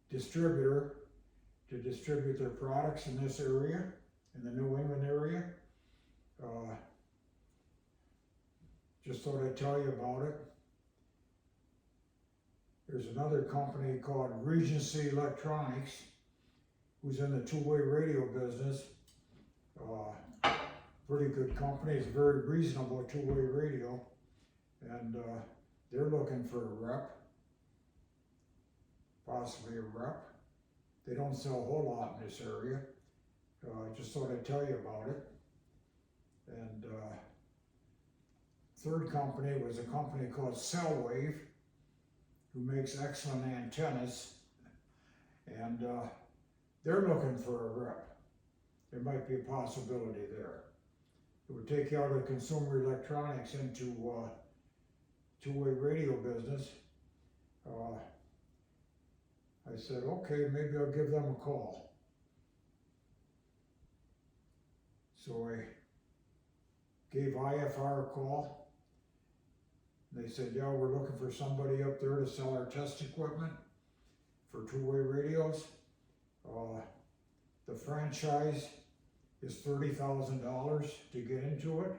distributor to distribute their products in this area, in the New England area. Just thought I'd tell you about it. There's another company called Regency Electronics, who's in the two-way radio business. Pretty good company. It's a very reasonable two-way radio, and they're looking for a rep, possibly a rep. They don't sell a whole lot in this area. I just thought I'd tell you about it. And third company was a company called Cellwave, who makes excellent antennas. And they're looking for a rep. There might be a possibility there. It would take you out of consumer electronics into two-way radio business. I said, okay, maybe I'll give them a call. So I gave IFR a call. They said, yeah, we're looking for somebody up there to sell our test equipment for two-way radios. The franchise is $30,000 to get into it.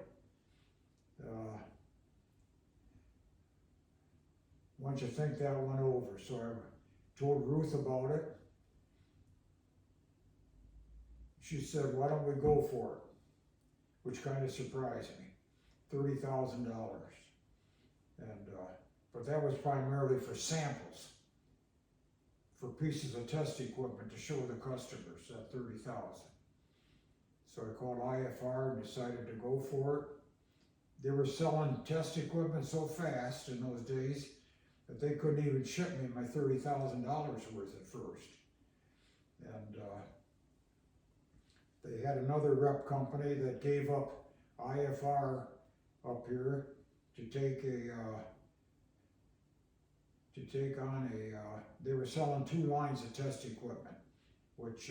Once you think that one over, so I told Ruth about it. She said, why don't we go for it? Which kind of surprised me, $30,000. And, but that was primarily for samples, for pieces of test equipment to show the customers at $30,000. So I called IFR and decided to go for it. They were selling test equipment so fast in those days that they couldn't even ship me my $30,000 worth at first. And they had another rep company that gave up IFR up here to take on they were selling two lines of test equipment, which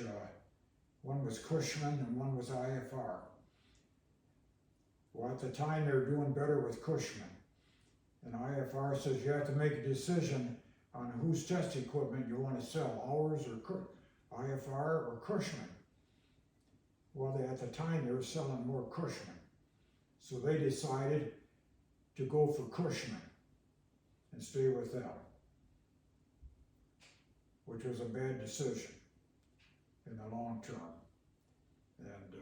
one was Cushman and one was IFR. Well, at the time they were doing better with Cushman. And IFR says you have to make a decision on whose test equipment you want to sell, ours or IFR or Cushman. Well, at the time they were selling more Cushman. So they decided to go for Cushman and stay with them, which was a bad decision in the long term. And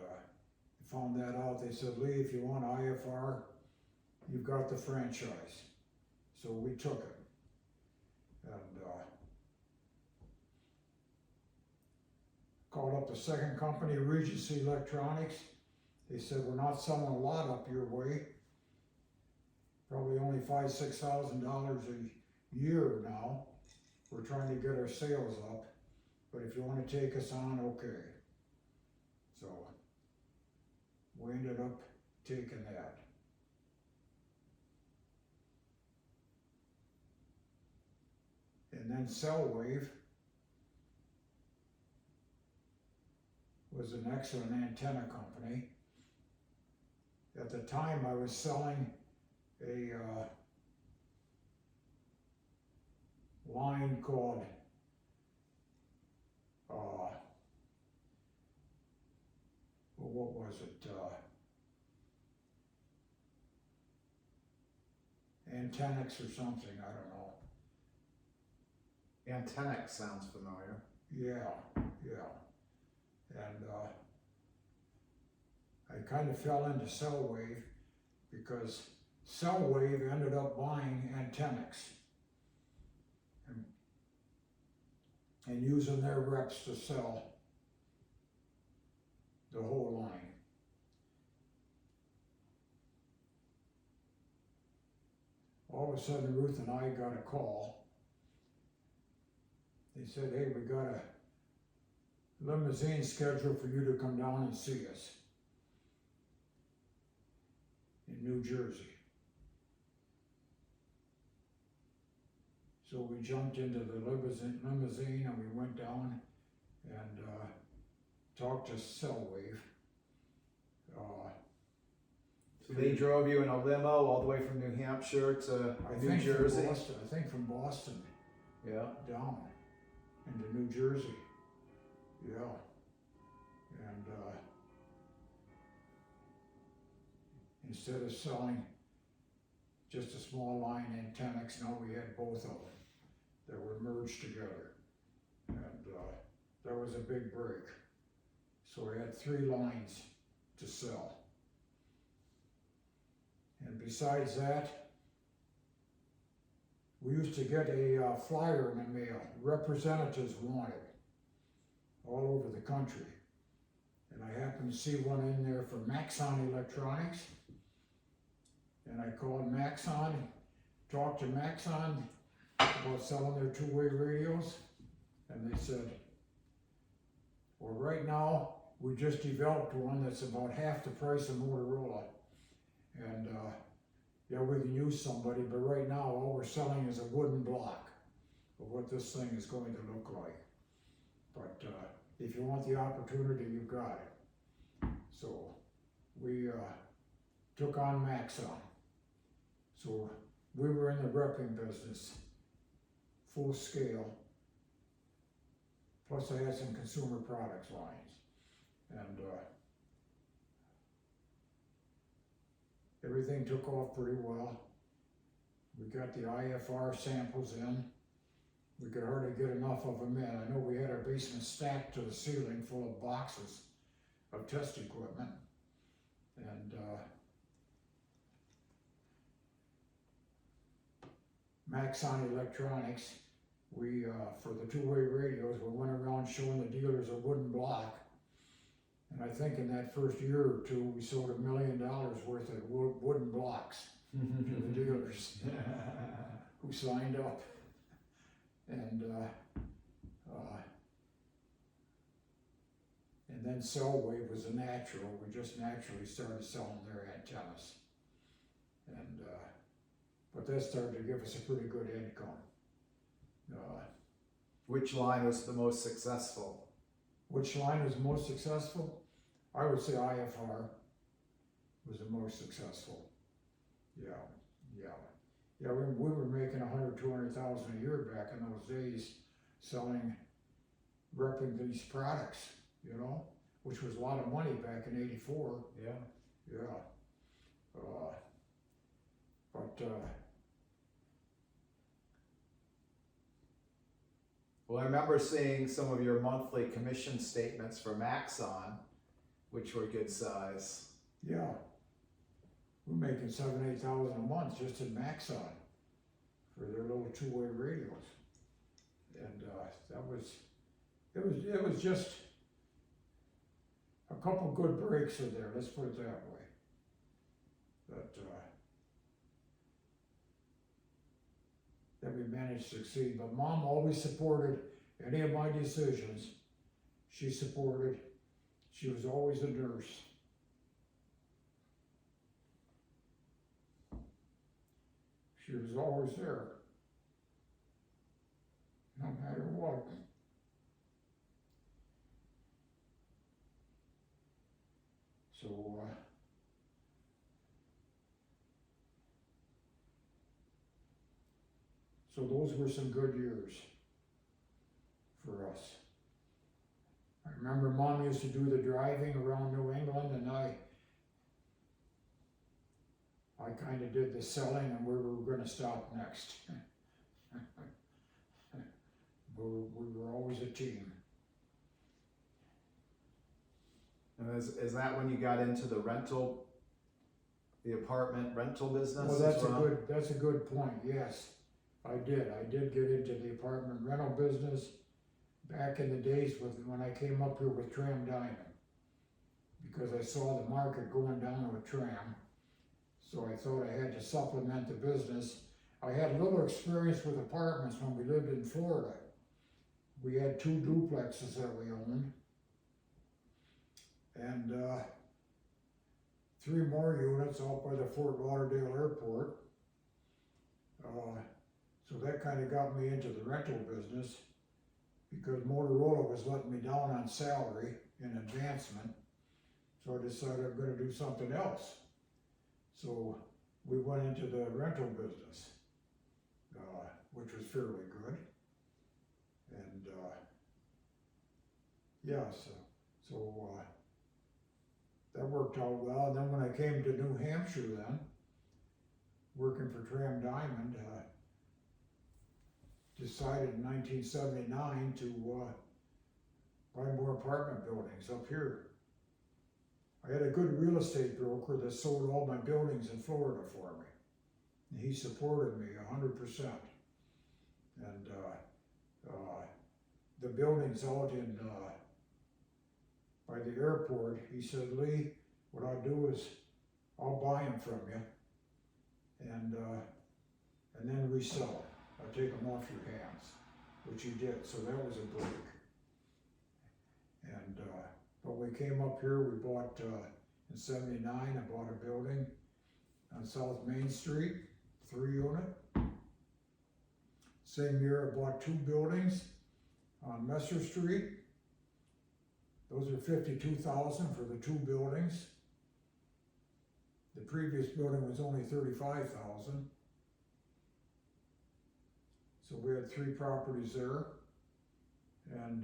found that out. They said, Lee, if you want IFR, you've got the franchise. So we took it. And called up the second company, Regency Electronics. They said, we're not selling a lot up your way. Probably only $5,000–6,000 a year now. We're trying to get our sales up. But if you want to take us on, okay. So we ended up taking that. And then Cellwave was an excellent antenna company. At the time I was selling a line called what was it? Antennex or something, I don't know. Antennex sounds familiar. Yeah. And I kind of fell into Cellwave because Cellwave ended up buying Antennex and using their reps to sell the whole line. All of a sudden, Ruth and I got a call. They said, hey, we got a limousine scheduled for you to come down and see us in New Jersey. So we jumped into the limousine and we went down and talked to Cellwave. So they drove you in a limo all the way from New Hampshire to New Jersey? I think from Boston. Yeah. Down into New Jersey. Yeah. And instead of selling just a small line Antennex, now we had both of them that were merged together. And that was a big break. So we had 3 lines to sell. And besides that, we used to get a flyer in the mail, representatives wanted. all over the country. And I happened to see one in there for Maxon Electronics. And I called Maxon, talked to Maxon about selling their two-way radios. And they said, well, right now, we just developed one that's about half the price of Motorola. And yeah, we can use somebody, but right now, all we're selling is a wooden block of what this thing is going to look like. But if you want the opportunity, you've got it. So we took on Maxon. So we were in the repping business, full scale. Plus I had some consumer products lines. And everything took off pretty well. We got the IFR samples in. We could hardly get enough of them in. I know we had our basement stacked to the ceiling full of boxes of test equipment. And Maxon Electronics, we, for the two-way radios, we went around showing the dealers a wooden block. And I think in that first year or two, we sold $1 million worth of wooden blocks to the dealers who signed up. And then Cellwave was a natural. We just naturally started selling their antennas. And but that started to give us a pretty good income. Which line was the most successful? Which line was most successful? I would say IFR was the most successful. Yeah. Yeah, we were making 200,000 a year back in those days, selling, repping these products, you know, which was a lot of money back in '84. Yeah. Well, I remember seeing some of your monthly commission statements for Maxon, which were good size. Yeah. We're making $7,000 to $8,000 a month just in Maxon for their little two-way radios. And it was just a couple good breaks in there, let's put it that way. But that we managed to succeed. But Mom always supported any of my decisions. She supported. She was always a nurse. She was always there, no matter what. So those were some good years for us. I remember Mom used to do the driving around New England, and I kind of did the selling and where we were going to stop next. We were always a team. And is that when you got into the apartment rental business? Well, that's a good point. Yes, I did get into the apartment rental business back in the days when I came up here with Tram Diamond, because I saw the market going down with Tram. So I thought I had to supplement the business. I had little experience with apartments when we lived in Florida. We had 2 duplexes that we owned, and 3 more units out by the Fort Lauderdale airport. So that kind of got me into the rental business, because Motorola was letting me down on salary in advancement. So I decided I'm going to do something else. So we went into the rental business, which was fairly good. And yeah, so that worked out well. And then when I came to New Hampshire then, working for Tram Diamond, decided in 1979 to buy more apartment buildings up here. I had a good real estate broker that sold all my buildings in Florida for me. And he supported me 100%. And the buildings out in by the airport. He said, Lee, what I'll do is I'll buy them from you and then resell them. I'll take them off your hands, which he did. So that was a break. And, but we came up here, we bought, in '79, I bought a building on South Main Street, 3-unit. Same year I bought 2 buildings on Messer Street. Those are $52,000 for the 2 buildings. The previous building was only $35,000. So we had 3 properties there. And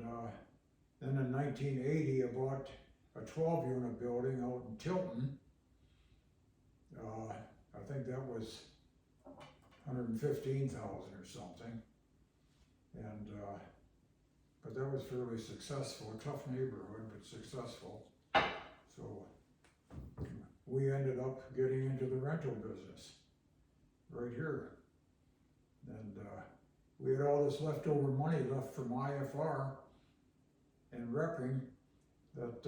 then in 1980, I bought a 12-unit building out in Tilton. I think that was $115,000 or something. And but that was fairly successful, a tough neighborhood, but successful. So we ended up getting into the rental business right here. And we had all this leftover money left from IFR and repping that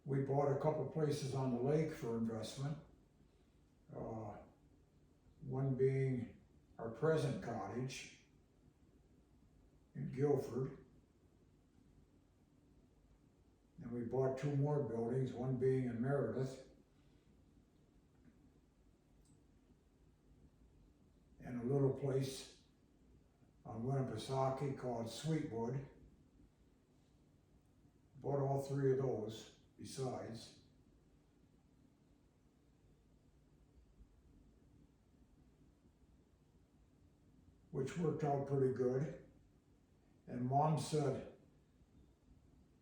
we bought a couple places on the lake for investment. One being our present cottage in Guilford. And we bought 2 more buildings, one being in Meredith. And a little place on Winnipesaukee called Sweetwood. Bought all 3 of those besides. Which worked out pretty good. And Mom said,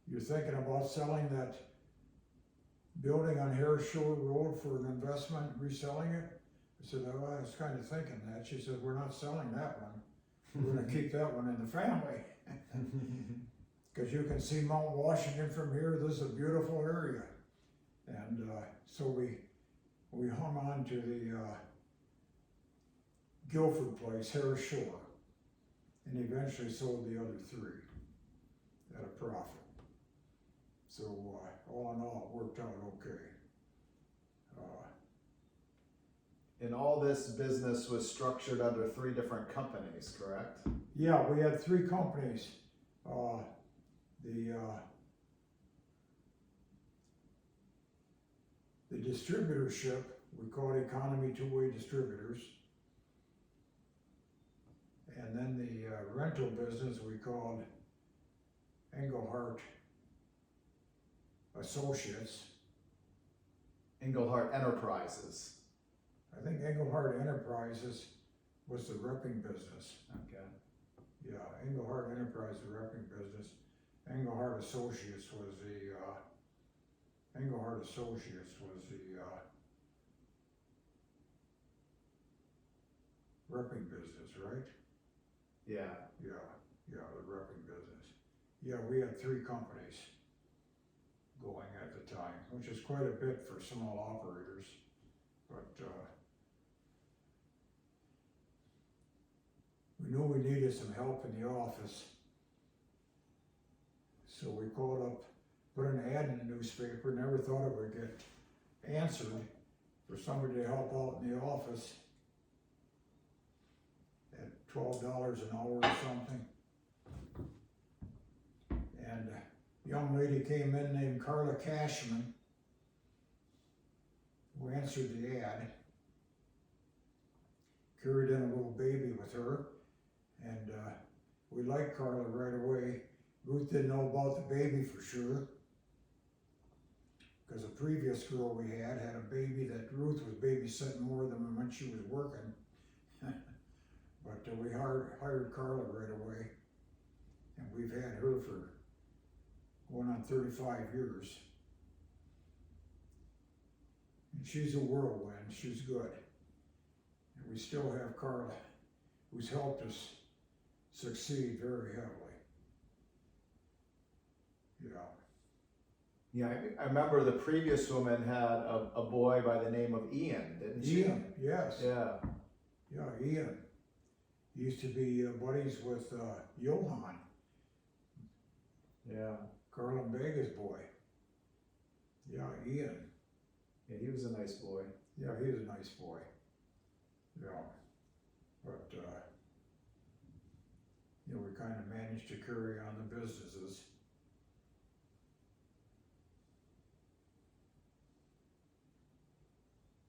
you're thinking about selling that building on Harris Shore Road for an investment, reselling it? I said, oh, I was kind of thinking that. She said, we're not selling that one. We're gonna keep that one in the family. Because you can see Mount Washington from here. This is a beautiful area. And so we hung on to the Guilford place, Harris Shore, and eventually sold the other 3 at a profit. So all in all, it worked out okay. And all this business was structured under 3 different companies, correct? Yeah, we had 3 companies. The distributorship, we called Economy Two-Way Distributors. And then the rental business we called Engelhardt Associates. Engelhardt Enterprises. I think Engelhardt Enterprises was the repping business. Okay. Yeah, Engelhardt Enterprise, the repping business. Engelhardt Associates was the repping business, right? Yeah. Yeah, the repping business. Yeah, we had 3 companies going at the time, which is quite a bit for small operators, but we knew we needed some help in the office, so we called up, put an ad in the newspaper, never thought it would get answered for somebody to help out in the office at $12 an hour or something. And a young lady came in named Carla Cashman, who answered the ad, carried in a little baby with her, and we liked Carla right away. Ruth didn't know about the baby for sure, because a previous girl we had a baby that Ruth was babysitting more than when she was working. But we hired Carla right away, and we've had her for going on 35 years. And she's a whirlwind, she's good. And we still have Carla, who's helped us succeed very heavily. Yeah. Yeah, I remember the previous woman had a boy by the name of Ian, didn't she? Ian, yes. Yeah. Yeah, Ian. He used to be buddies with Johan, Yeah. Carl and Vega's boy. Yeah, Ian. Yeah, he was a nice boy. Yeah, he's a nice boy. Yeah, but we kind of managed to carry on the businesses.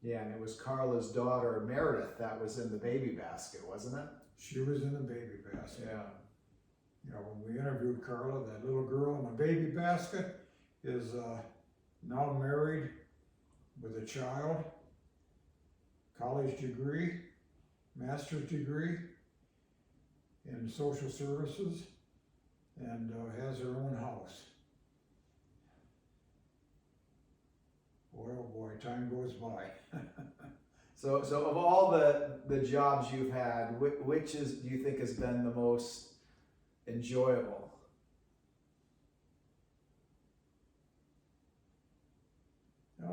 Yeah, and it was Carla's daughter, Meredith, that was in the baby basket, wasn't it? She was in the baby basket. Yeah. When we interviewed Carla, that little girl in the baby basket is now married with a child, college degree, master's degree in social services, and has her own house. Boy, oh boy, time goes by. So of all the jobs you've had, which do you think has been the most enjoyable?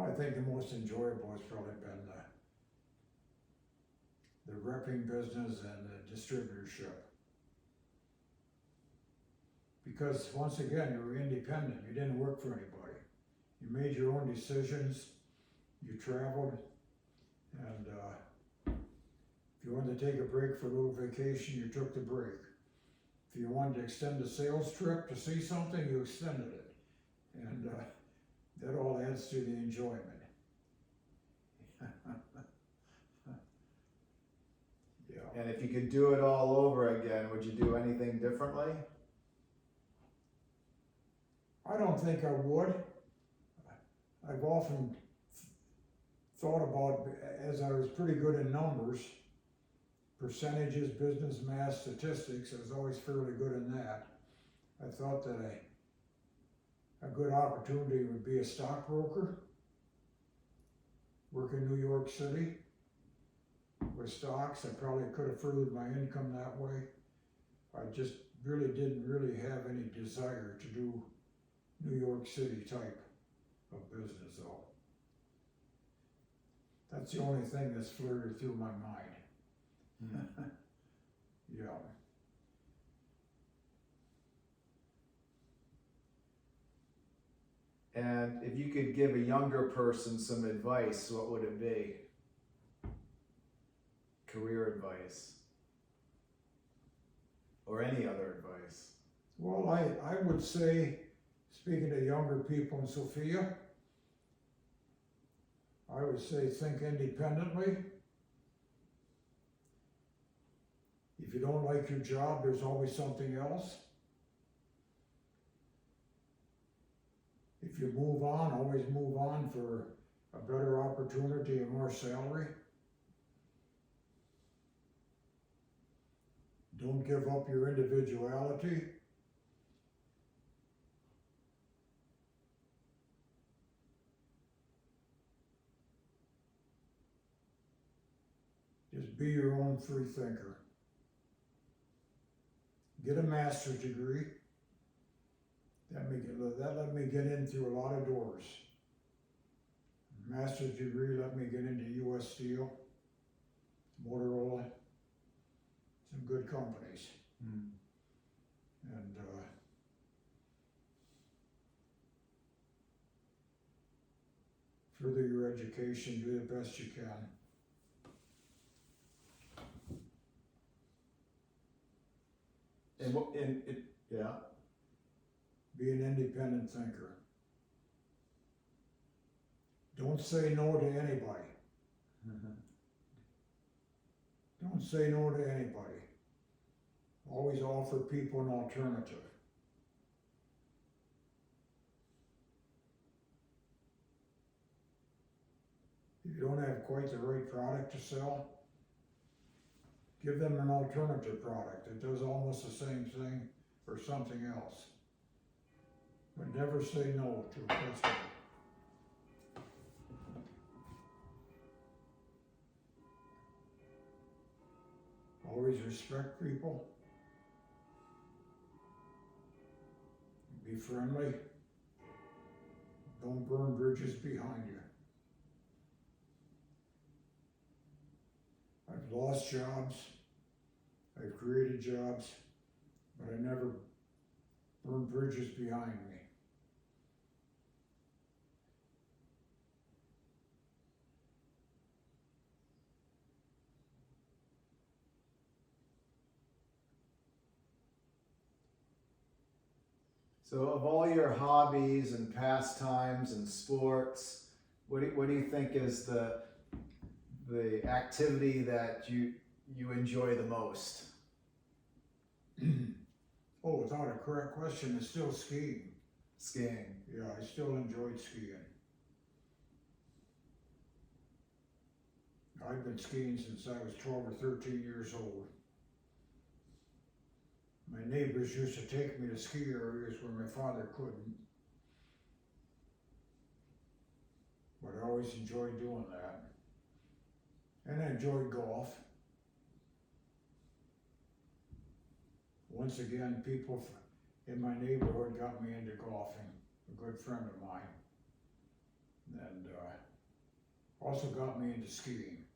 I think the most enjoyable has probably been the repping business and the distributorship. Because once again, you were independent. You didn't work for anybody. You made your own decisions. You traveled. And if you wanted to take a break for a little vacation, you took the break. If you wanted to extend a sales trip to see something, you extended it. And that all adds to the enjoyment. Yeah. And if you could do it all over again, would you do anything differently? I don't think I would. I've often thought about, as I was pretty good in numbers, percentages, business math, statistics, I was always fairly good in that. I thought that a good opportunity would be a stockbroker, work in New York City with stocks. I probably could have furthered my income that way. I just didn't really have any desire to do New York City type of business though. That's the only thing that's flirted through my mind. Yeah. And if you could give a younger person some advice, what would it be? Career advice. Or any other advice? Well, I would say, speaking to younger people in Sophia, I would say think independently. If you don't like your job, there's always something else. If you move on, always move on for a better opportunity and more salary. Don't give up your individuality. Just be your own free thinker. Get a master's degree. That let me get in through a lot of doors. Master's degree let me get into U.S. Steel, Motorola, some good companies. And further your education, do the best you can. Yeah. Be an independent thinker. Don't say no to anybody. Don't say no to anybody. Always offer people an alternative. If you don't have quite the right product to sell, give them an alternative product that does almost the same thing or something else. But never say no to a customer. Always respect people. Be friendly. Don't burn bridges behind you. I've lost jobs. I've created jobs, but I never burned bridges behind me. So, of all your hobbies and pastimes and sports, what do you think is the activity that you enjoy the most? Oh, without a correct question, it's still skiing. Skiing. Yeah, I still enjoyed skiing. I've been skiing since I was 12 or 13 years old. My neighbors used to take me to ski areas where my father couldn't. But I always enjoyed doing that. And I enjoyed golf. Once again, people in my neighborhood got me into golfing. A good friend of mine. And also got me into skiing.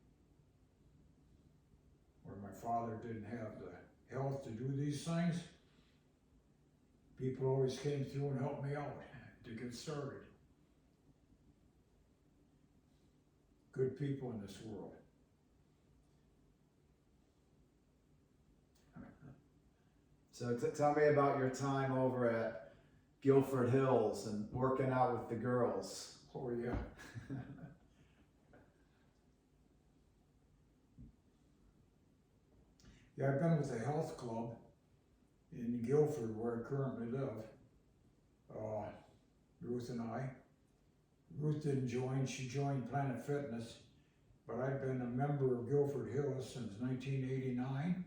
Where my father didn't have the health to do these things, people always came through and helped me out to get started. Good people in this world. So tell me about your time over at Guilford Hills and working out with the girls. Oh yeah. Yeah, I've been with the health club in Guilford where I currently live. Ruth and I. Ruth didn't join, she joined Planet Fitness, but I've been a member of Guilford Hills since 1989.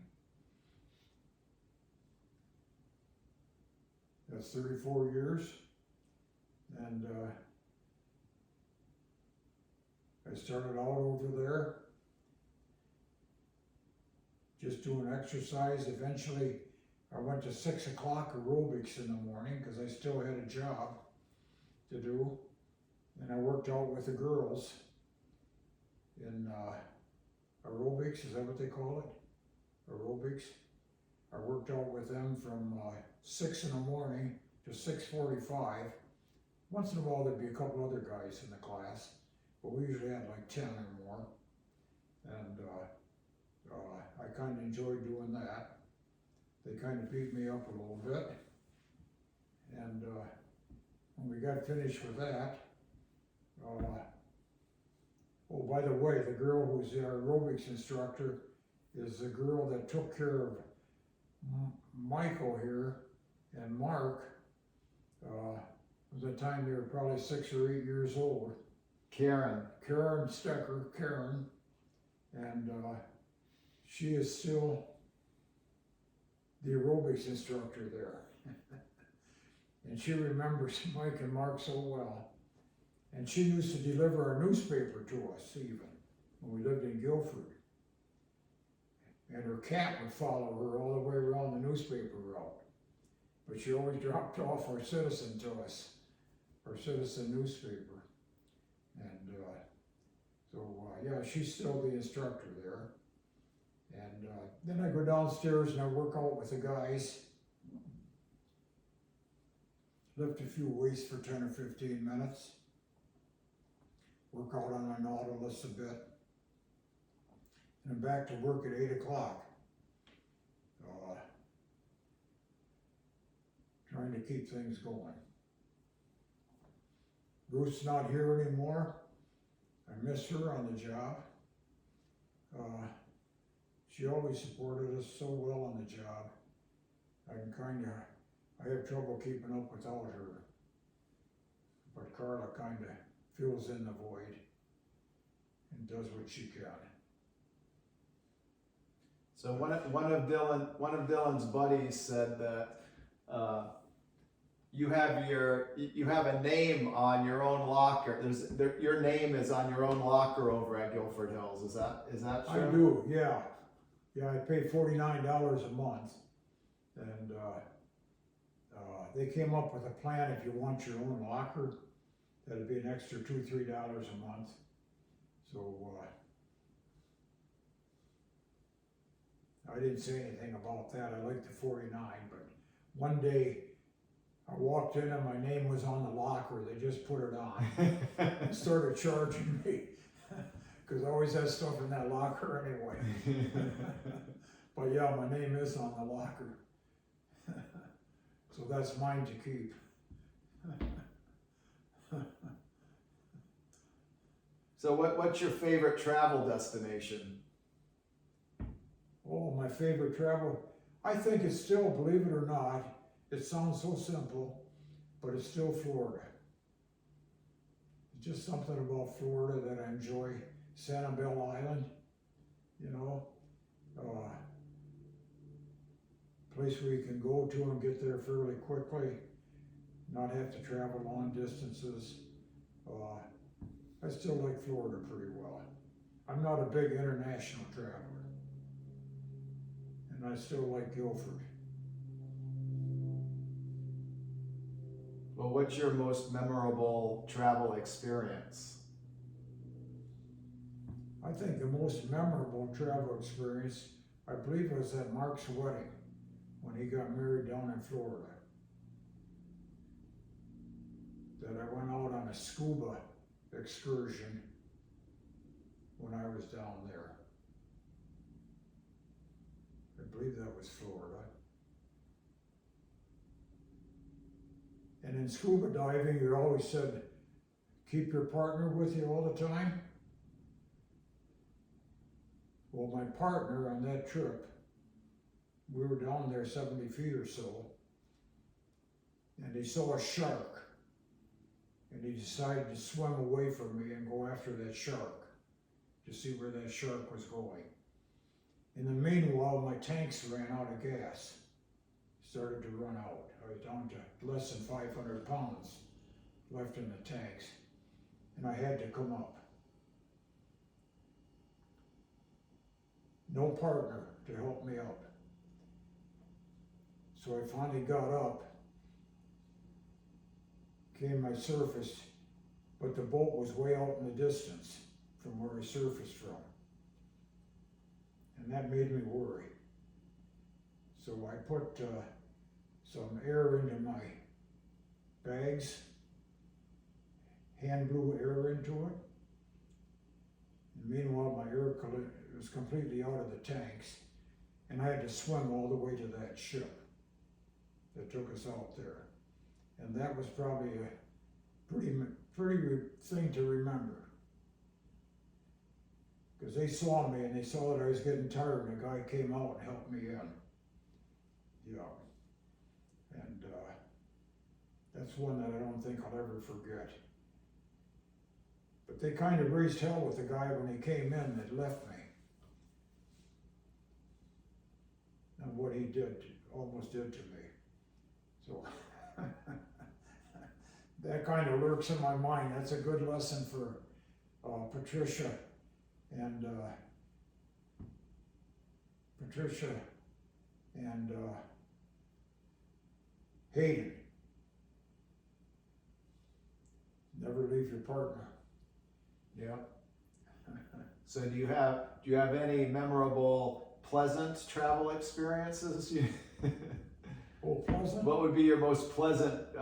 That's 34 years. And I started out over there just doing exercise. Eventually, I went to 6 o'clock aerobics in the morning because I still had a job to do. And I worked out with the girls in aerobics, is that what they call it? Aerobics. I worked out with them from 6 in the morning to 6:45. Once in a while there'd be a couple other guys in the class, but we usually had like 10 or more. And I kind of enjoyed doing that. They kind of beat me up a little bit. And when we got finished with that, oh, by the way, the girl who's the aerobics instructor is the girl that took care of Michael here and Mark. At the time they were probably 6 or 8 years old. Karen Stecker, Karen. And she is still the aerobics instructor there. And she remembers Mike and Mark so well. And she used to deliver a newspaper to us even when we lived in Guilford. And her cat would follow her all the way around the newspaper route. But she always dropped off our Citizen to us, our Citizen newspaper. And yeah, she's still the instructor there. And then I go downstairs and I work out with the guys. Lift a few weights for 10 or 15 minutes. Work out on my Nautilus a bit. And I'm back to work at 8 o'clock. Trying to keep things going. Ruth's not here anymore. I miss her on the job. She always supported us so well on the job. I have trouble keeping up without her. But Carla kind of fills in the void and does what she can. So one of Dylan's buddies said that you have a name on your own locker. Your name is on your own locker over at Guilford Hills. Is that true? I do, yeah. Yeah, I pay $49 a month, and they came up with a plan. If you want your own locker, that'd be an extra $2-3 a month. So I didn't say anything about that. I liked the 49, but one day I walked in and my name was on the locker. They just put it on and started charging me because I always had stuff in that locker anyway. But yeah, my name is on the locker. So that's mine to keep. So what's your favorite travel destination? Oh, my favorite travel, I think it's still, believe it or not, it sounds so simple, but it's still Florida. It's just something about Florida that I enjoy. Sanibel Island, you know, place where you can go to and get there fairly quickly, not have to travel long distances. I still like Florida pretty well. I'm not a big international traveler, and I still like Guilford. Well, what's your most memorable travel experience? I think the most memorable travel experience, I believe, was at Mark's wedding when he got married down in Florida. That I went out on a scuba excursion when I was down there. I believe that was Florida. And in scuba diving, you always said, keep your partner with you all the time. Well, my partner on that trip, we were down there 70 feet or so, and he saw a shark. And he decided to swim away from me and go after that shark to see where that shark was going. In the meanwhile, my tanks ran out of gas, started to run out. I was down to less than 500 pounds left in the tanks, and I had to come up. No partner to help me up. So I finally got up, I surfaced, but the boat was way out in the distance from where I surfaced from. And that made me worry. So I put some air into my bags, hand blew air into it. And meanwhile, my air was completely out of the tanks, and I had to swim all the way to that ship that took us out there. And that was probably a pretty thing to remember. Because they saw me and they saw that I was getting tired, and a guy came out and helped me in. Yeah. And that's one that I don't think I'll ever forget. But they kind of raised hell with the guy when he came in that left me. And what he almost did to me. So that kind of lurks in my mind. That's a good lesson for Patricia and Hayden. Never leave your partner. Yeah. So do you have any memorable pleasant travel experiences? Oh, pleasant? What would be your most pleasant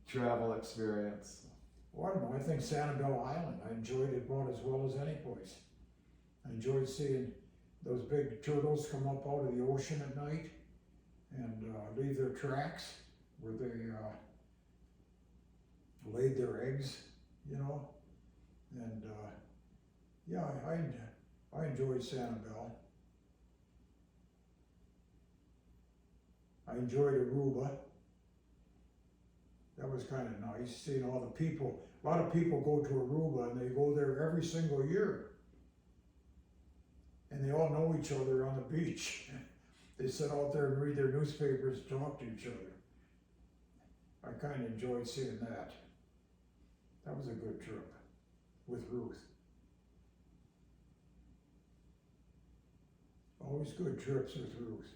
travel experience? Well, I don't know. I think Sanibel Island. I enjoyed it about as well as any place. I enjoyed seeing those big turtles come up out of the ocean at night and leave their tracks where they laid their eggs, you know. And yeah, I enjoyed Sanibel. I enjoyed Aruba. That was kind of nice, seeing all the people. A lot of people go to Aruba and they go there every single year. And they all know each other on the beach. They sit out there and read their newspapers and talk to each other. I kind of enjoyed seeing that. That was a good trip with Ruth. Always good trips with Ruth.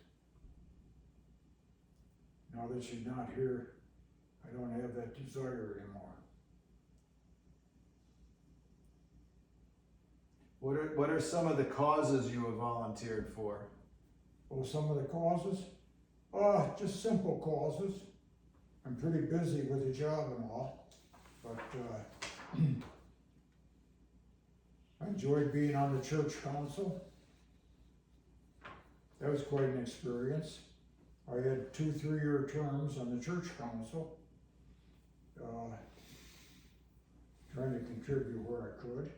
Now that she's not here, I don't have that desire anymore. What are some of the causes you have volunteered for? Oh, some of the causes? Just simple causes. I'm pretty busy with the job and all, but I enjoyed being on the church council. That was quite an experience. I had 2 3-year terms on the church council. Trying to contribute where I could.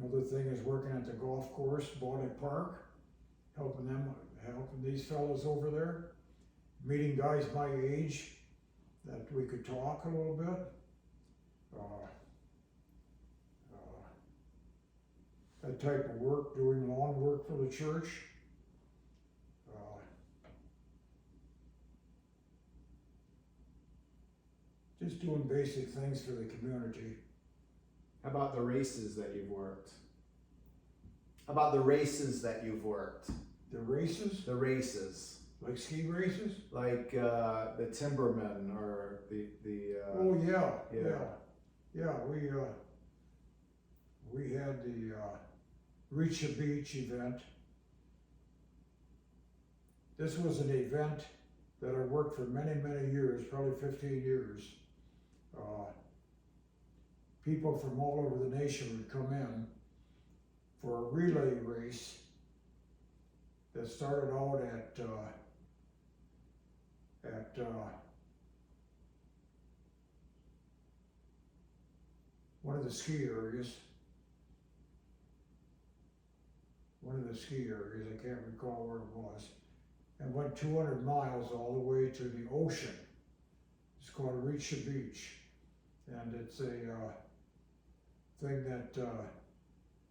Another thing is working at the golf course, Baltic Park, helping these fellows over there, meeting guys my age that we could talk a little bit. That type of work, doing lawn work for the church. Just doing basic things for the community. How about the races that you've worked? How about the races that you've worked? The races? The races. Like ski races? Like the Timberman or the Oh yeah, yeah. yeah. We had the Reach the Beach event. This was an event that I worked for many, many years, probably 15 years. People from all over the nation would come in for a relay race that started out at one of the ski areas. I can't recall where it was, and went 200 miles all the way to the ocean. It's called Reach the Beach, and it's a thing that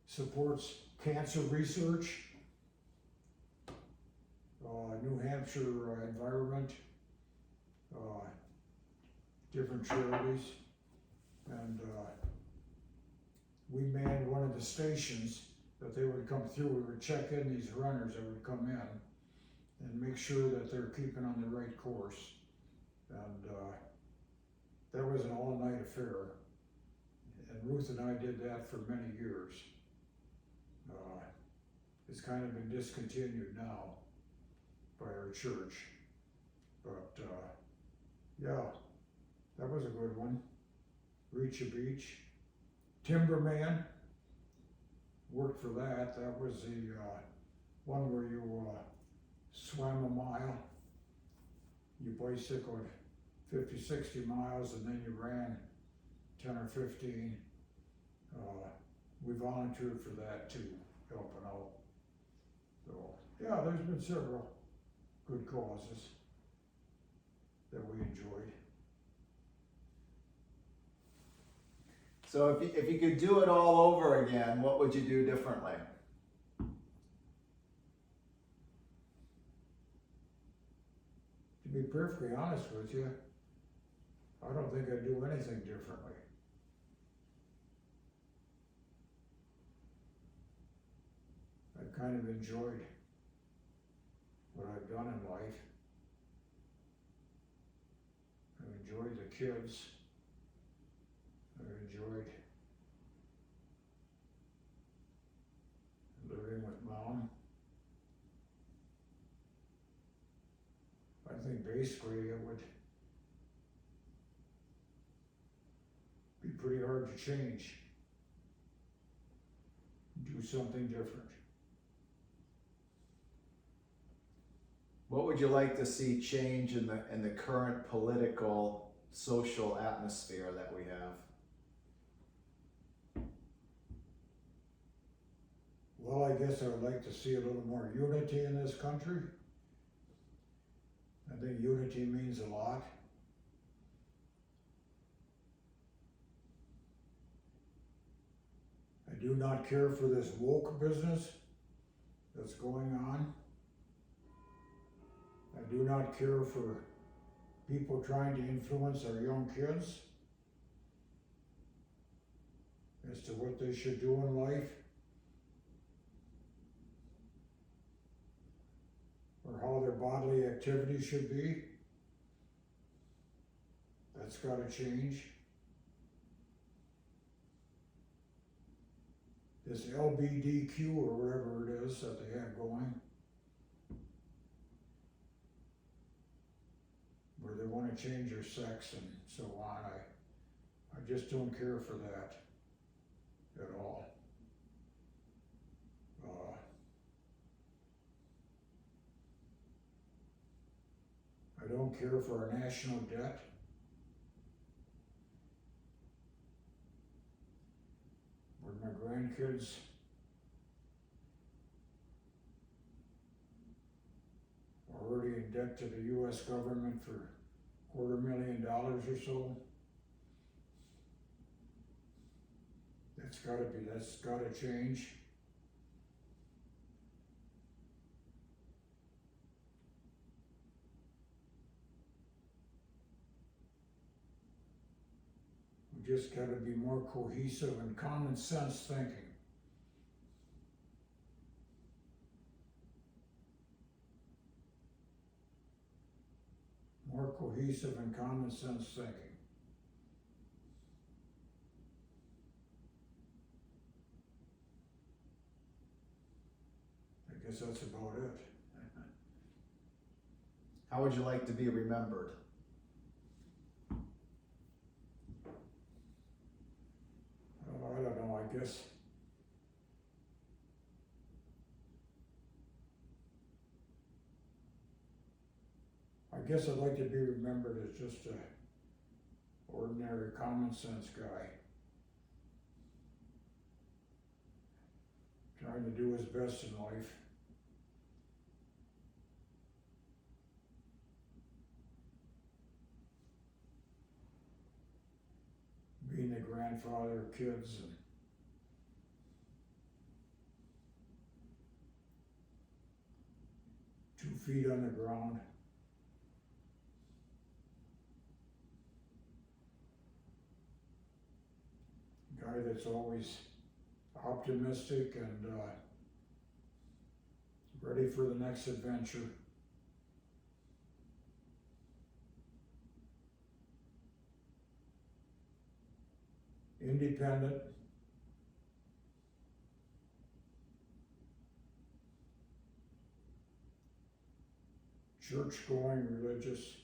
supports cancer research, New Hampshire environment, different charities, and we manned one of the stations that they would come through. We would check in these runners that would come in and make sure that they're keeping on the right course. And that was an all-night affair. And Ruth and I did that for many years. It's kind of been discontinued now by our church. But yeah, that was a good one. Reach a Beach. Timberman, worked for that. That was the one where you swam a mile, you bicycled 50, 60 miles, and then you ran 10 or 15. We volunteered for that too, helping out. So yeah, there's been several good causes that we enjoyed. So if you could do it all over again, what would you do differently? To be perfectly honest with you, I don't think I'd do anything differently. I've kind of enjoyed what I've done in life. I've enjoyed the kids. I've enjoyed living with Mom. I think basically it would be pretty hard to change, do something different. What would you like to see change in the current political, social atmosphere that we have? Well, I guess I would like to see a little more unity in this country. I think unity means a lot. I do not care for this woke business that's going on. I do not care for people trying to influence our young kids as to what they should do in life, or how their bodily activity should be. That's got to change. This LBDQ or whatever it is that they have going, where they want to change your sex and so on. I just don't care for that at all. I don't care for our national debt. Where my grandkids are already in debt to the US government for $250,000 or so. That's gotta change. We just gotta be more cohesive and common sense thinking. More cohesive and common sense thinking. I guess that's about it. How would you like to be remembered? Oh, I don't know, I guess I'd like to be remembered as just a ordinary common sense guy. Trying to do his best in life. Being a grandfather of kids and two feet on the ground. Guy that's always optimistic and ready for the next adventure. Independent. Church-going, religious.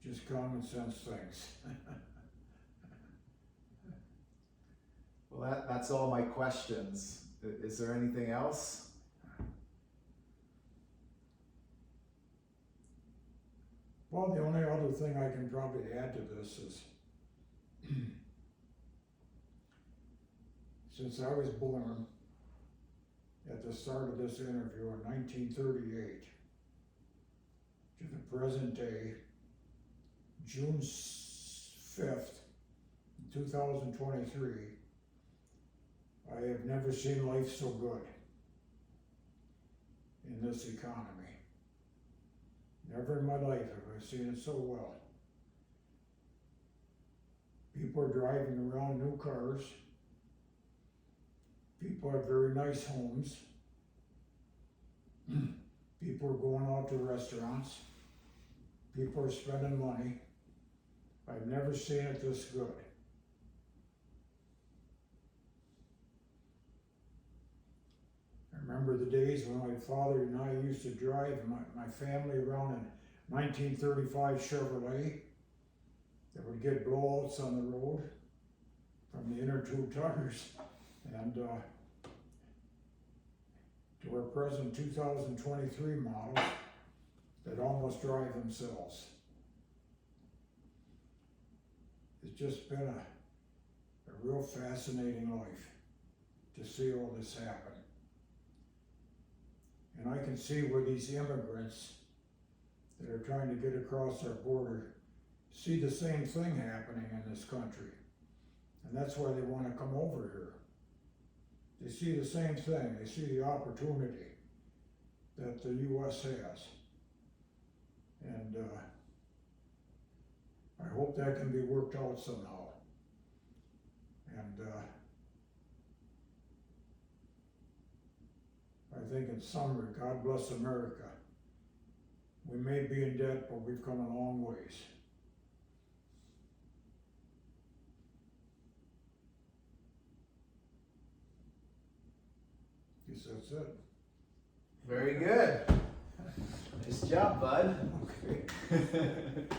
Just common sense things. Well, that's all my questions. Is there anything else? Well, the only other thing I can probably add to this is, since I was born at the start of this interview in 1938 to the present day, June 5th, 2023, I have never seen life so good in this economy. Never in my life have I seen it so well. People are driving around new cars. People have very nice homes. People are going out to restaurants. People are spending money. I've never seen it this good. I remember the days when my father and I used to drive my family around in 1935 Chevrolet that would get blowouts on the road from the inner tube tires, and to our present 2023 models that almost drive themselves. It's just been a real fascinating life to see all this happen. And I can see where these immigrants that are trying to get across our border see the same thing happening in this country. And that's why they want to come over here. They see the same thing. They see the opportunity that the U.S. has. And I hope that can be worked out somehow. And I think in summary, God bless America. We may be in debt, but we've come a long ways. Guess that's it. Very good. Nice job, bud. Okay.